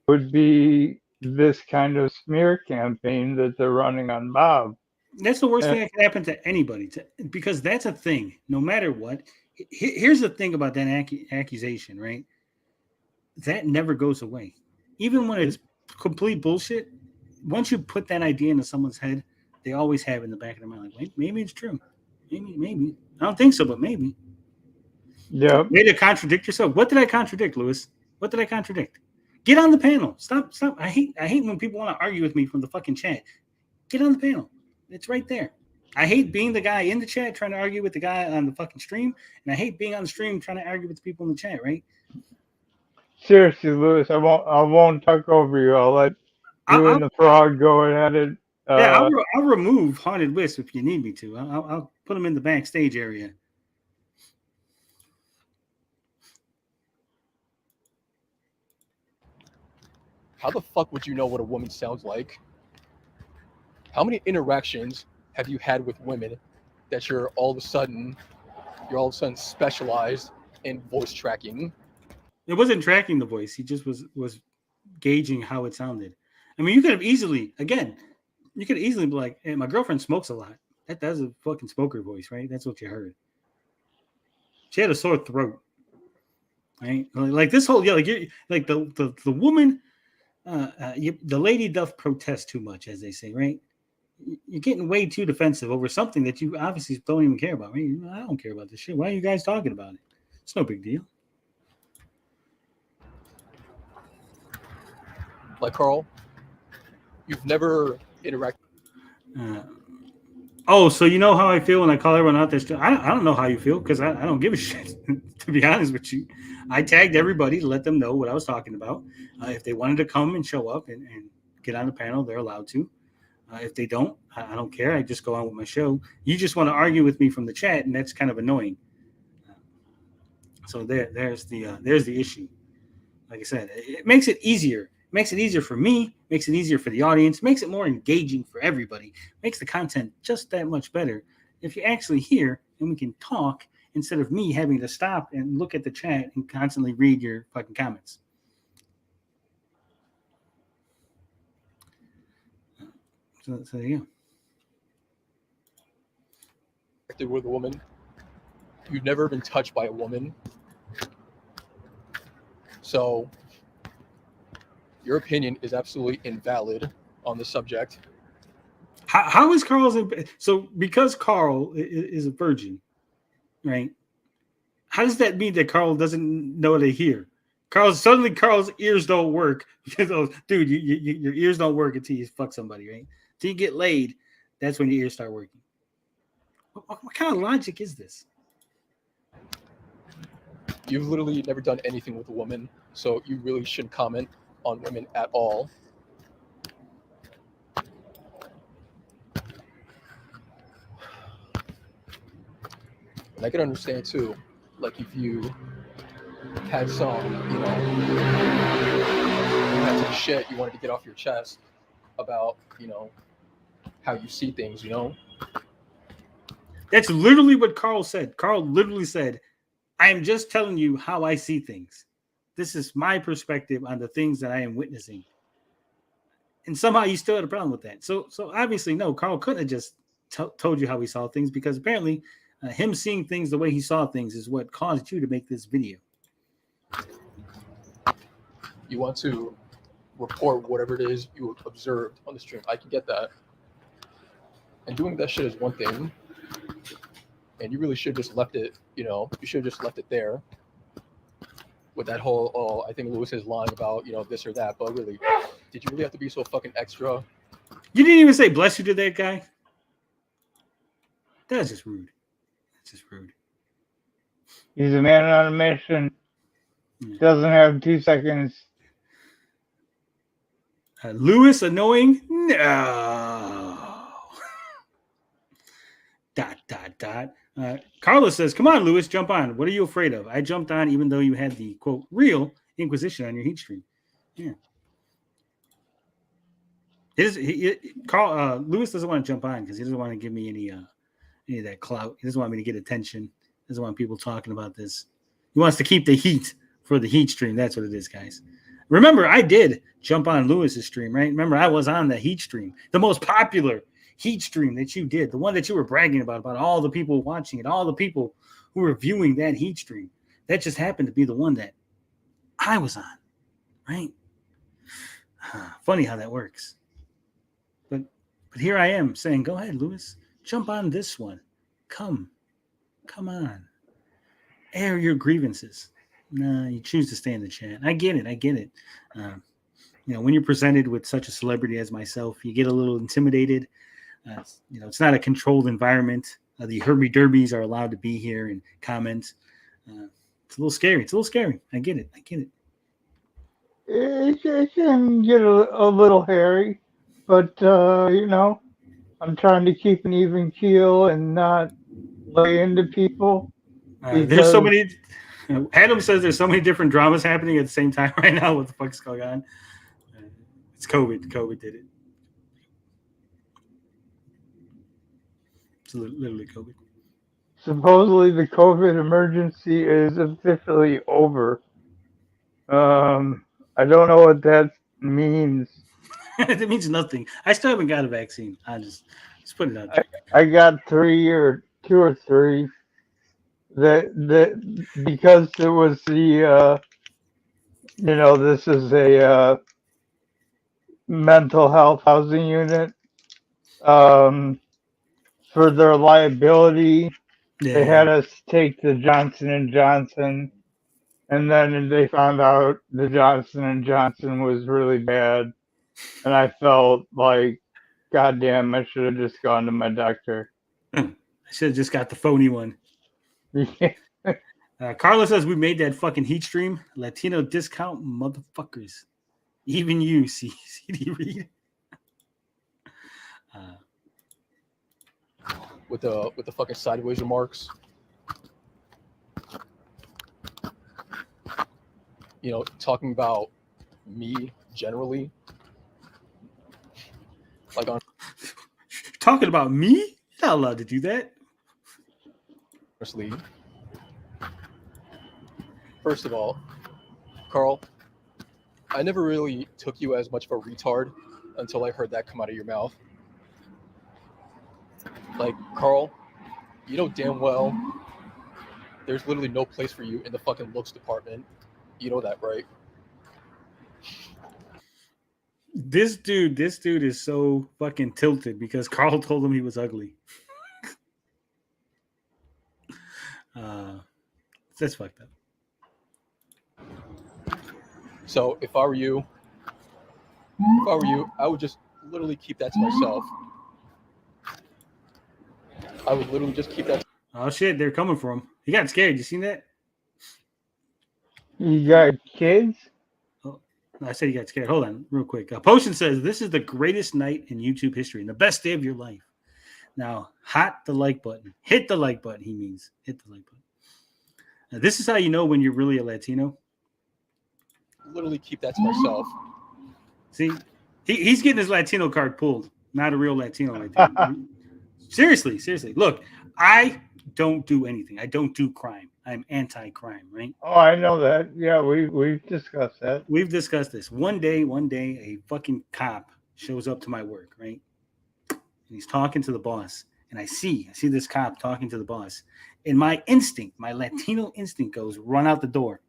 S3: would be this kind of smear campaign that they're running on Bob.
S2: That's the worst thing that can happen to anybody, because that's a thing. No matter what, here's the thing about that accusation, right? That never goes away, even when it's complete bullshit. Once you put that idea into someone's head, they always have it in the back of their mind, like maybe it's true, maybe. I don't think so, but maybe.
S3: Yeah.
S2: Way to contradict yourself. What did I contradict, Lewis? What did I contradict? Get on the panel. Stop. I hate when people want to argue with me from the fucking chat. Get on the panel. It's right there. I hate being the guy in the chat trying to argue with the guy on the fucking stream, and I hate being on the stream trying to argue with the people in the chat, right?
S3: Seriously, Lewis, I won't talk over you. I'll let you and the frog go at it.
S2: Yeah, I'll remove Haunted Wisp if you need me to. I'll put him in the backstage area.
S13: How the fuck would you know what a woman sounds like? How many interactions have you had with women that you're all of a sudden specialized in voice tracking?
S2: It wasn't tracking the voice. He just was gauging how it sounded. I mean, you could have easily be like, hey, my girlfriend smokes a lot. That's a fucking smoker voice, right? That's what you heard. She had a sore throat, right? Like this whole like the woman, the lady doth protest too much, as they say, right? You're getting way too defensive over something that you obviously don't even care about. Right? I don't care about this shit. Why are you guys talking about it? It's no big deal.
S13: Like Carl, you've never interacted.
S2: So you know how I feel when I call everyone out there? I don't know how you feel because I don't give a shit, to be honest with you. I tagged everybody to let them know what I was talking about. If they wanted to come and show up and get on the panel, they're allowed to. If they don't, I don't care. I just go on with my show. You just want to argue with me from the chat, and that's kind of annoying. So there's the issue. Like I said, it makes it easier. It makes it easier for me. Makes it easier for the audience. Makes it more engaging for everybody. Makes the content just that much better if you're actually here and we can talk instead of me having to stop and look at the chat and constantly read your fucking comments. So there you
S13: go. With a woman, you've never been touched by a woman, so your opinion is absolutely invalid on the subject.
S2: How is Carl's so because Carl is a virgin, right? How does that mean that Carl doesn't know to hear? Carl's ears don't work because dude, your ears don't work until you fuck somebody, right? Until you get laid, that's when your ears start working. What kind of logic is this?
S13: You've literally never done anything with a woman, so you really shouldn't comment on women at all. And I can understand too, like if you had some, you had some shit you wanted to get off your chest about, how you see things,
S2: That's literally what Carl said. Carl literally said, I am just telling you how I see things. This is my perspective on the things that I am witnessing. And somehow you still had a problem with that. So obviously, no, Carl couldn't have just told you how he saw things, because apparently him seeing things the way he saw things is what caused you to make this video.
S13: You want to report whatever it is you observed on the stream. I can get that. And doing that shit is one thing. And you really should have just left it, you should have just left it there. With that whole, I think Lewis is lying about, this or that. But really, did you really have to be so fucking extra?
S2: You didn't even say bless you to that guy? That's just rude. That's just rude.
S3: He's a man on a mission. Doesn't have 2 seconds.
S2: Lewis annoying? No. ... Carlos says, come on, Lewis, jump on. What are you afraid of? I jumped on even though you had the, quote, real Inquisition on your heat stream. Yeah. Lewis doesn't want to jump on because he doesn't want to give me any of that clout. He doesn't want me to get attention. He doesn't want people talking about this. He wants to keep the heat for the heat stream. That's what it is, guys. Remember, I did jump on Lewis's stream, right? Remember, I was on the heat stream, the most popular heat stream that you did, the one that you were bragging about all the people watching it, all the people who were viewing that heat stream. That just happened to be the one that I was on, right? Funny how that works. But here I am saying, go ahead, Lewis, jump on this one. Come on. Air your grievances. No, you choose to stay in the chat. I get it. When you're presented with such a celebrity as myself, you get a little intimidated. It's not a controlled environment. The Herbie Derbies are allowed to be here and comment. It's a little scary. I get it.
S3: It can get a little hairy, but I'm trying to keep an even keel and not lay into people.
S2: There's so many. Adam says there's so many different dramas happening at the same time right now. What the fuck's going on? It's COVID. COVID did it. It's literally COVID.
S3: Supposedly the COVID emergency is officially over. I don't know what that means.
S2: It means nothing. I still haven't got a vaccine. I just put it out there.
S3: I got 3 or 2 or 3. That because it was the this is a mental health housing unit. For their liability, they had us take the Johnson & Johnson, and then they found out the Johnson & Johnson was really bad, and I felt like, goddamn, I should have just gone to my doctor.
S2: I should have just got the phony one. Carlos says we made that fucking heat stream. Latino discount motherfuckers. Even you, CD Reed.
S13: With the fucking sideways remarks. Talking about me generally. Like on
S2: talking about me? You're not allowed to do that.
S13: Honestly. First of all, Carl, I never really took you as much of a retard until I heard that come out of your mouth. Like, Carl, you know damn well there's literally no place for you in the fucking looks department. You know that, right?
S2: This dude is so fucking tilted because Carl told him he was ugly. That's fucked up.
S13: So if I were you, I would just literally keep that to myself. I would literally just keep that.
S2: Oh shit, they're coming for him. He got scared. You seen that?
S3: You got kids?
S2: Oh, I said he got scared. Hold on, real quick. Potion says this is the greatest night in YouTube history and the best day of your life. Now, hot the like button. Hit the like button, he means. Hit the like button. Now, this is how you know when you're really a Latino.
S13: Literally keep that to myself.
S2: See, he's getting his Latino card pulled. Not a real Latino right there. Seriously. Look, I don't do anything. I don't do crime. I'm anti-crime, right?
S3: Oh, I know that. Yeah, we've discussed that.
S2: We've discussed this. One day, a fucking cop shows up to my work, right? And he's talking to the boss. And I see this cop talking to the boss. And my Latino instinct goes, run out the door.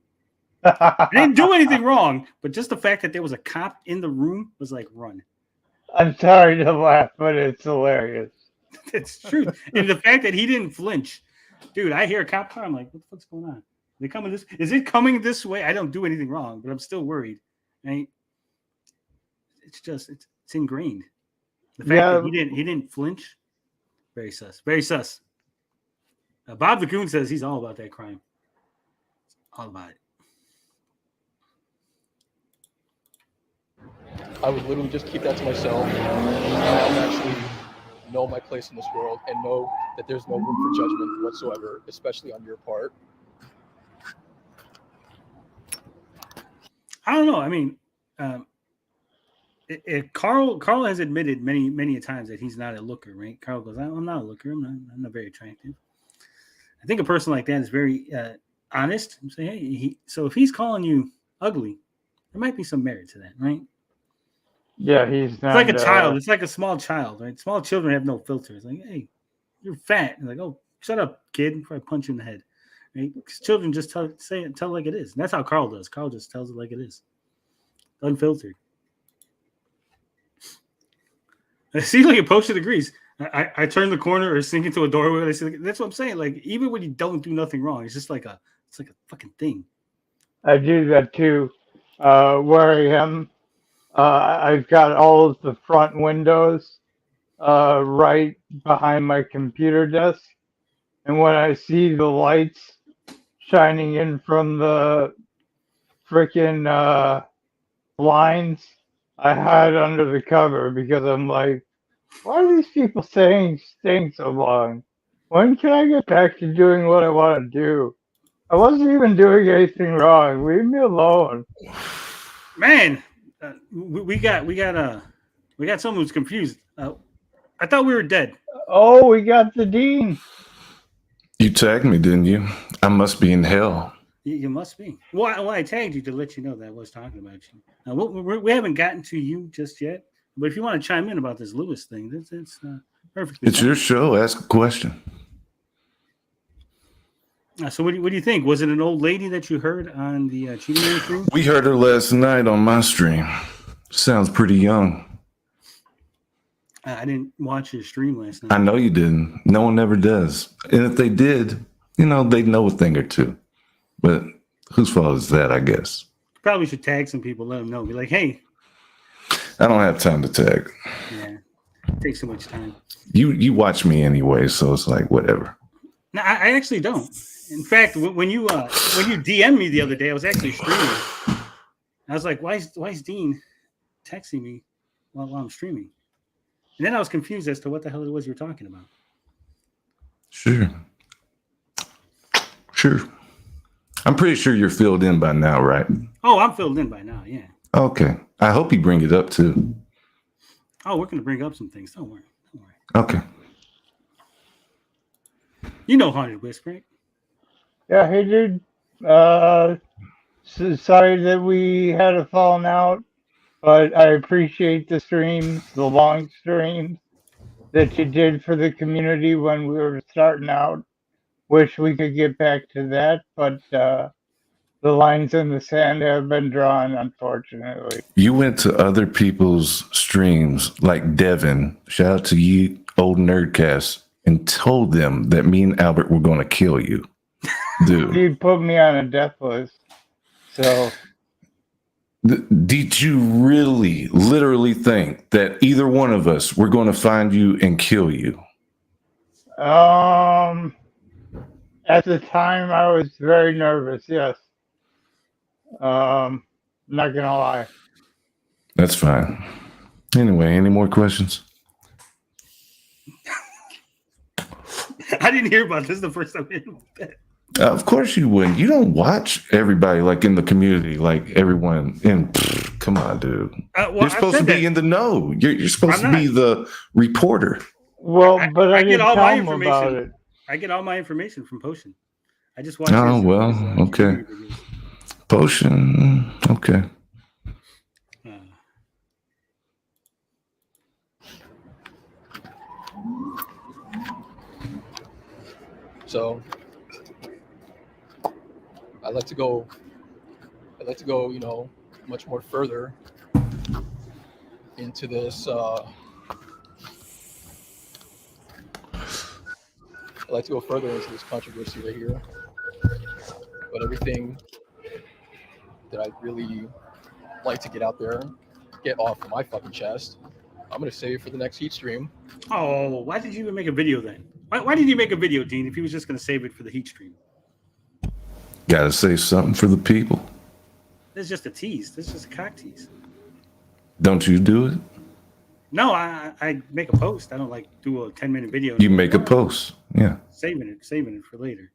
S2: I didn't do anything wrong, but just the fact that there was a cop in the room was like, run.
S3: I'm sorry to laugh, but it's hilarious.
S2: It's true. And the fact that he didn't flinch. Dude, I hear a cop car. I'm like, what the fuck's going on? They coming this? Is it coming this way? I don't do anything wrong, but I'm still worried. Right? It's ingrained. The fact that he didn't flinch, very sus. Very sus. Bob the Goon says he's all about that crime. All about it.
S13: I would literally just keep that to myself. I actually know my place in this world and know that there's no room for judgment whatsoever, especially on your part.
S2: I don't know. I mean, Carl has admitted many times that he's not a looker, right? Carl goes, I'm not a looker. I'm not very attractive. I think a person like that is very honest and say, hey, so if he's calling you ugly, there might be some merit to that, right?
S3: Yeah, he's not.
S2: It's like a child. It's like a small child, right? Small children have no filter. It's like, hey, you're fat. And like, oh, shut up, kid, before I punch you in the head. Right? Because children just tell like it is. And that's how Carl does. Carl just tells it like it is. Unfiltered. I see like a poster agrees. I turn the corner or sink into a doorway. I see, that's what I'm saying. Like, even when you don't do nothing wrong, it's just like a fucking thing.
S3: I do that too. Where I am, I've got all of the front windows right behind my computer desk. And when I see the lights shining in from the freaking blinds, I hide under the cover because I'm like, why are these people staying so long? When can I get back to doing what I want to do? I wasn't even doing anything wrong. Leave me alone.
S2: Man, we got someone who's confused. I thought we were dead.
S3: Oh, we got the dean.
S11: You tagged me, didn't you? I must be in hell.
S2: You must be. Well, I tagged you to let you know that I was talking about you. Now, we haven't gotten to you just yet, but if you want to chime in about this Lewis thing, it's perfectly.
S11: It's your show. Ask a question.
S2: So what do you think? Was it an old lady that you heard on the Cheating Man stream?
S11: We heard her last night on my stream. Sounds pretty young.
S2: I didn't watch your stream last night.
S11: I know you didn't. No one ever does. And if they did, they'd know a thing or two. But whose fault is that, I guess?
S2: Probably should tag some people, let them know. Be like, hey.
S11: I don't have time to tag.
S2: Yeah, it takes so much time.
S11: You watch me anyway, so it's like, whatever.
S2: No, I actually don't. In fact, when you DM'd me the other day, I was actually streaming. I was like, why is Dean texting me while I'm streaming? And then I was confused as to what the hell it was you were talking about.
S11: Sure. I'm pretty sure you're filled in by now, right?
S2: Oh, I'm filled in by now, yeah.
S11: Okay. I hope you bring it up, too.
S2: Oh, we're going to bring up some things. Don't worry.
S11: Okay.
S2: You know Haunted Wisp, right?
S3: Yeah, hey, dude. Sorry that we had a falling out, but I appreciate the streams, the long streams that you did for the community when we were starting out. Wish we could get back to that, but the lines in the sand have been drawn, unfortunately.
S11: You went to other people's streams, like Devin, shout out to you, old Nerdcast, and told them that me and Albert were going to kill you. Dude.
S3: You put me on a death list. So.
S11: Did you really, literally think that either one of us were going to find you and kill you?
S3: At the time, I was very nervous, yes. Not gonna lie.
S11: That's fine. Anyway, any more questions?
S2: I didn't hear about this. This is the first time I heard about that.
S11: Of course you wouldn't. You don't watch everybody like in the community, like everyone. And come on, dude. You're supposed to be in the know. You're supposed to be the reporter.
S3: Well, but I
S2: get
S3: didn't
S2: all
S3: tell
S2: my
S3: him about it.
S2: information. I get all my information from Potion. I just watch.
S11: Oh well, okay. Potion, okay.
S13: So I'd like to go, much more further into this. I'd like to go further into this controversy right here. But everything that I'd really like to get out there, get off of my fucking chest, I'm going to save for the next heat stream.
S2: Oh, why did you even make a video then? Why did you make a video, Dean, if he was just going to save it for the heat stream?
S11: Got to say something for the people.
S2: This is just a tease. This is just a cock tease.
S11: Don't you do it?
S2: No, I make a post. I don't like do a 10-minute video.
S11: You make a post. Yeah.
S2: Saving it for later.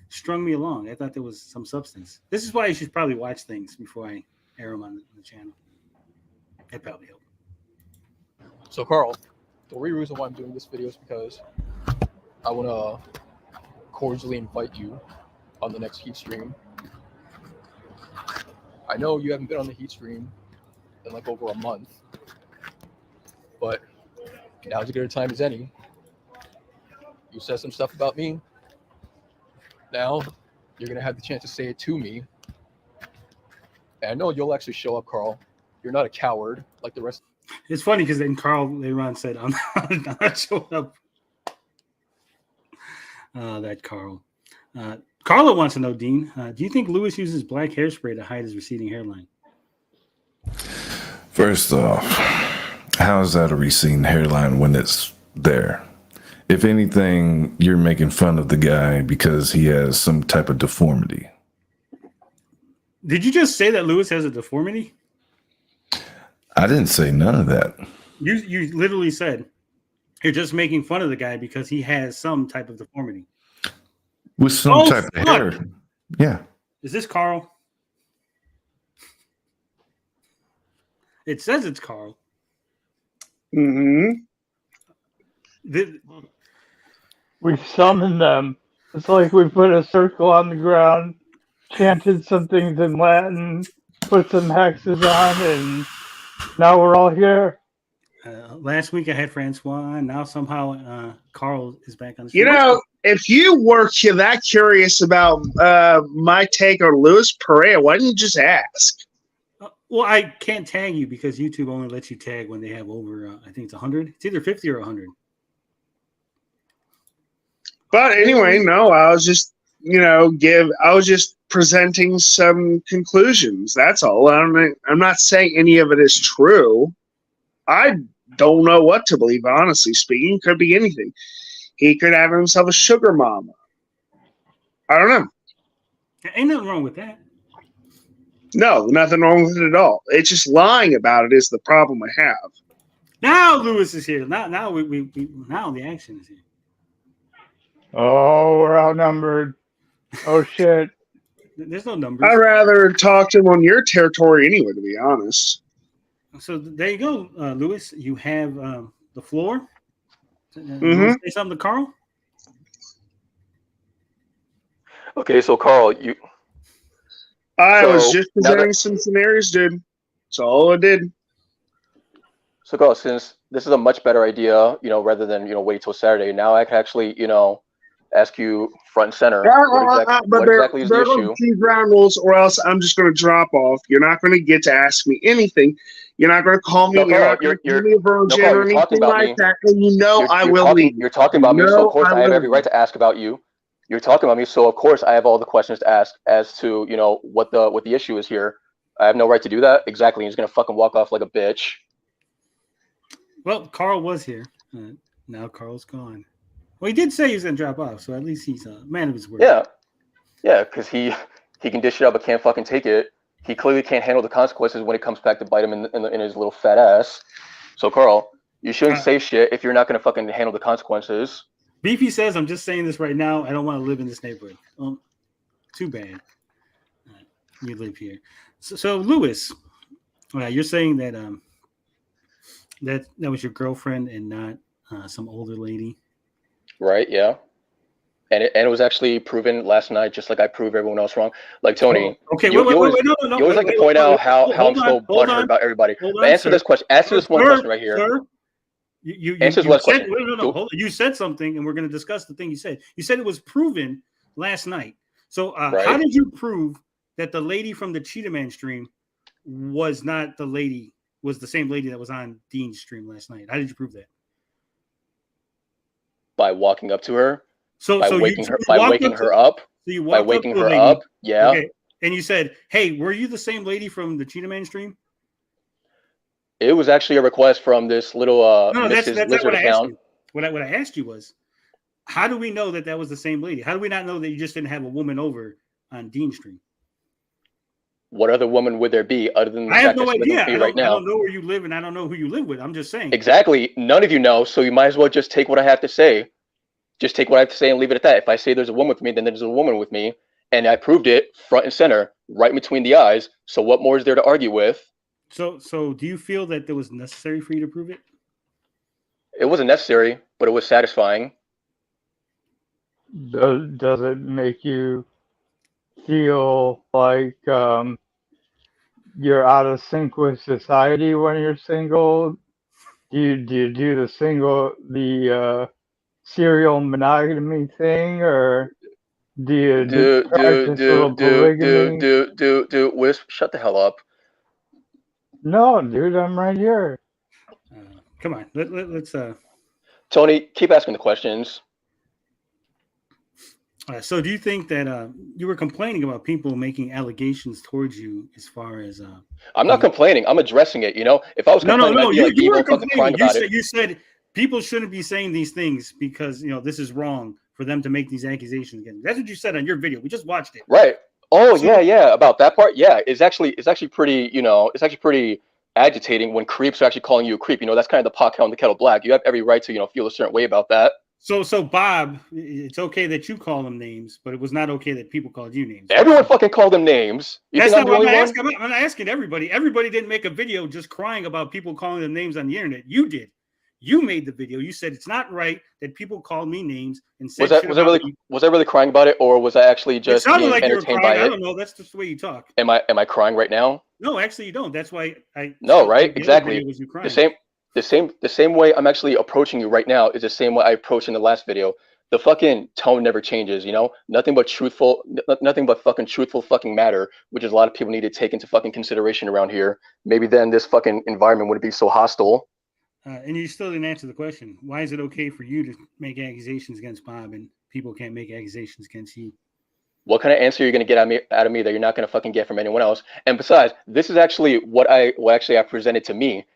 S2: Strung me along. I thought there was some substance. This is why you should probably watch things before I air them on the channel. That probably help.
S13: So, Carl, the real reason why I'm doing this video is because I want to cordially invite you on the next heat stream. I know you haven't been on the heat stream in like over a month, but now's as good a time as any. You said some stuff about me. Now you're going to have the chance to say it to me. And I know you'll actually show up, Carl. You're not a coward like the rest.
S2: It's funny because then Carl later on said, I'm not showing up. That Carl. Carla wants to know, Dean, do you think Lewis uses black hairspray to hide his receding hairline?
S11: First off, how is that a receding hairline when it's there? If anything, you're making fun of the guy because he has some type of deformity.
S2: Did you just say that Lewis has a deformity?
S11: I didn't say none of that.
S2: You literally said you're just making fun of the guy because he has some type of deformity.
S11: With some type of hair. Yeah.
S2: Is this Carl? It says it's Carl.
S3: Mm-hmm. We summoned them. It's like we put a circle on the ground, chanted some things in Latin, put some hexes on, and now we're all here.
S2: Last week I had Francois, and now somehow Carl is back on the
S14: show. You know, if you were that curious about my take on Luis Pereira, why didn't you just ask?
S2: Well, I can't tag you because YouTube only lets you tag when they have over, I think it's 100. It's either 50 or 100.
S14: But anyway, no, I was just, I was just presenting some conclusions. That's all. I'm not saying any of it is true. I don't know what to believe, honestly speaking. Could be anything. He could have himself a sugar mama. I don't know.
S2: Ain't nothing wrong with that.
S14: No, nothing wrong with it at all. It's just lying about it is the problem I have.
S2: Now Lewis is here. Now we now the action is here.
S3: Oh, we're outnumbered. Oh shit.
S2: There's no numbers.
S14: I'd rather talk to him on your territory anyway, to be honest.
S2: So there you go, Lewis. You have the floor.
S14: Mm-hmm.
S2: You say something to Carl?
S10: Okay, so Carl,
S14: I was just presenting some scenarios, dude. That's all I did.
S10: So Carl, since this is a much better idea, rather than wait till Saturday, now I can actually, ask you front and center. What exactly is the issue?
S14: Keep ground rules, or else I'm just going to drop off. You're not going to get to ask me anything. You're not going to call me. You're not going to call me a virgin or anything like that. And I will leave.
S10: You're talking about me, so of course I have every right to ask about you. You're talking about me, so of course I have all the questions to ask as to what the issue is here. I have no right to do that. Exactly. He's going to fucking walk off like a bitch.
S2: Well, Carl was here. Now Carl's gone. Well, he did say he was going to drop off, so at least he's a man of his word.
S10: Yeah, because he can dish it out but can't fucking take it. He clearly can't handle the consequences when it comes back to bite him in his little fat ass. So, Carl, you shouldn't say shit if you're not going to fucking handle the consequences.
S2: Beefy says, I'm just saying this right now. I don't want to live in this neighborhood. Too bad. You live here. So Lewis, you're saying that that was your girlfriend and not some older lady.
S10: Right, yeah. And it was actually proven last night, just like I proved everyone else wrong. Like Tony,
S2: okay,
S10: you always like to point out how I'm so butthurt about everybody. But answer this question. Answer this one question right here.
S2: Sir, you
S10: answer this one question.
S2: Hold on. You said something, and we're going to discuss the thing you said. You said it was proven last night. So how did you prove that the lady from the Cheetah Man stream was not the lady, was the same lady that was on Dean's stream last night? How did you prove that?
S10: By walking up to her.
S2: By
S10: waking her up.
S2: So you walked
S10: by waking
S2: up to
S10: her
S2: lady,
S10: up. Yeah.
S2: Okay. And you said, "Hey, were you the same lady from the Cheetah Man stream?"
S10: It was actually a request from this little
S2: no, that's
S10: Lizard
S2: not what I asked
S10: account.
S2: you. What I asked you was, how do we know that that was the same lady? How do we not know that you just didn't have a woman over on Dean's stream?
S10: What other woman would there be other than the
S2: I have
S10: fact
S2: no
S10: that
S2: idea.
S10: right now?
S2: I don't know where you live, and I don't know who you live with. I'm just saying.
S10: Exactly. None of you know, so you might as well just take what I have to say. Just take what I have to say and leave it at that. If I say there's a woman with me, then there's a woman with me, and I proved it front and center, right between the eyes. So what more is there to argue with?
S2: So do you feel that it was necessary for you to prove it?
S10: It wasn't necessary, but it was satisfying.
S15: Does it make you feel like you're out of sync with society when you're single? Do you do the serial monogamy thing, or do you practice polygamy?
S10: Wisp, shut the hell up.
S15: No, dude, I'm right here.
S2: Come on, let's.
S10: Tony, keep asking the questions.
S2: So do you think that you were complaining about people making allegations towards you as far as
S10: I'm not complaining, I'm addressing it, you know? If I was complaining, I'd be like,
S2: you were
S10: fucking
S2: complaining.
S10: about it.
S2: You said people shouldn't be saying these things because, you know, this is wrong for them to make these accusations again. That's what you said on your video. We just watched it.
S10: Right. Oh, yeah, about that part. Yeah, it's actually pretty, you know, it's actually pretty agitating when creeps are actually calling you a creep. You know, that's kind of the pot calling the kettle black. You have every right to, you know, feel a certain way about that.
S2: So Bob, it's okay that you call them names, but it was not okay that people called you names.
S10: Everyone fucking called them names.
S2: That's not what I'm asking. I'm not asking everybody. Everybody didn't make a video just crying about people calling them names on the internet. You did. You made the video. You said it's not right that people call me names and said
S10: was I really crying about it, or was I actually just being
S2: like
S10: entertained by it?
S2: I don't know. That's just the way you talk.
S10: Am I crying right now?
S2: No, actually you don't. That's why I.
S10: No, right? Exactly. The same way I'm actually approaching you right now is the same way I approached in the last video. The fucking tone never changes, you know? Nothing but fucking truthful fucking matter, which is a lot of people need to take into fucking consideration around here. Maybe then this fucking environment wouldn't be so hostile.
S2: And you still didn't answer the question. Why is it okay for you to make accusations against Bob and people can't make accusations against you?
S10: What kind of answer are you going to get out of me that you're not going to fucking get from anyone else? And besides, this is actually what I presented to me.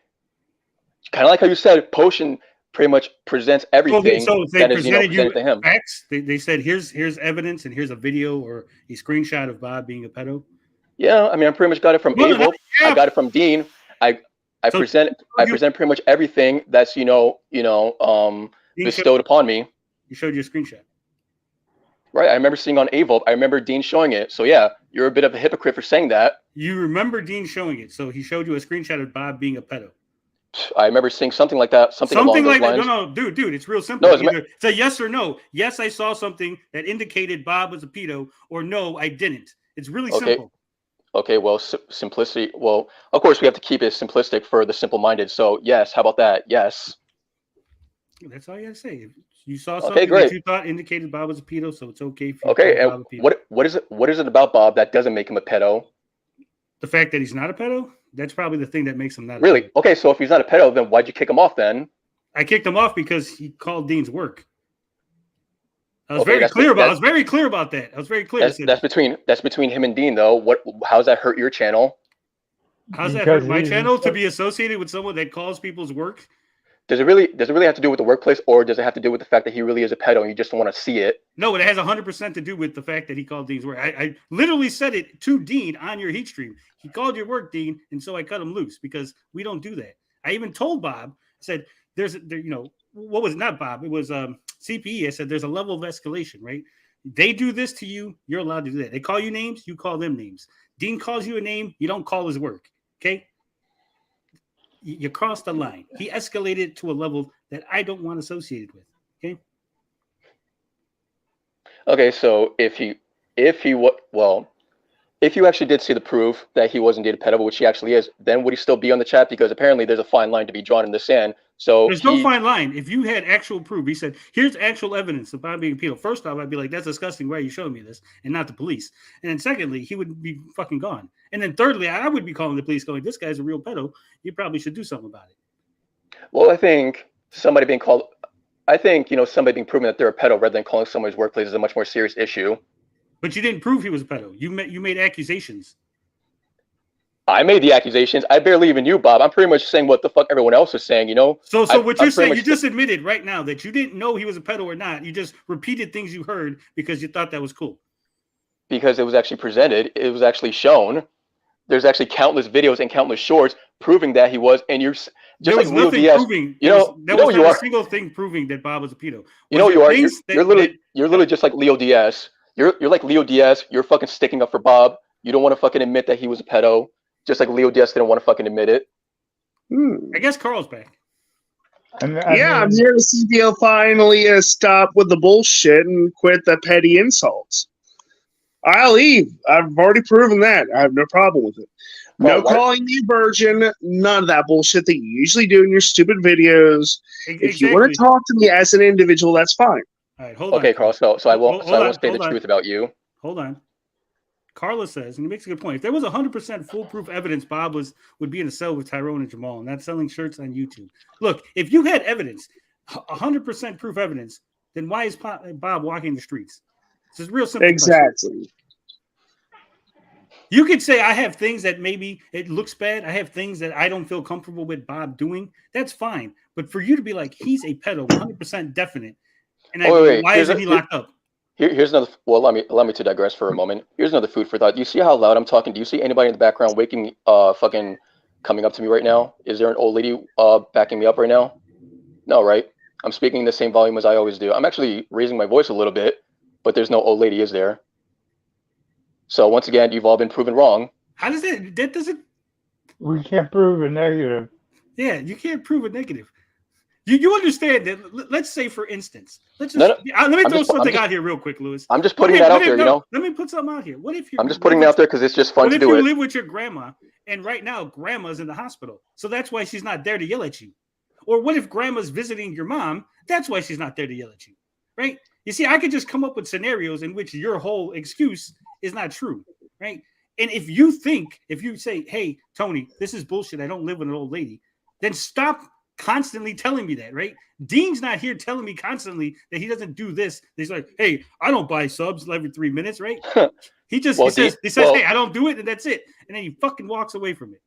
S10: Kind of like how you said, Potion pretty much presents everything that is, you know, presented to him.
S2: Facts? They said, here's evidence and here's a video or a screenshot of Bob being a pedo.
S10: Yeah, I mean, I pretty much got it from Abel. I got it from Dean. I present pretty much everything that's bestowed upon me.
S2: You showed you a screenshot.
S10: Right, I remember seeing on Avol. I remember Dean showing it. So yeah, you're a bit of a hypocrite for saying that.
S2: You remember Dean showing it, so he showed you a screenshot of Bob being a pedo.
S10: I remember seeing something like that. Something along those lines.
S2: No, dude, it's real simple.
S10: No,
S2: it's a yes or no. Yes, I saw something that indicated Bob was a pedo, or no, I didn't. It's really simple.
S10: Okay, well, simplicity. Well, of course, we have to keep it simplistic for the simple-minded. So yes, how about that? Yes.
S2: That's all you gotta say. You saw something that you thought indicated Bob was a pedo, so it's okay.
S10: Okay, and what is it about Bob that doesn't make him a pedo?
S2: The fact that he's not a pedo? That's probably the thing that makes him not.
S10: Really? Okay, so if he's not a pedo, then why'd you kick him off then?
S2: I kicked him off because he called Dean's work. I was very clear about that. I was very clear.
S10: That's between him and Dean, though. How's that hurt your channel?
S2: How's that hurt my channel to be associated with someone that calls people's work?
S10: Does it really have to do with the workplace, or does it have to do with the fact that he really is a pedo and you just don't want to see it?
S2: No, it has 100% to do with the fact that he called Dean's work. I literally said it to Dean on your heat stream. He called your work, Dean, and so I cut him loose because we don't do that. I even told Bob, I said, what was it? Not Bob. It was CPE, I said there's a level of escalation, right? They do this to you, you're allowed to do that. They call you names, you call them names. Dean calls you a name, you don't call his work. Okay? You crossed the line. He escalated to a level that I don't want associated with. Okay.
S10: Okay, so if you actually did see the proof that he was indeed a pedo, which he actually is, then would he still be on the chat? Because apparently there's a fine line to be drawn in the sand. So
S2: there's no fine line. If you had actual proof, he said, here's actual evidence of Bob being a pedo. First off, I'd be like, that's disgusting. Why are you showing me this? And not the police. And then secondly, he would be fucking gone. And then thirdly, I would be calling the police going, this guy's a real pedo. You probably should do something about it.
S10: Well, I think somebody being proven that they're a pedo rather than calling somebody's workplace is a much more serious issue.
S2: But you didn't prove he was a pedo. You made accusations.
S10: I made the accusations. I barely even knew Bob. I'm pretty much saying what the fuck everyone else is saying, you know?
S2: So what you're saying, you just admitted right now that you didn't know he was a pedo or not. You just repeated things you heard because you thought that was cool.
S10: Because it was actually presented. It was actually shown. There's actually countless videos and countless shorts proving that he was. And you're just
S2: there was
S10: like Leo
S2: nothing
S10: Diaz.
S2: Proving.
S10: You know,
S2: there
S10: you
S2: was
S10: know
S2: not
S10: you
S2: a
S10: are.
S2: single thing proving that Bob was a pedo.
S10: You know you are. You're literally just like Leo Diaz. You're like Leo Diaz. You're fucking sticking up for Bob. You don't want to fucking admit that he was a pedo. Just like Leo Diaz didn't want to fucking admit it.
S2: I guess Carl's back.
S14: I'm here to see if he'll finally stop with the bullshit and quit the petty insults. I'll leave. I've already proven that. I have no problem with it. No calling me a virgin. None of that bullshit that you usually do in your stupid videos. If you want to talk to me as an individual, that's fine.
S2: All right, hold on.
S10: Okay, Carl. So I won't say the truth about you.
S2: Hold on. Carla says, and he makes a good point. If there was 100% foolproof evidence, Bob would be in a cell with Tyrone and Jamal, and not selling shirts on YouTube. Look, if you had evidence, 100% proof evidence, then why is Bob walking the streets? It's a real simple.
S14: Exactly.
S2: Question. You could say I have things that maybe it looks bad. I have things that I don't feel comfortable with Bob doing. That's fine. But for you to be like, he's a pedo, 100% definite, and why isn't he locked up?
S10: Here's another. Well, allow me to digress for a moment. Here's another food for thought. Do you see how loud I'm talking? Do you see anybody in the background fucking coming up to me right now? Is there an old lady backing me up right now? No, right? I'm speaking the same volume as I always do. I'm actually raising my voice a little bit, but there's no old lady, is there? So once again, you've all been proven wrong.
S2: How does that doesn't?
S15: We can't prove a negative.
S2: Yeah, you can't prove a negative. You understand that? Let's say, for instance, let me throw something out here real quick, Lewis.
S10: I'm just putting that out there, you know.
S2: Let me put something out here. What if
S10: I'm just putting it out there because it's just fun to do it.
S2: What if you live with your grandma and right now grandma's in the hospital, so that's why she's not there to yell at you? Or what if grandma's visiting your mom? That's why she's not there to yell at you, right? You see, I could just come up with scenarios in which your whole excuse is not true, right? And if you say, "Hey, Tony, this is bullshit. I don't live with an old lady," then stop constantly telling me that, right? Dean's not here telling me constantly that he doesn't do this. He's like, hey, I don't buy subs every 3 minutes, right? He says, hey, I don't do it, and that's it. And then he fucking walks away from it.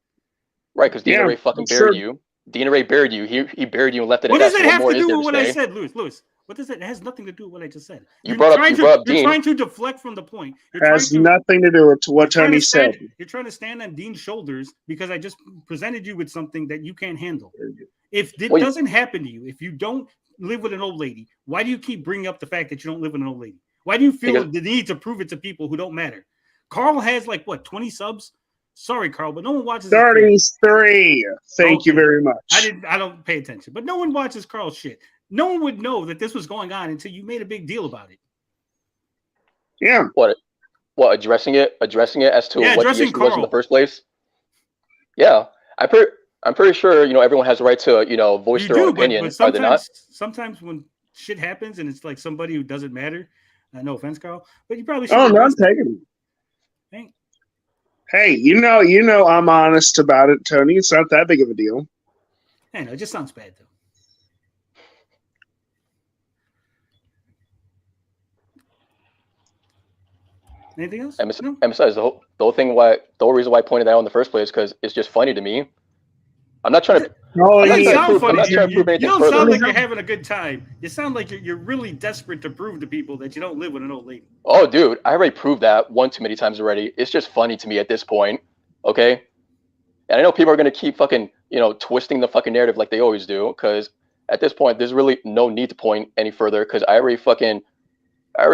S10: Right, because Dean Ray fucking buried you. Dean Ray buried you. He buried you and left it.
S2: What does it have to do with what I said, Lewis? What does it? It has nothing to do with what I just said.
S10: You're trying
S2: to deflect from the point.
S14: It has nothing to do with what Tony said.
S2: You're trying to stand on Dean's shoulders because I just presented you with something that you can't handle. If it doesn't happen to you, if you don't live with an old lady, why do you keep bringing up the fact that you don't live with an old lady? Why do you feel the need to prove it to people who don't matter? Carl has 20 subs? Sorry, Carl, but no one watches
S14: 33. Thank you very much.
S2: I don't pay attention, but no one watches Carl's shit. No one would know that this was going on until you made a big deal about it.
S14: Yeah.
S10: What addressing it as to what the issue
S2: Carl
S10: was in the first place? Yeah. I'm pretty sure, everyone has the right to, voice their own opinion, are they not?
S2: Sometimes when shit happens and it's like somebody who doesn't matter, no offense, Carl, but you probably should.
S14: Oh, no, I'm taking it. Hey, you know I'm honest about it, Tony. It's not that big of a deal.
S2: I know, it just sounds bad, though. Anything else?
S10: And besides, the whole reason why I pointed that out in the first place because it's just funny to me. I'm not trying to.
S2: No, you sound funny. You don't sound like you're having a good time. You sound like you're really desperate to prove to people that you don't live with an old lady.
S10: Oh, dude, I already proved that one too many times already. It's just funny to me at this point, okay? And I know people are gonna keep fucking, twisting the fucking narrative like they always do, because at this point, there's really no need to point any further because I already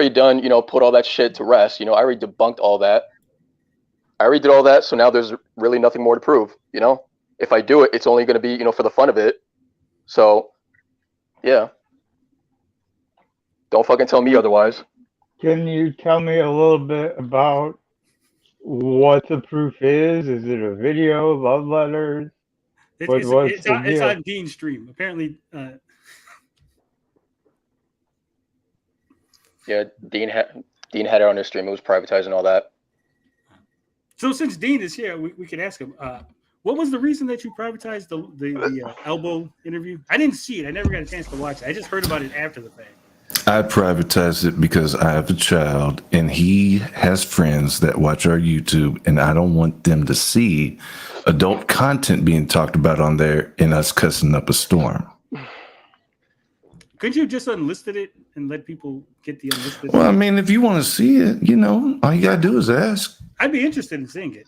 S10: done, put all that shit to rest. I already debunked all that. I already did all that, so now there's really nothing more to prove. If I do it, it's only going to be, for the fun of it. So, yeah. Don't fucking tell me otherwise.
S15: Can you tell me a little bit about what the proof is? Is it a video, love letters?
S2: It's on Dean's stream. Apparently.
S10: Yeah, Dean had it on his stream. It was privatized and all that.
S2: So since Dean is here, we can ask him. What was the reason that you privatized the elbow interview? I didn't see it. I never got a chance to watch it. I just heard about it after the fact.
S11: I privatized it because I have a child and he has friends that watch our YouTube, and I don't want them to see adult content being talked about on there and us cussing up a storm.
S2: Couldn't you just unlisted it and let people get the unlisted?
S11: Well, I mean, if you want to see it, all you got to do is ask.
S2: I'd be interested in seeing it.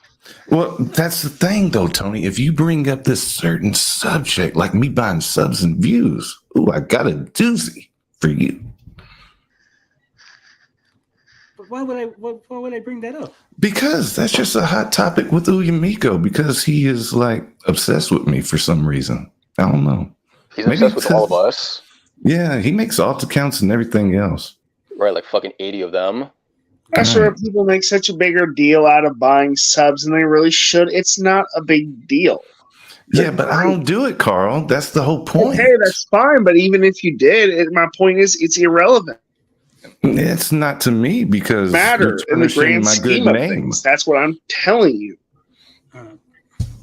S11: Well, that's the thing, though, Tony. If you bring up this certain subject, like me buying subs and views, I got a doozy for you.
S2: But why would I bring that up?
S11: Because that's just a hot topic with Uyamiko, because he is, obsessed with me for some reason. I don't know.
S10: He's obsessed with all of us.
S11: Yeah, he makes alt accounts and everything else.
S10: Right, like fucking 80 of them.
S14: I'm sure people make such a bigger deal out of buying subs than they really should. It's not a big deal.
S11: Yeah, but I don't do it, Carl. That's the whole point.
S14: Okay, that's fine. But even if you did, my point is it's irrelevant.
S11: It's not to me because
S14: matter in the grand
S11: my
S14: scheme
S11: good
S14: of
S11: name.
S14: things. That's what I'm telling you.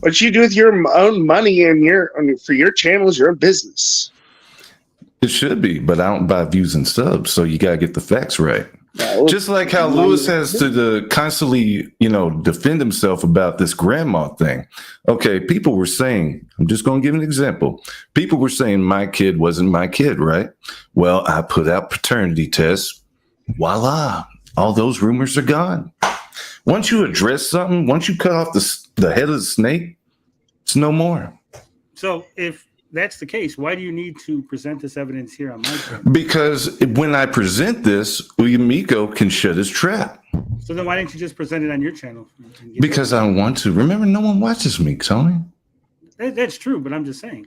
S14: What you do with your own money and for your channel is your business.
S11: It should be, but I don't buy views and subs, so you gotta get the facts right.
S14: No,
S11: just like how Lewis has to constantly, defend himself about this grandma thing. Okay, people were saying, I'm just going to give an example. People were saying my kid wasn't my kid, right? Well, I put out paternity tests. Voila, all those rumors are gone. Once you address something, once you cut off the head of the snake, it's no more.
S2: So if that's the case, why do you need to present this evidence here on my channel?
S11: Because when I present this, Uyamiko can shut his trap.
S2: So then why didn't you just present it on your channel?
S11: Because I don't want to. Remember, no one watches me, Tony.
S2: That's true, but I'm just saying.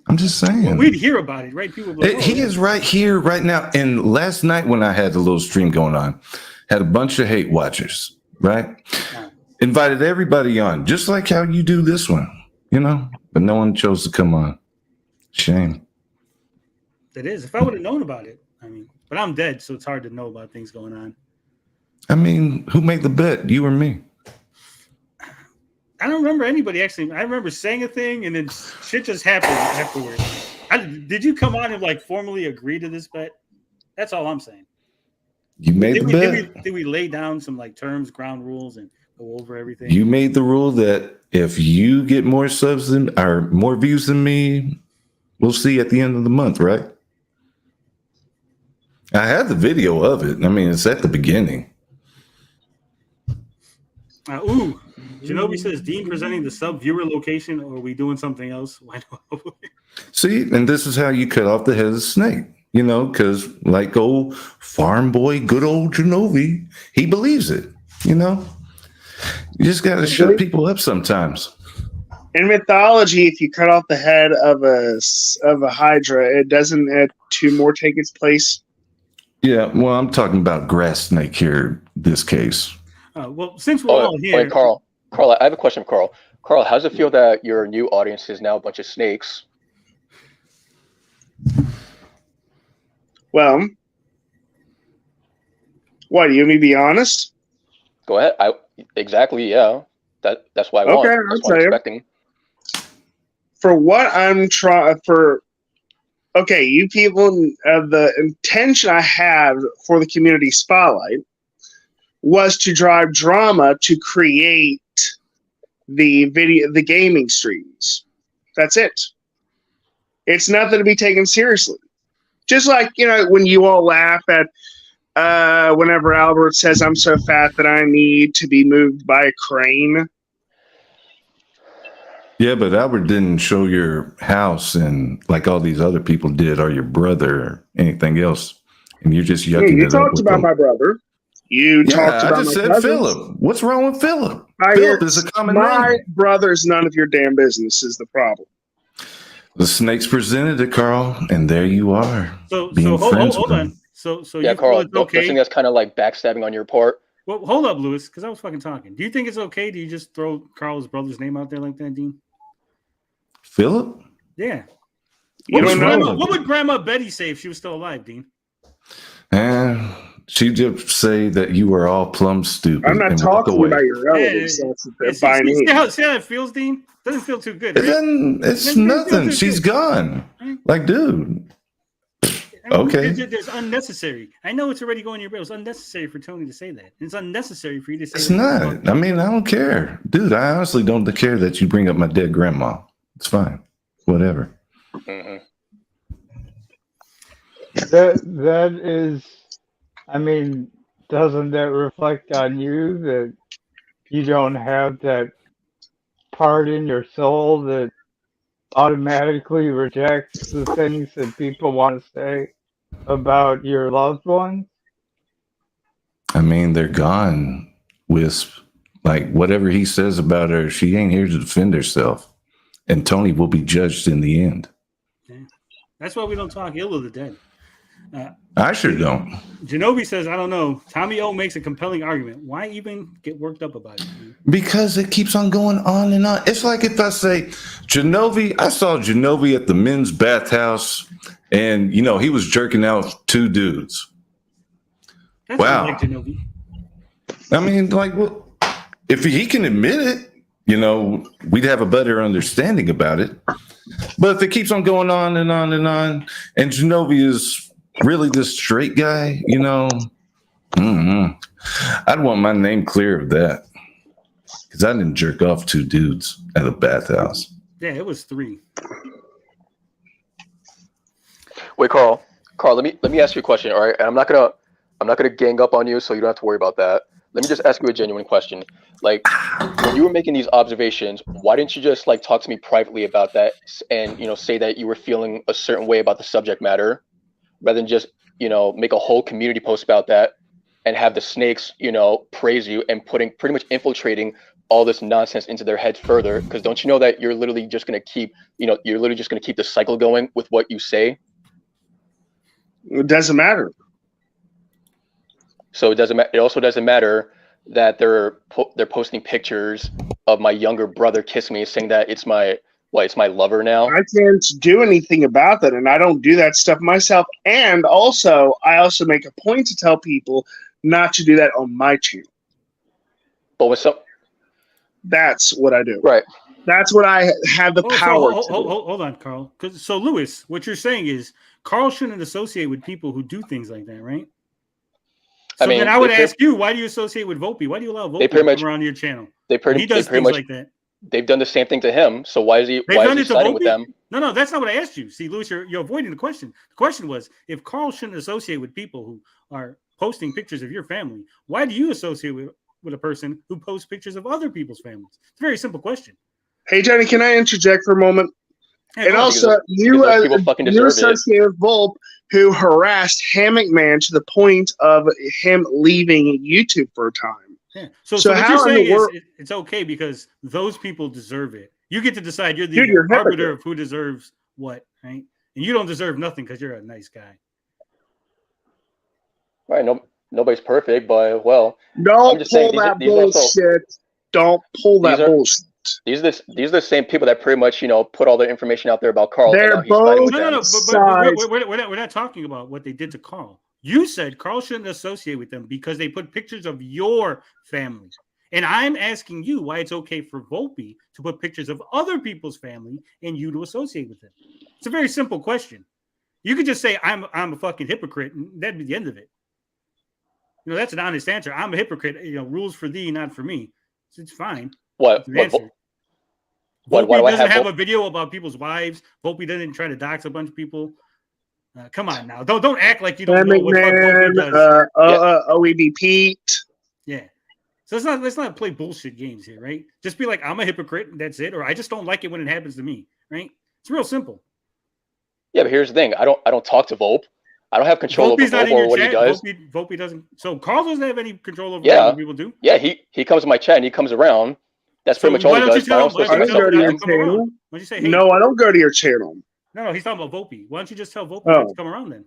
S11: I'm just saying.
S2: Well, we'd hear about it, right? People. Like,
S11: he is right here, right now. And last night when I had the little stream going on, had a bunch of hate watchers, right? Invited everybody on, just like how you do this one, but no one chose to come on. Shame.
S2: It is. If I would have known about it, but I'm dead, so it's hard to know about things going on.
S11: Who made the bet? You or me?
S2: I don't remember anybody actually. I remember saying a thing and then shit just happened afterwards. Did you come on and formally agree to this bet? That's all I'm saying.
S11: You made the bet.
S2: Did we lay down some terms, ground rules, and go over everything?
S11: You made the rule that if you get more subs or more views than me, we'll see at the end of the month, right? I have the video of it. It's at the beginning.
S2: Shinobi says, Dean presenting the sub viewer location, or are we doing something else? Why not?
S11: See, and this is how you cut off the head of the snake, because like old farm boy, good old Genovi, he believes it, You just got to shut people up sometimes.
S14: In mythology, if you cut off the head of a hydra, it doesn't add two more take its place.
S11: Yeah, well, I'm talking about grass snake here. This case.
S2: Well, since we're all here,
S10: wait, Carl, I have a question for Carl. Carl, how does it feel that your new audience is now a bunch of snakes?
S14: Well, what do you want me to be honest?
S10: Go ahead. Exactly. Yeah. That's why I want. That's what I'm expecting.
S14: For what I'm trying for, okay, you people, the intention I had for the community spotlight was to drive drama to create the gaming streams. That's it. It's nothing to be taken seriously. Just like, when you all laugh at whenever Albert says I'm so fat that I need to be moved by a crane.
S11: Yeah, but Albert didn't show your house and like all these other people did, or your brother, or anything else. And you're just yucking
S14: You
S11: it up
S14: talked
S11: with
S14: about
S11: them.
S14: my brother. You talked
S11: I
S14: about
S11: just
S14: my
S11: said
S14: cousins.
S11: Philip. What's wrong with Philip? Philip is a common
S14: My
S11: name.
S14: brother's none of your damn business is the problem.
S11: The snakes presented it, Carl, and there you are.
S2: So
S11: being friends
S2: hold
S11: with
S2: on.
S11: them.
S2: So
S10: yeah,
S2: you
S10: Carl,
S2: feel it's
S10: don't
S2: okay?
S10: think that's kind of like backstabbing on your part?
S2: Well, hold up, Lewis, because I was fucking talking. Do you think it's okay? Do you just throw Carl's brother's name out there like that, Dean?
S11: Philip?
S2: Yeah.
S14: You don't know.
S2: What would Grandma Betty say if she was still alive, Dean?
S11: And she'd just say that you were all plumb stupid.
S14: I'm not
S11: and walk
S14: talking
S11: away.
S14: about your relatives. That's by name.
S2: See how it feels, Dean? Doesn't feel too good.
S11: It
S2: Right?
S11: doesn't. It's nothing. She's gone. Like, dude. Okay.
S2: There's unnecessary. I know it's already going in your brain. It's unnecessary for Tony to say that. It's unnecessary for you to say
S11: It's
S2: that.
S11: not. I mean, I don't care. Dude, I honestly don't care that you bring up my dead grandma. It's fine. Whatever.
S10: Mm-hmm.
S15: That is, I mean, doesn't that reflect on you that you don't have that part in your soul that automatically rejects the things that people want to say about your loved ones?
S11: I mean, they're gone, Wisp. Like, whatever he says about her, she ain't here to defend herself. And Tony will be judged in the end.
S2: Yeah. That's why we don't talk ill of the dead.
S11: I sure don't.
S2: Genovi says, I don't know. Tommy O makes a compelling argument. Why even get worked up about it?
S11: Because it keeps on going on and on. It's like if I say, Genovi, I saw Genovi at the men's bathhouse, and, you know, he was jerking out 2 dudes.
S2: That's
S11: Wow.
S2: not like Genovi.
S11: I mean, like, well, if he can admit it, you know, we'd have a better understanding about it. But if it keeps on going on and on and on, and Genovi is really this straight guy, you know, I'd want my name clear of that. Because I didn't jerk off 2 dudes at a bathhouse.
S2: Yeah, it was 3.
S10: Wait, Carl, let me ask you a question. All right, and I'm not gonna gang up on you, so you don't have to worry about that. Let me just ask you a genuine question. Like, when you were making these observations, why didn't you just like talk to me privately about that and, you know, say that you were feeling a certain way about the subject matter, rather than just, you know, make a whole community post about that and have the snakes, you know, praise you and pretty much infiltrating all this nonsense into their head further? Because don't you know that you're literally just gonna keep, you know, keep the cycle going with what you say?
S14: It doesn't matter.
S10: So it also doesn't matter that they're posting pictures of my younger brother kissing me, saying that it's my lover now.
S14: I can't do anything about that, and I don't do that stuff myself. And also, I also make a point to tell people not to do that on my channel.
S10: But with some,
S14: that's what I do.
S10: Right.
S14: That's what I have the power to do.
S2: Hold on, Carl. So, Lewis, what you're saying is Carl shouldn't associate with people who do things like that, right? So then I would ask you, why do you associate with Volpe? Why do you allow Volpe to come around your channel? He does things like that.
S10: They've done the same thing to him. So why is he siding with them?
S2: No, that's not what I asked you. See, Lewis, you're avoiding the question. The question was, if Carl shouldn't associate with people who are posting pictures of your family, why do you associate with a person who posts pictures of other people's families? It's a very simple question.
S14: Hey, Johnny, can I interject for a moment?
S2: Hey,
S14: and also, you associate with Volpe, who harassed Hammock Man to the point of him leaving YouTube for a time.
S2: Yeah. So what you're saying is it's okay because those people deserve it. You get to decide. You're the arbiter of who deserves what, right? And you don't deserve nothing because you're a nice guy.
S10: Right. No, nobody's perfect, but well.
S14: Don't pull that bullshit. Don't pull that bullshit.
S10: These are the same people that pretty much, you know, put all the information out there about Carl.
S14: They're both
S2: but we're not talking about what they did to Carl. You said Carl shouldn't associate with them because they put pictures of your family. And I'm asking you why it's okay for Volpe to put pictures of other people's family and you to associate with them. It's a very simple question. You could just say, I'm a fucking hypocrite, and that'd be the end of it. You know, that's an honest answer. I'm a hypocrite. You know, rules for thee, not for me. So it's fine.
S10: What
S2: Volpe doesn't have a video about people's wives. Volpe doesn't try to dox a bunch of people. Come on now. Don't act like you don't know what Volpe does.
S14: OED Pete.
S2: Yeah. So let's not play bullshit games here, right? Just be like, I'm a hypocrite, and that's it, or I just don't like it when it happens to me, right? It's real simple.
S10: Yeah, but here's the thing: I don't talk to Volpe. I don't have control over Volpe or what he does.
S2: Volpe doesn't. So Carl doesn't have any control over
S10: what other
S2: people do.
S10: Yeah, he comes to my chat and he comes around. That's pretty much all he does.
S14: I don't go to your channel.
S2: Why don't you say, hey,
S14: no, I don't go to your channel.
S2: No, he's talking about Volpe. Why don't you just tell Volpe to come around then?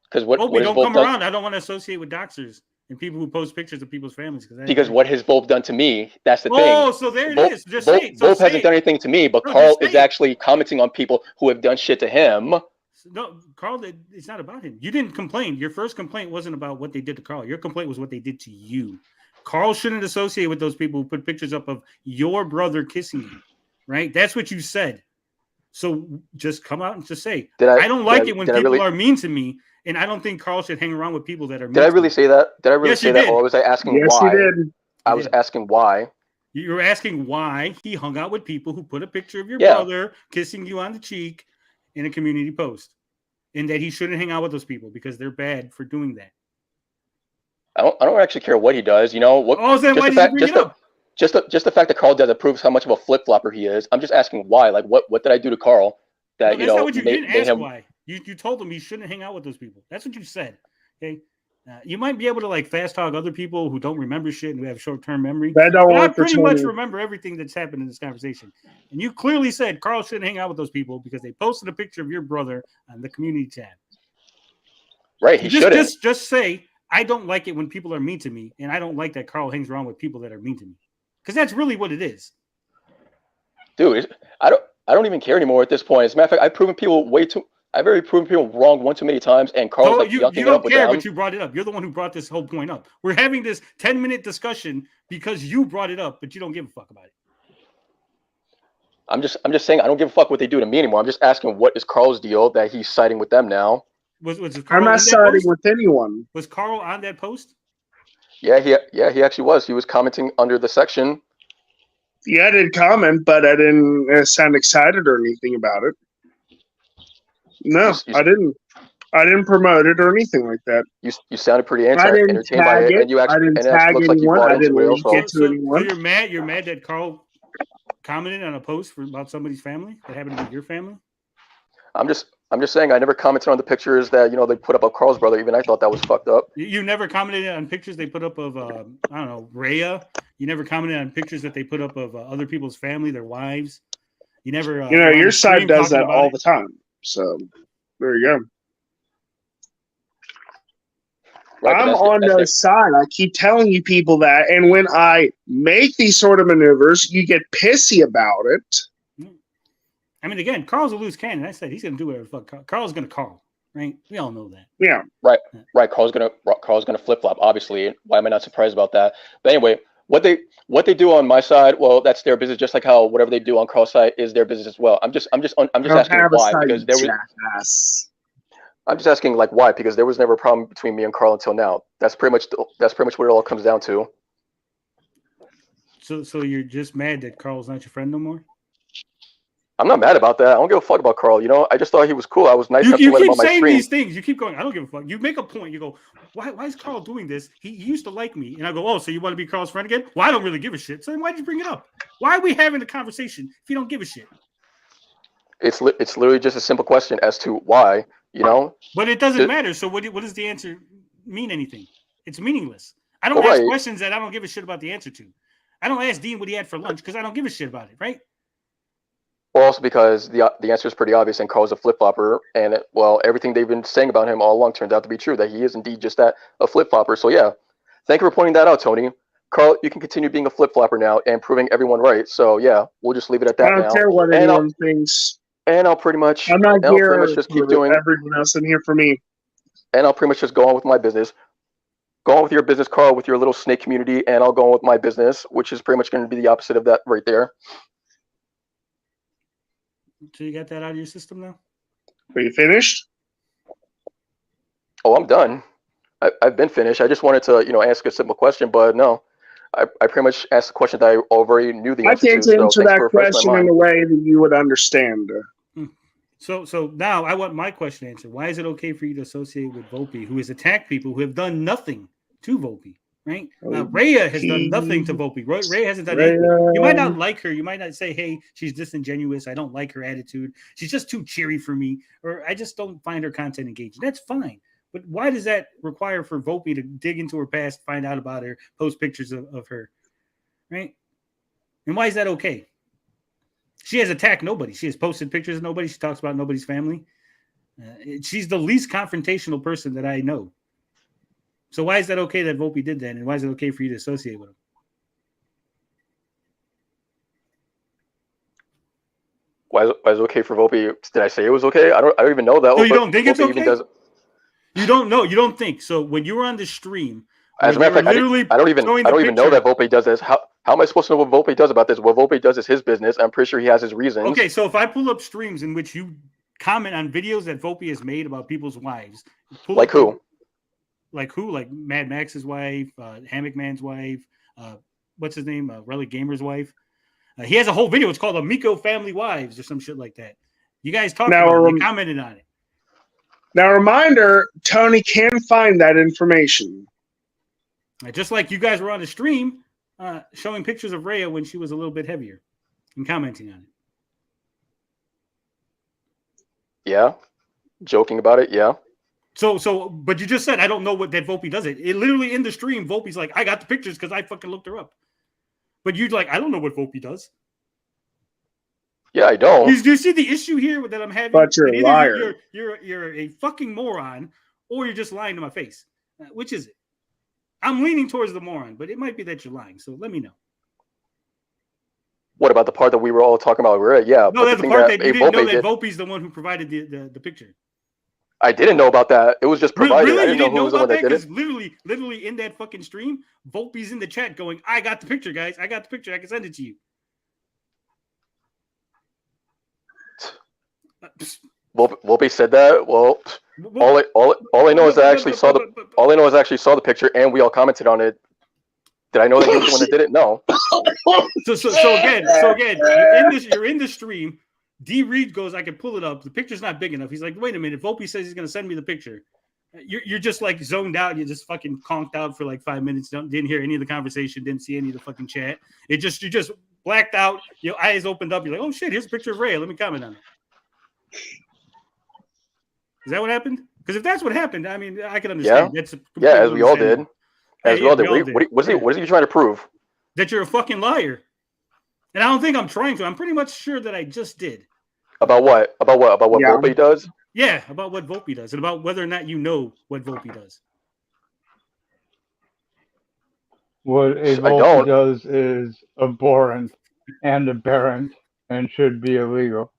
S10: Because what
S2: Volpe don't come
S10: done?
S2: around. I don't want to associate with doxers and people who post pictures of people's families.
S10: Because what has Volpe done to me? That's the thing.
S2: Oh, so there it is. Just say it.
S10: Volpe hasn't done anything to me, but Carl is actually commenting on people who have done shit to him.
S2: No, Carl, it's not about him. You didn't complain. Your first complaint wasn't about what they did to Carl. Your complaint was what they did to you. Carl shouldn't associate with those people who put pictures up of your brother kissing you, right? That's what you said. So just come out and just say, I don't like it when people are mean to me, and I don't think Carl should hang around with people that are mean.
S10: Did I really say that? Did I really
S2: Yes,
S10: say
S2: you
S10: that?
S2: did.
S10: Or was I asking
S14: Yes,
S10: why?
S14: you did.
S10: I was asking why.
S2: You were asking why he hung out with people who put a picture of your brother kissing you on the cheek in a community post, and that he shouldn't hang out with those people because they're bad for doing that.
S10: I don't actually care what he does. You know what?
S2: Oh, then why did you bring it up?
S10: Just the fact that Carl does it proves how much of a flip flopper he is. I'm just asking why. Like what did I do to Carl that
S2: No, that's not what you didn't ask. Why you told him he shouldn't hang out with those people. That's what you said. Okay. You might be able to like fast talk other people who don't remember shit and who have short-term memory.
S14: That don't
S2: but I
S14: work for
S2: pretty much
S14: Tony.
S2: remember everything that's happened in this conversation. And you clearly said Carl shouldn't hang out with those people because they posted a picture of your brother on the community tab.
S10: Right, he shouldn't.
S2: Just say, I don't like it when people are mean to me, and I don't like that Carl hangs around with people that are mean to me. Because that's really what it is.
S10: Dude, I don't even care anymore at this point. As a matter of fact, I've proven people I've already proven people wrong one too many times, and Carl's like yucking it up with them.
S2: You don't care, but you brought it up. You're the one who brought this whole point up. We're having this 10-minute discussion because you brought it up, but you don't give a fuck about it.
S10: I'm just saying I don't give a fuck what they do to me anymore. I'm just asking what is Carl's deal that he's siding with them now.
S14: I'm not siding with anyone.
S2: Was Carl on that post?
S10: Yeah, he actually was. He was commenting under the section.
S14: Yeah, I didn't comment, but I didn't sound excited or anything about it. No, I didn't. I didn't promote it or anything like that.
S10: You sounded pretty entertained by it, and you actually
S14: I didn't tag anyone. I didn't link it to anyone.
S2: So you're mad that Carl commented on a post about somebody's family that happened to be your family?
S10: I'm just saying I never commented on the pictures that they put up of Carl's brother. Even I thought that was fucked up.
S2: You never commented on pictures they put up of I don't know, Rhea. You never commented on pictures that they put up of other people's family, their wives. You never.
S14: Your side does that all the time. So there you go. Right, I'm on no side. I keep telling you people that, and when I make these sort of maneuvers, you get pissy about it.
S2: I mean, again, Carl's a loose cannon. I said he's going to do whatever the fuck. Carl's going to call, right? We all know that.
S14: Yeah.
S10: Right. Carl's gonna flip flop. Obviously, why am I not surprised about that? But anyway, what they do on my side, well, that's their business. Just like how whatever they do on Carl's side is their business as well. I'm just asking why, because there was. I'm just asking like why, because there was never a problem between me and Carl until now. That's pretty much what it all comes down to.
S2: So you're just mad that Carl's not your friend no more? I'm
S10: not mad about that. I don't give a fuck about Carl. I just thought he was cool. I was nice enough to let him on my stream. You keep saying these
S2: things. You keep going, I don't give a fuck. You make a point. You go, why is Carl doing this? He used to like me. And I go, oh, so you want to be Carl's friend again? Well, I don't really give a shit. So then why'd you bring it up? Why are we having a conversation if you don't give a shit?
S10: It's literally just a simple question as to why,
S2: But it doesn't matter. So what does the answer mean anything? It's meaningless. I don't ask questions that I don't give a shit about the answer to. I don't ask Dean what he had for lunch because I don't give a shit about it, right?
S10: Well, also because the answer is pretty obvious, and Carl's a flip-flopper, and everything they've been saying about him all along turns out to be true, that he is indeed just that, a flip-flopper. So yeah, thank you for pointing that out, Tony. Carl, you can continue being a flip-flopper now and proving everyone right. So yeah, we'll just leave it at that now.
S14: I don't care what anyone thinks.
S10: And I'll pretty much,
S14: I'm not here
S10: just keep doing
S14: everyone else. I'm here for me.
S10: And I'll pretty much just go on with my business. Go on with your business, Carl, with your little snake community, and I'll go on with my business, which is pretty much going to be the opposite of that right there.
S2: So you got that out of your system now?
S14: Are you finished?
S10: Oh, I'm done. I've been finished. I just wanted to, ask a simple question, but no. I pretty much asked a question that I already knew the answer to.
S14: I can't answer that question in a way that you would understand.
S2: So now I want my question answered. Why is it okay for you to associate with Volpe, who has attacked people who have done nothing to Volpe? right? Rhea has done nothing to Volpe. Rhea hasn't done anything. You might not like her. You might not say, hey, she's disingenuous. I don't like her attitude. She's just too cheery for me. Or I just don't find her content engaging. That's fine. But why does that require for Volpe to dig into her past, find out about her, post pictures of her, right? And why is that okay? She has attacked nobody. She has posted pictures of nobody. She talks about nobody's family. She's the least confrontational person that I know. So why is that okay that Volpe did that? And why is it okay for you to associate with him?
S10: Why is it okay for Volpe? Did I say it was okay? I don't even know that.
S2: So you don't think it's okay?
S10: Does...
S2: You don't know. You don't think. So when you were on the stream,
S10: as a matter of fact, I don't even know that Volpe does this. How am I supposed to know what Volpe does about this? What Volpe does is his business. I'm pretty sure he has his reasons.
S2: Okay, so if I pull up streams in which you comment on videos that Volpe has made about people's wives,
S10: like who?
S2: Like who? Like Mad Max's wife, Hammock Man's wife, what's his name? Relic Gamer's wife. He has a whole video. It's called Amico Family Wives or some shit like that. You guys talked about it. You commented on it.
S14: Now, reminder, Tony can find that information.
S2: Just like you guys were on the stream showing pictures of Rhea when she was a little bit heavier and commenting on it.
S10: Yeah. Joking about it, yeah.
S2: But you just said, I don't know what that Volpe does it. It literally in the stream, Volpe's like, I got the pictures because I fucking looked her up. But you're like, I don't know what Volpe does.
S10: Yeah, I don't.
S2: Do you see the issue here that I'm having?
S14: But you're a liar.
S2: You're a fucking moron, or you're just lying to my face. Which is it? I'm leaning towards the moron, but it might be that you're lying. So let me know.
S10: What about the part that we were all talking about? Yeah.
S2: No, that's the part that you didn't know that Volpe's the one who provided the picture.
S10: I didn't know about that. It was just provided.
S2: Really?
S10: I didn't know who was the one that did it.
S2: Literally in that fucking stream, Volpe's in the chat going, I got the picture, guys. I got the picture. I can send it to you.
S10: Volpe said that. Well, all I know is I actually saw the picture, and we all commented on it. Did I know that he was the one that did it? No.
S2: So again, you're in the stream. D Reed goes, I can pull it up. The picture's not big enough. He's like, wait a minute. Volpe says he's gonna send me the picture. You're just like zoned out. You just fucking conked out for like 5 minutes. Didn't hear any of the conversation. Didn't see any of the fucking chat. You just blacked out. Your eyes opened up. You're like, oh shit, here's a picture of Ray. Let me comment on it. Is that what happened? Because if that's what happened, I mean, I can understand.
S10: Yeah, as we all did. As we all did. What is he trying to prove?
S2: That you're a fucking liar. And I don't think I'm trying to. I'm pretty much sure that I just did.
S10: About what? About what Volpe does?
S2: Yeah, about what Volpe does, and about whether or not you know what Volpe does.
S15: What a Volpe does is abhorrent and aberrant and should be illegal.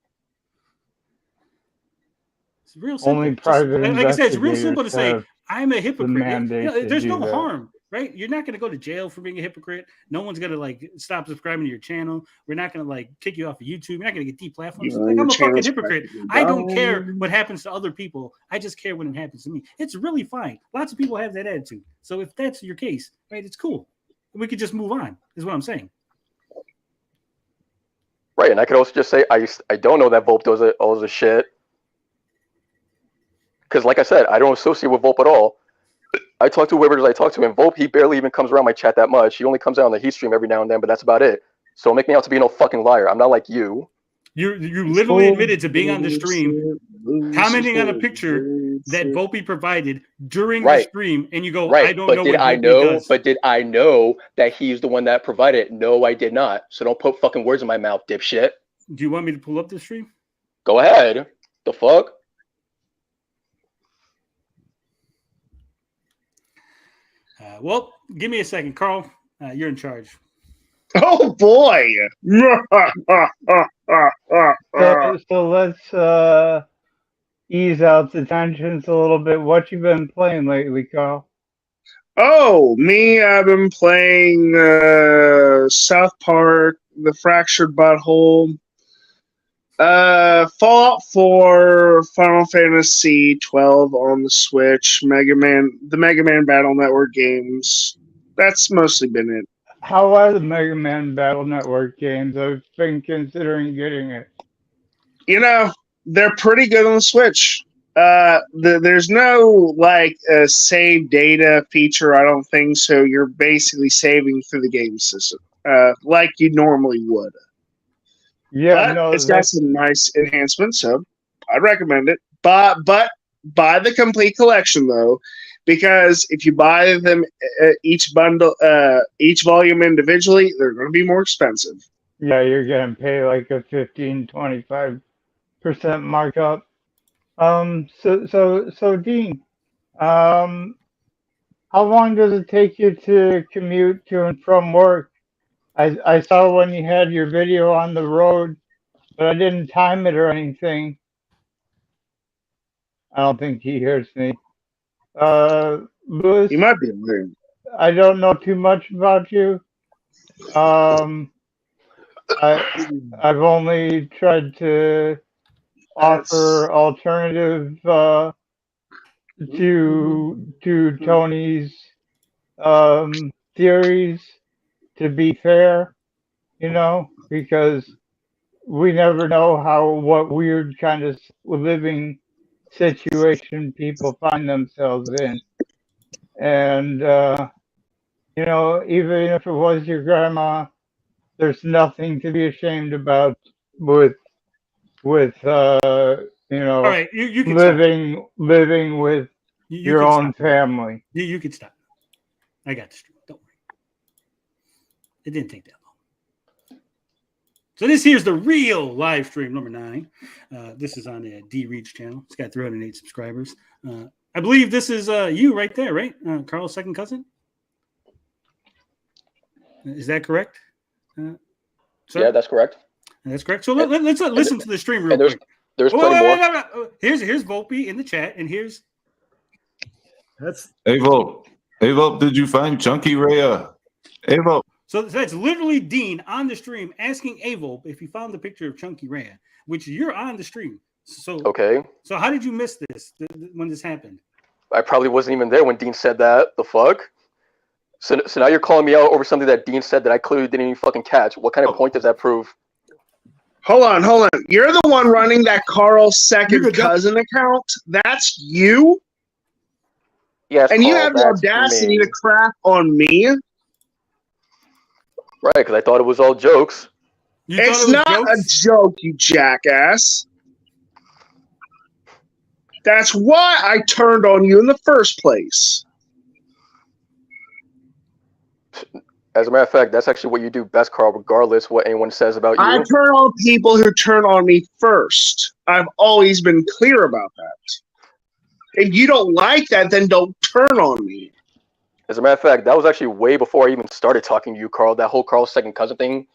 S2: It's real simple.
S15: Only private
S2: like I said, it's real simple to say,
S15: have
S2: I'm a hypocrite. There's no
S15: that.
S2: harm, right? You're not going to go to jail for being a hypocrite. No one's going to like stop subscribing to your channel. We're not going to like kick you off of YouTube. You're not going to get deplatformed. Like, I'm a fucking hypocrite. I don't care what happens to other people. I just care when it happens to me. It's really fine. Lots of people have that attitude. So if that's your case, right, it's cool. We could just move on, is what I'm saying.
S10: Right, and I could also just say I don't know that Volpe does all this shit. Because like I said, I don't associate with Volpe at all. I talk to whoever I talk to, and Volpe, he barely even comes around my chat that much. He only comes out on the heat stream every now and then, but that's about it. So don't make me out to be no fucking liar. I'm not like you.
S2: You literally admitted to being on the stream, commenting on a picture that Volpe provided during the stream, and you go, I don't know what Volpe does.
S10: But did I know that he's the one that provided it? No, I did not. So don't put fucking words in my mouth, dipshit.
S2: Do you want me to pull up the stream?
S10: Go ahead. The fuck?
S2: Well, give me a second, Carl. You're in charge.
S14: Oh boy!
S15: So let's ease out the tensions a little bit. What you been playing lately, Carl?
S14: Oh, me, I've been playing South Park, The Fractured Butthole, Fallout 4, Final Fantasy 12 on the Switch, the Mega Man Battle Network games. That's mostly been it.
S15: How are the Mega Man Battle Network games? I've been considering getting it.
S14: You know, they're pretty good on the Switch. There's no like save data feature. I don't think so. You're basically saving through the game system, like you normally would.
S15: Yeah,
S14: But
S15: no,
S14: it's got some nice enhancements, so I'd recommend it. But buy the complete collection though, because if you buy them each volume individually, they're going to be more expensive.
S15: yeah, you're gonna pay like a 15-25% markup. So Dean, how long does it take you to commute to and from work? I saw when you had your video on the road, but I didn't time it or anything. I don't think he hears me. Lewis,
S14: You might be weird.
S15: I don't know too much about you. I've only tried to offer alternative to Tony's theories, to be fair, because we never know what weird kind of living situation people find themselves in. And even if it was your grandma, there's nothing to be ashamed about with
S2: All right, you can stop.
S15: living with your
S2: can
S15: own
S2: stop.
S15: family.
S2: You can stop. I got this. Don't worry. It didn't take that long. So this here's the real live stream number 9. This is on the D Reach channel. It's got 308 subscribers. I believe this is you right there, right? Carl's second cousin. Is that correct?
S10: Yeah, that's correct.
S2: That's correct. So let's listen to the stream real quick.
S10: There's plenty more.
S2: Here's Volpe in the chat, and here's
S11: Hey Volpe. Hey Volpe, did you find Chunky Rhea? Hey Volpe.
S2: So that's literally Dean on the stream asking Avol if he found the picture of Chunky Rhea, which you're on the stream. So
S10: okay.
S2: So how did you miss this when this happened?
S10: I probably wasn't even there when Dean said that. The fuck? So now you're calling me out over something that Dean said that I clearly didn't even fucking catch. What kind of point does that prove?
S14: Hold on. You're the one running that Carl's second cousin account. That's you?
S10: Yes.
S14: And
S10: Carl,
S14: you have the audacity to crap on me?
S10: Right, because I thought it was all jokes.
S14: It's not a joke, you jackass. That's why I turned on you in the first place.
S10: As a matter of fact, that's actually what you do best, Carl, regardless what anyone says about you.
S14: I turn on people who turn on me first. I've always been clear about that. If you don't like that, then don't turn on me.
S10: As a matter of fact, that was actually way before I even started talking to you, Carl. That whole Carl's second cousin thing.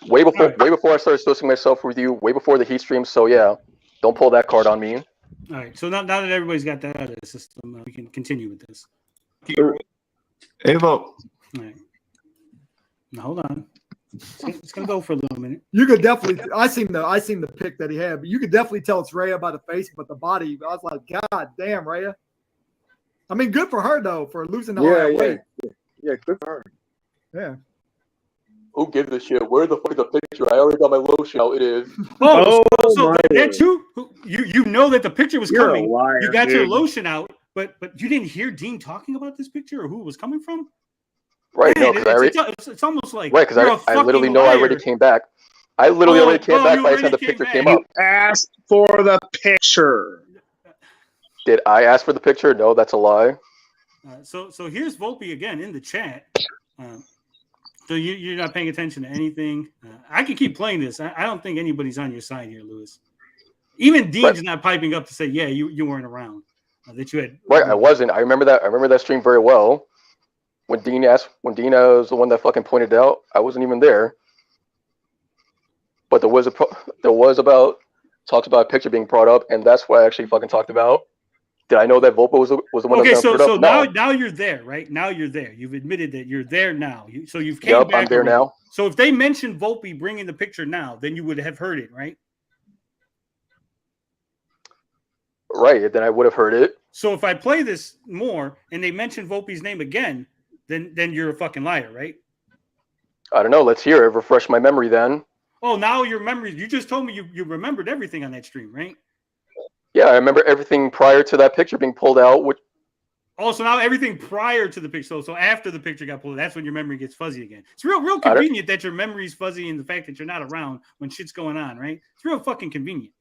S10: Way before I started associating myself with you, way before the heat stream. So yeah, don't pull that card on me.
S2: All right. So now that everybody's got that out of the system, we can continue with this.
S11: Hey, Volpe.
S2: All right. Now hold on. It's gonna go for a little minute.
S16: You could definitely. I seen the pic that he had, but you could definitely tell it's Rhea by the face, but the body. I was like, God damn, Rhea. I mean, good for her though for losing all that weight.
S17: Yeah, good for her.
S16: Yeah.
S10: Who gives a shit? Where the fuck is the picture? I already got my lotion out. It is.
S2: So that's you know that the picture was
S14: You're
S2: coming.
S14: a liar,
S2: You got your
S14: dude.
S2: lotion out, but you didn't hear Dean talking about this picture or who it was coming from.
S10: Right,
S2: Man,
S10: no, because
S2: it's almost like
S10: right, because I literally know I already came back. I literally already came back by the time the picture came up.
S14: You asked for the picture.
S10: Did I ask for the picture? No, that's a lie.
S2: So here's Volpe again in the chat. So you're not paying attention to anything. I can keep playing this. I don't think anybody's on your side here, Lewis. Even Dean's not piping up to say, yeah, you weren't around. That you had.
S10: Right, I wasn't. I remember that stream very well. When Dean was the one that fucking pointed out, I wasn't even there. But there was talked about a picture being brought up, and that's what I actually fucking talked about. Did I know that Volpe was the one that was
S2: so
S10: up? No.
S2: now you're there, right? Now you're there. You've admitted that you're there now. So you've came
S10: Yep,
S2: back.
S10: I'm there
S2: already.
S10: now.
S2: So if they mentioned Volpe bringing the picture now, then you would have heard it, right?
S10: Right, then I would have heard it.
S2: So if I play this more and they mention Volpe's name again, then you're a fucking liar, right?
S10: I don't know. Let's hear it. Refresh my memory then.
S2: Oh, now your memory. You just told me you remembered everything on that stream, right?
S10: Yeah, I remember everything prior to that picture being pulled out. Which
S2: Also, now everything prior to the picture. So after the picture got pulled, that's when your memory gets fuzzy again. It's real convenient that your memory's fuzzy and the fact that you're not around when shit's going on, right? It's real fucking convenient.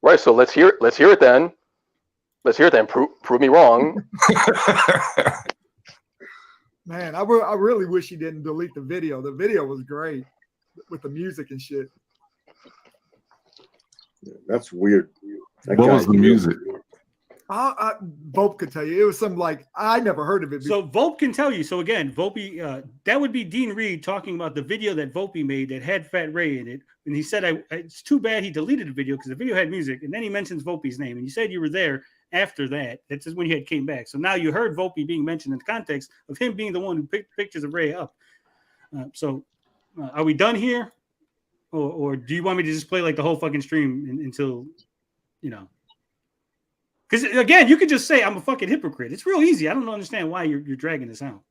S10: Right. So let's hear it then. Let's hear it then. Prove me wrong.
S16: Man, I really wish he didn't delete the video. The video was great with the music and shit.
S17: That's weird.
S11: What was the music?
S16: Volpe could tell you. It was some like I never heard of it before.
S2: So Volpe can tell you. So again, Volpe, that would be Dean Reed talking about the video that Volpe made that had Fat Ray in it. And he said, it's too bad he deleted the video because the video had music. And then he mentions Volpe's name. And you said you were there after that. That's just when you had came back. So now you heard Volpe being mentioned in the context of him being the one who picked pictures of Ray up. Are we done here? Or do you want me to just play like the whole fucking stream until, you know? Because again, you could just say I'm a fucking hypocrite. It's real easy. I don't understand why you're dragging this out.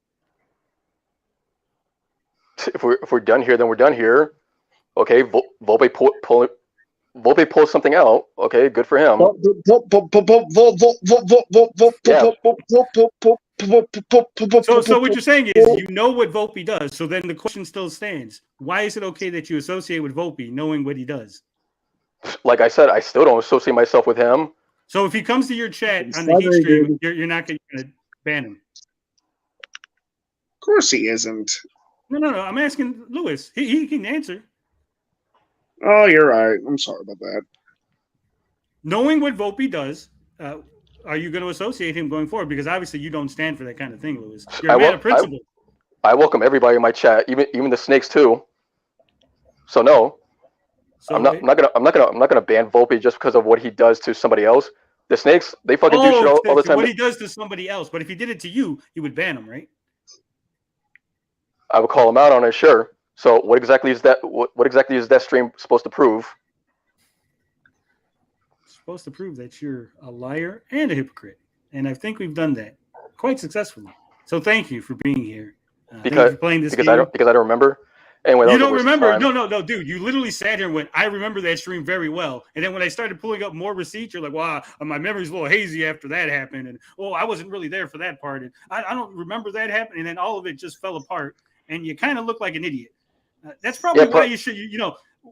S10: If we're done here, then we're done here. Okay, Volpe pulled something out. Okay, good for him.
S2: So what you're saying is you know what Volpe does. So then the question still stands: why is it okay that you associate with Volpe, knowing what he does?
S10: Like I said, I still don't associate myself with him.
S2: So if he comes to your chat on the Heat stream, you're not going to ban him.
S14: Of course he isn't.
S2: No. I'm asking Lewis. He can answer.
S14: Oh, you're right. I'm sorry about that.
S2: Knowing what Volpe does, are you going to associate him going forward? Because obviously you don't stand for that kind of thing, Lewis. You're a man of principle.
S10: I welcome everybody in my chat, even the snakes too. So no. So I'm not gonna ban Volpe just because of what he does to somebody else. The snakes, they fucking do shit all the time.
S2: What he does to somebody else, but if he did it to you, you would ban him, right?
S10: I would call him out on it, sure. So what exactly is that? What exactly is that stream supposed to prove?
S2: It's supposed to prove that you're a liar and a hypocrite, and I think we've done that quite successfully. So thank you for being here.
S10: Because I don't remember. Anyway,
S2: you don't remember? No, dude. You literally sat here and went, I remember that stream very well. And then when I started pulling up more receipts, you're like, wow, my memory's a little hazy after that happened. And, I wasn't really there for that part. And I don't remember that happening. And then all of it just fell apart. And you kind of look like an idiot. That's probably why you should,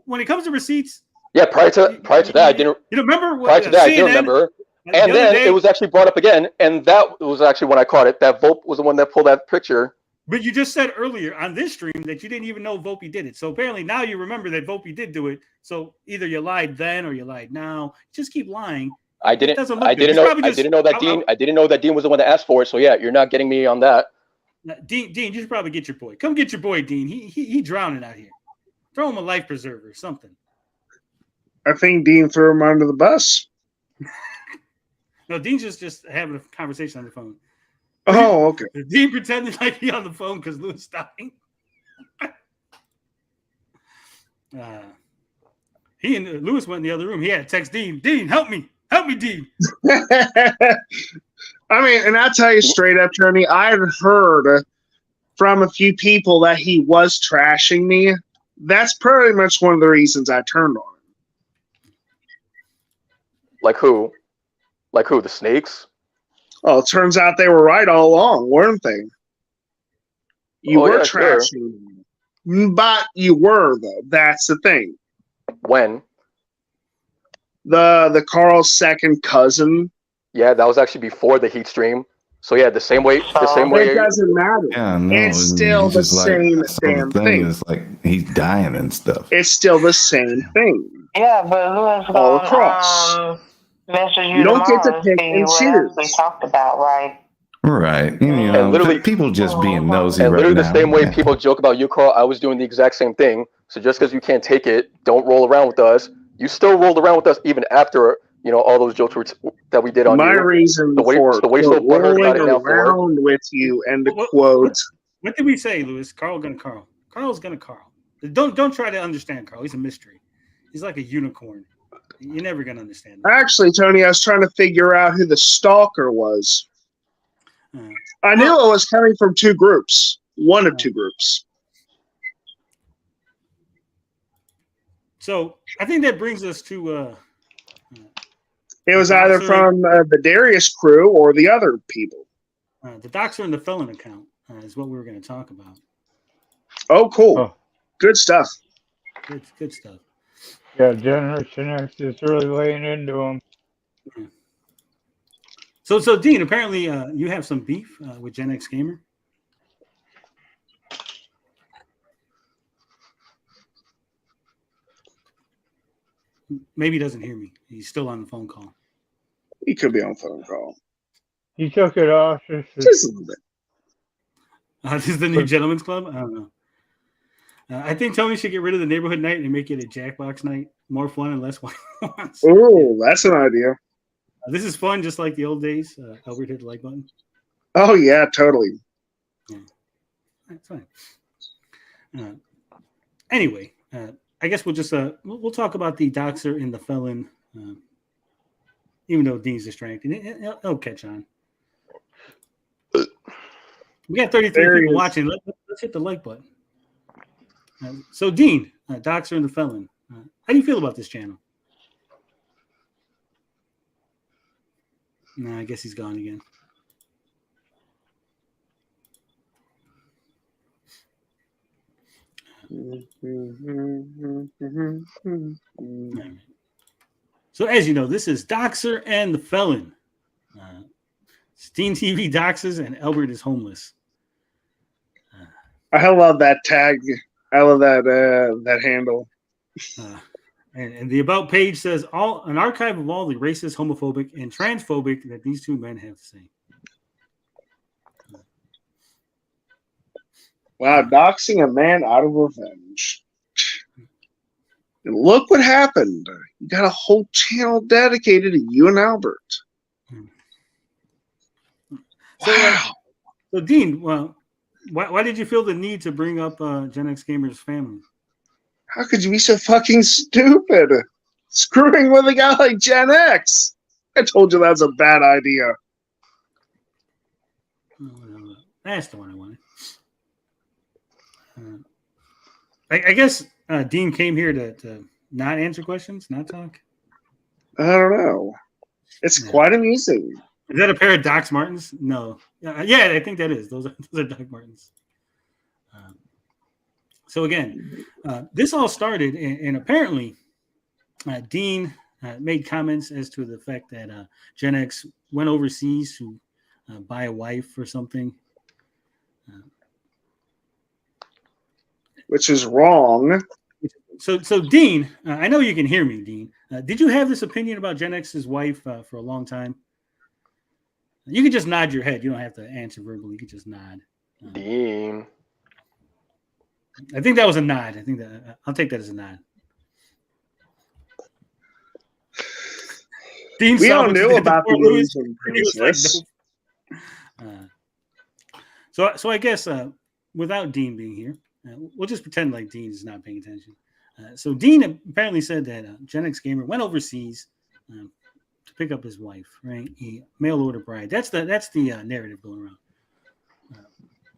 S2: when it comes to receipts.
S10: Yeah, prior to that, I didn't.
S2: Remember?
S10: Prior to that, I do remember. And then it was actually brought up again. And that was actually when I caught it. That Volpe was the one that pulled that picture.
S2: But you just said earlier on this stream that you didn't even know Volpe did it. So apparently now you remember that Volpe did do it. So either you lied then or you lied now. Just keep lying.
S10: I didn't know that Dean was the one that asked for it. So yeah, you're not getting me on that.
S2: Dean, you should probably get your boy. Come get your boy, Dean. He drowning out here. Throw him a life preserver or something.
S14: I think Dean threw him under the bus.
S2: No, Dean's just having a conversation on the phone.
S14: Oh, okay.
S2: Dean pretended like he on the phone because Lewis dying. He and Lewis went in the other room. He had to text Dean. Dean, help me, Dean.
S14: I mean, and I'll tell you straight up, Tony, I've heard from a few people that he was trashing me. That's pretty much one of the reasons I turned on him.
S10: Like who? The snakes?
S14: Oh, it turns out they were right all along, weren't they? You were trashing me. But you were, though. That's the thing.
S10: When?
S14: The Carl's second cousin.
S10: Yeah, that was actually before the Heat stream. So yeah, the same way.
S14: It doesn't matter.
S11: Yeah, no,
S14: it's still the same damn thing.
S11: It's like he's dying and stuff.
S14: It's still the same thing.
S18: Yeah, but Lewis
S14: all across. You don't get to pick and choose.
S18: We talked about, right?
S11: Right. Literally, people just being nosy
S10: and
S11: right
S10: literally
S11: now.
S10: the same way people joke about you, Carl, I was doing the exact same thing. So just because you can't take it, don't roll around with us. You still rolled around with us even after all those jokes that we did on
S14: my
S10: you.
S14: reason
S10: the way
S14: for rolling around with you and the quote.
S2: What did we say, Lewis? Carl's gonna Carl. Carl's gonna Carl. Don't try to understand Carl. He's a mystery. He's like a unicorn. You're never gonna understand that.
S14: Actually, Tony, I was trying to figure out who the stalker was. I knew it was coming from two groups. One of two groups.
S2: So I think that brings us to
S14: It was either
S2: Doxer-
S14: from the Darius crew or the other people.
S2: the Doxer and the Felon account is what we were going to talk about.
S14: Oh, cool. Good stuff.
S2: Good stuff.
S15: Yeah, Generation X is really laying into them.
S2: So Dean, apparently you have some beef with Gen X Gamer. Maybe he doesn't hear me. He's still on the phone call.
S14: He could be on phone call.
S15: He took it off.
S14: Just a little bit.
S2: This is the new Gentlemen's Club? I don't know. I think Tony should get rid of the neighborhood night and make it a Jackbox night. More fun and less violence.
S14: Oh, that's an idea.
S2: This is fun, just like the old days. Albert hit the like button.
S14: Oh, yeah, totally.
S2: Yeah. That's fine. Anyway, I guess we'll just we'll talk about the Doxer and the Felon. Even though Dean's distracted, it'll catch on. We got 33 people watching. Let's hit the like button. So, Dean, Doxer and the Felon, how do you feel about this channel? Nah, I guess he's gone again. So, as you know, this is Doxer and the Felon. Steam TV doxes and Albert is homeless.
S14: I love that tag. I love that handle.
S2: And the about page says an archive of all the racist, homophobic, and transphobic that these two men have to say.
S14: Wow, doxing a man out of revenge. And look what happened. You got a whole channel dedicated to you and Albert.
S2: Wow. So Dean, well, why did you feel the need to bring up Gen X Gamer's family?
S14: How could you be so fucking stupid? Screwing with a guy like Gen X. I told you that's a bad idea.
S2: That's the one I wanted. I guess Dean came here to not answer questions, not talk.
S14: I don't know. It's quite amusing.
S2: Is that a pair of Doc Martens? No. Yeah, I think that is. Those are Doc Martens. So again, this all started, and apparently Dean made comments as to the fact that Gen X went overseas to buy a wife or something.
S14: Which is wrong.
S2: So Dean, I know you can hear me, Dean. Did you have this opinion about Gen X's wife for a long time? You can just nod your head. You don't have to answer verbally. You can just nod.
S10: Dean.
S2: I think that was a nod. I think that I'll take that as a nod. Dean,
S14: we all knew about the illusion princess.
S2: So I guess without Dean being here, we'll just pretend like Dean is not paying attention. So Dean apparently said that Gen X Gamer went overseas to pick up his wife, right? He mail order bride. That's the narrative going around.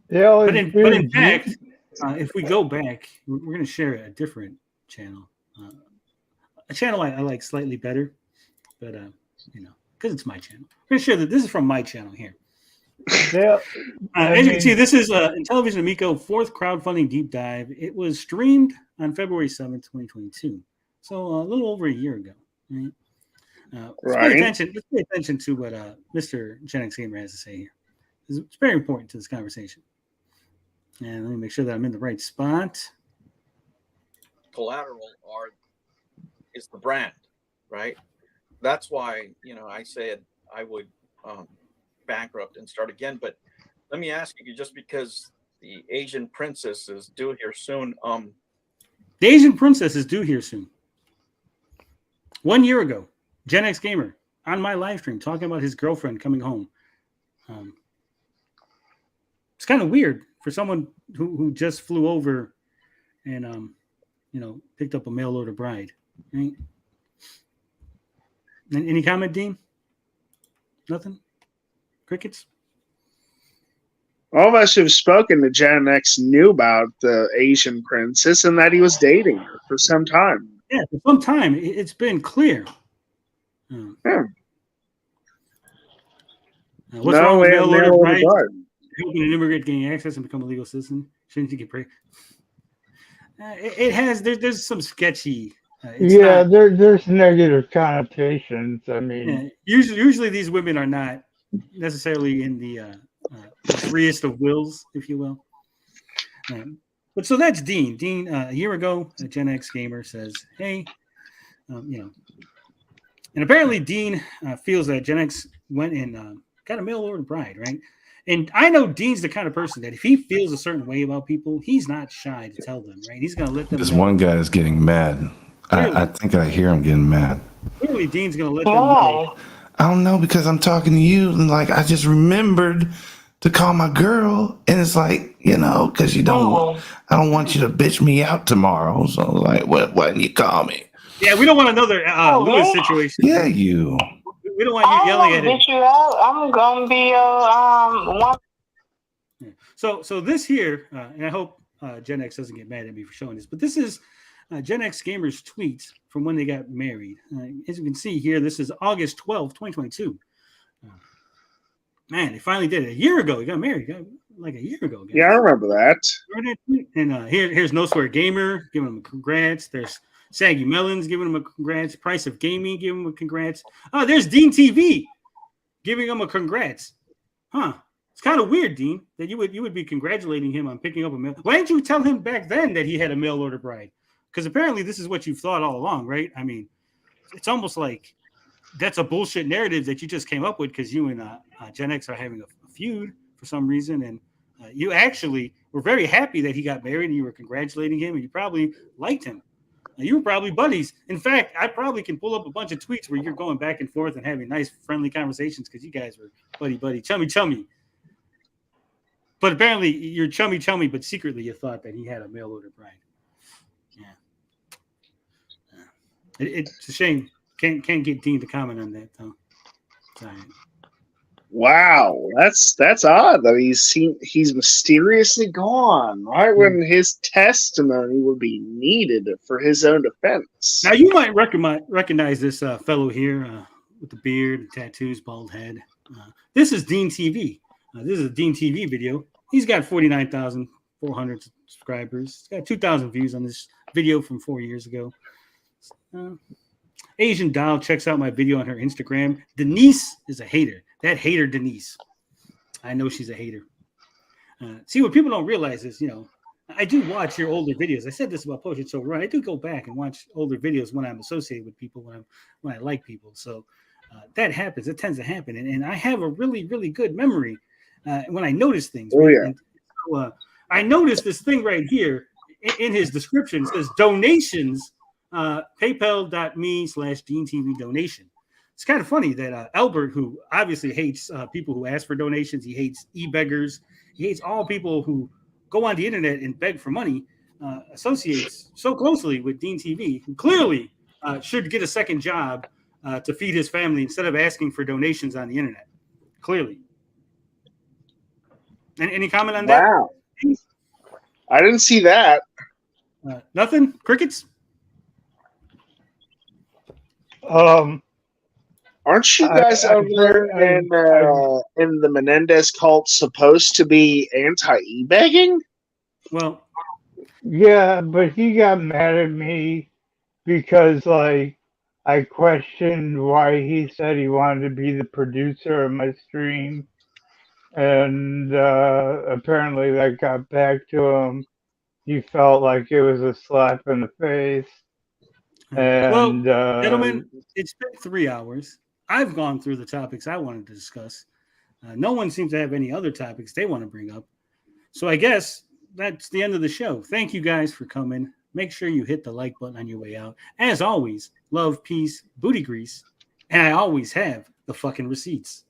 S2: But in fact, if we go back, we're going to share a different channel, a channel I like slightly better, but because it's my channel. We're going to share that this is from my channel here. As you can see, this is Intellivision Amico 4th crowdfunding deep dive. It was streamed on February 7th, 2022. So a little over a year ago, right? Let's pay attention to what Mr. Gen X Gamer has to say here. It's very important to this conversation. And let me make sure that I'm in the right spot.
S17: Collateral is the brand, right? That's why, I said I would bankrupt and start again. But let me ask you, just because the Asian princess is due here soon.
S2: The Asian princess is due here soon. 1 year ago, Gen X Gamer on my live stream talking about his girlfriend coming home. It's kind of weird for someone who just flew over and picked up a mail order bride. Right? Any comment, Dean? Nothing? Crickets?
S14: All of us who've spoken to Gen X knew about the Asian princess and that he was dating her for some time.
S2: Yeah, for some time it's been clear. What's wrong with mail order brides? Helping an immigrant gain access and become a legal citizen. Shouldn't you get paid? It has. There's some sketchy.
S15: Yeah, there's negative connotations. I mean,
S2: usually these women are not necessarily in the freest of wills, if you will. But so that's Dean. Dean, a year ago, a Gen X gamer says, "Hey, and apparently Dean feels that Gen X went and got a mail order bride, right? And I know Dean's the kind of person that if he feels a certain way about people, he's not shy to tell them, right? He's going to let them
S11: This
S2: know.
S11: one guy is getting mad. I think I hear him getting mad.
S2: Clearly, Dean's going to let them know.
S11: I don't know, because I'm talking to you and like I just remembered to call my girl, and it's like, because I don't want you to bitch me out tomorrow. So like, why didn't you call me?
S2: Yeah, we don't want another Lewis situation.
S11: Yeah, you.
S2: We don't want you yelling at him.
S18: Bitch you out. I'm gonna be one.
S2: So this here, and I hope Gen X doesn't get mad at me for showing this, but this is Gen X gamers' tweets from when they got married. As you can see here, this is August 12th, 2022. Man, they finally did it. A year ago, they got married. Like a year ago. Guys.
S14: Yeah, I remember that.
S2: And here's No Swear Gamer giving them a congrats. There's Saggy Melons giving him a congrats. Price of Gaming giving him a congrats. Oh, there's Dean TV giving him a congrats. Huh. It's kind of weird, Dean, that you would be congratulating him on picking up a mail. Why didn't you tell him back then that he had a mail order bride? Because apparently this is what you've thought all along, right? I mean, it's almost like that's a bullshit narrative that you just came up with because you and Gen X are having a feud for some reason. And you actually were very happy that he got married and you were congratulating him and you probably liked him. You were probably buddies. In fact, I probably can pull up a bunch of tweets where you're going back and forth and having nice, friendly conversations because you guys were buddy, chummy. But apparently you're chummy, but secretly you thought that he had a mail order bride. Yeah. It's a shame. Can't get Dean to comment on that, though. Sorry.
S14: Wow, that's odd that he's mysteriously gone right when his testimony would be needed for his own defense.
S2: Now you might recognize this fellow here with the beard, the tattoos, bald head. This is Dean TV. This is a Dean TV video. He's got 49,400 subscribers. He's got 2,000 views on this video from 4 years ago. Asian Doll checks out my video on her Instagram. Denise is a hater. That hater Denise. I know she's a hater. See, what people don't realize is, I do watch your older videos. I said this about Potion So Run. I do go back and watch older videos when I'm associated with people, when I like people. So that happens. It tends to happen. And I have a really, really good memory when I notice things.
S14: Oh,
S2: right?
S14: yeah.
S2: And so, I noticed this thing right here in his description. It says donations, paypal.me/DeanTV donation. It's kind of funny that Albert, who obviously hates people who ask for donations, he hates e-beggars, he hates all people who go on the internet and beg for money, associates so closely with Dean TV, who clearly should get a second job to feed his family instead of asking for donations on the internet. Clearly. Any comment on that?
S14: Wow. I didn't see that.
S2: Nothing? Crickets?
S14: Aren't you guys over there in the Menendez cult supposed to be anti-e-begging?
S2: Well,
S15: yeah, but he got mad at me because, like, I questioned why he said he wanted to be the producer of my stream. And apparently that got back to him. He felt like it was a slap in the face. And,
S2: well, gentlemen, it's been 3 hours. I've gone through the topics I wanted to discuss. No one seems to have any other topics they want to bring up. So I guess that's the end of the show. Thank you guys for coming. Make sure you hit the like button on your way out. As always, love, peace, booty grease, and I always have the fucking receipts.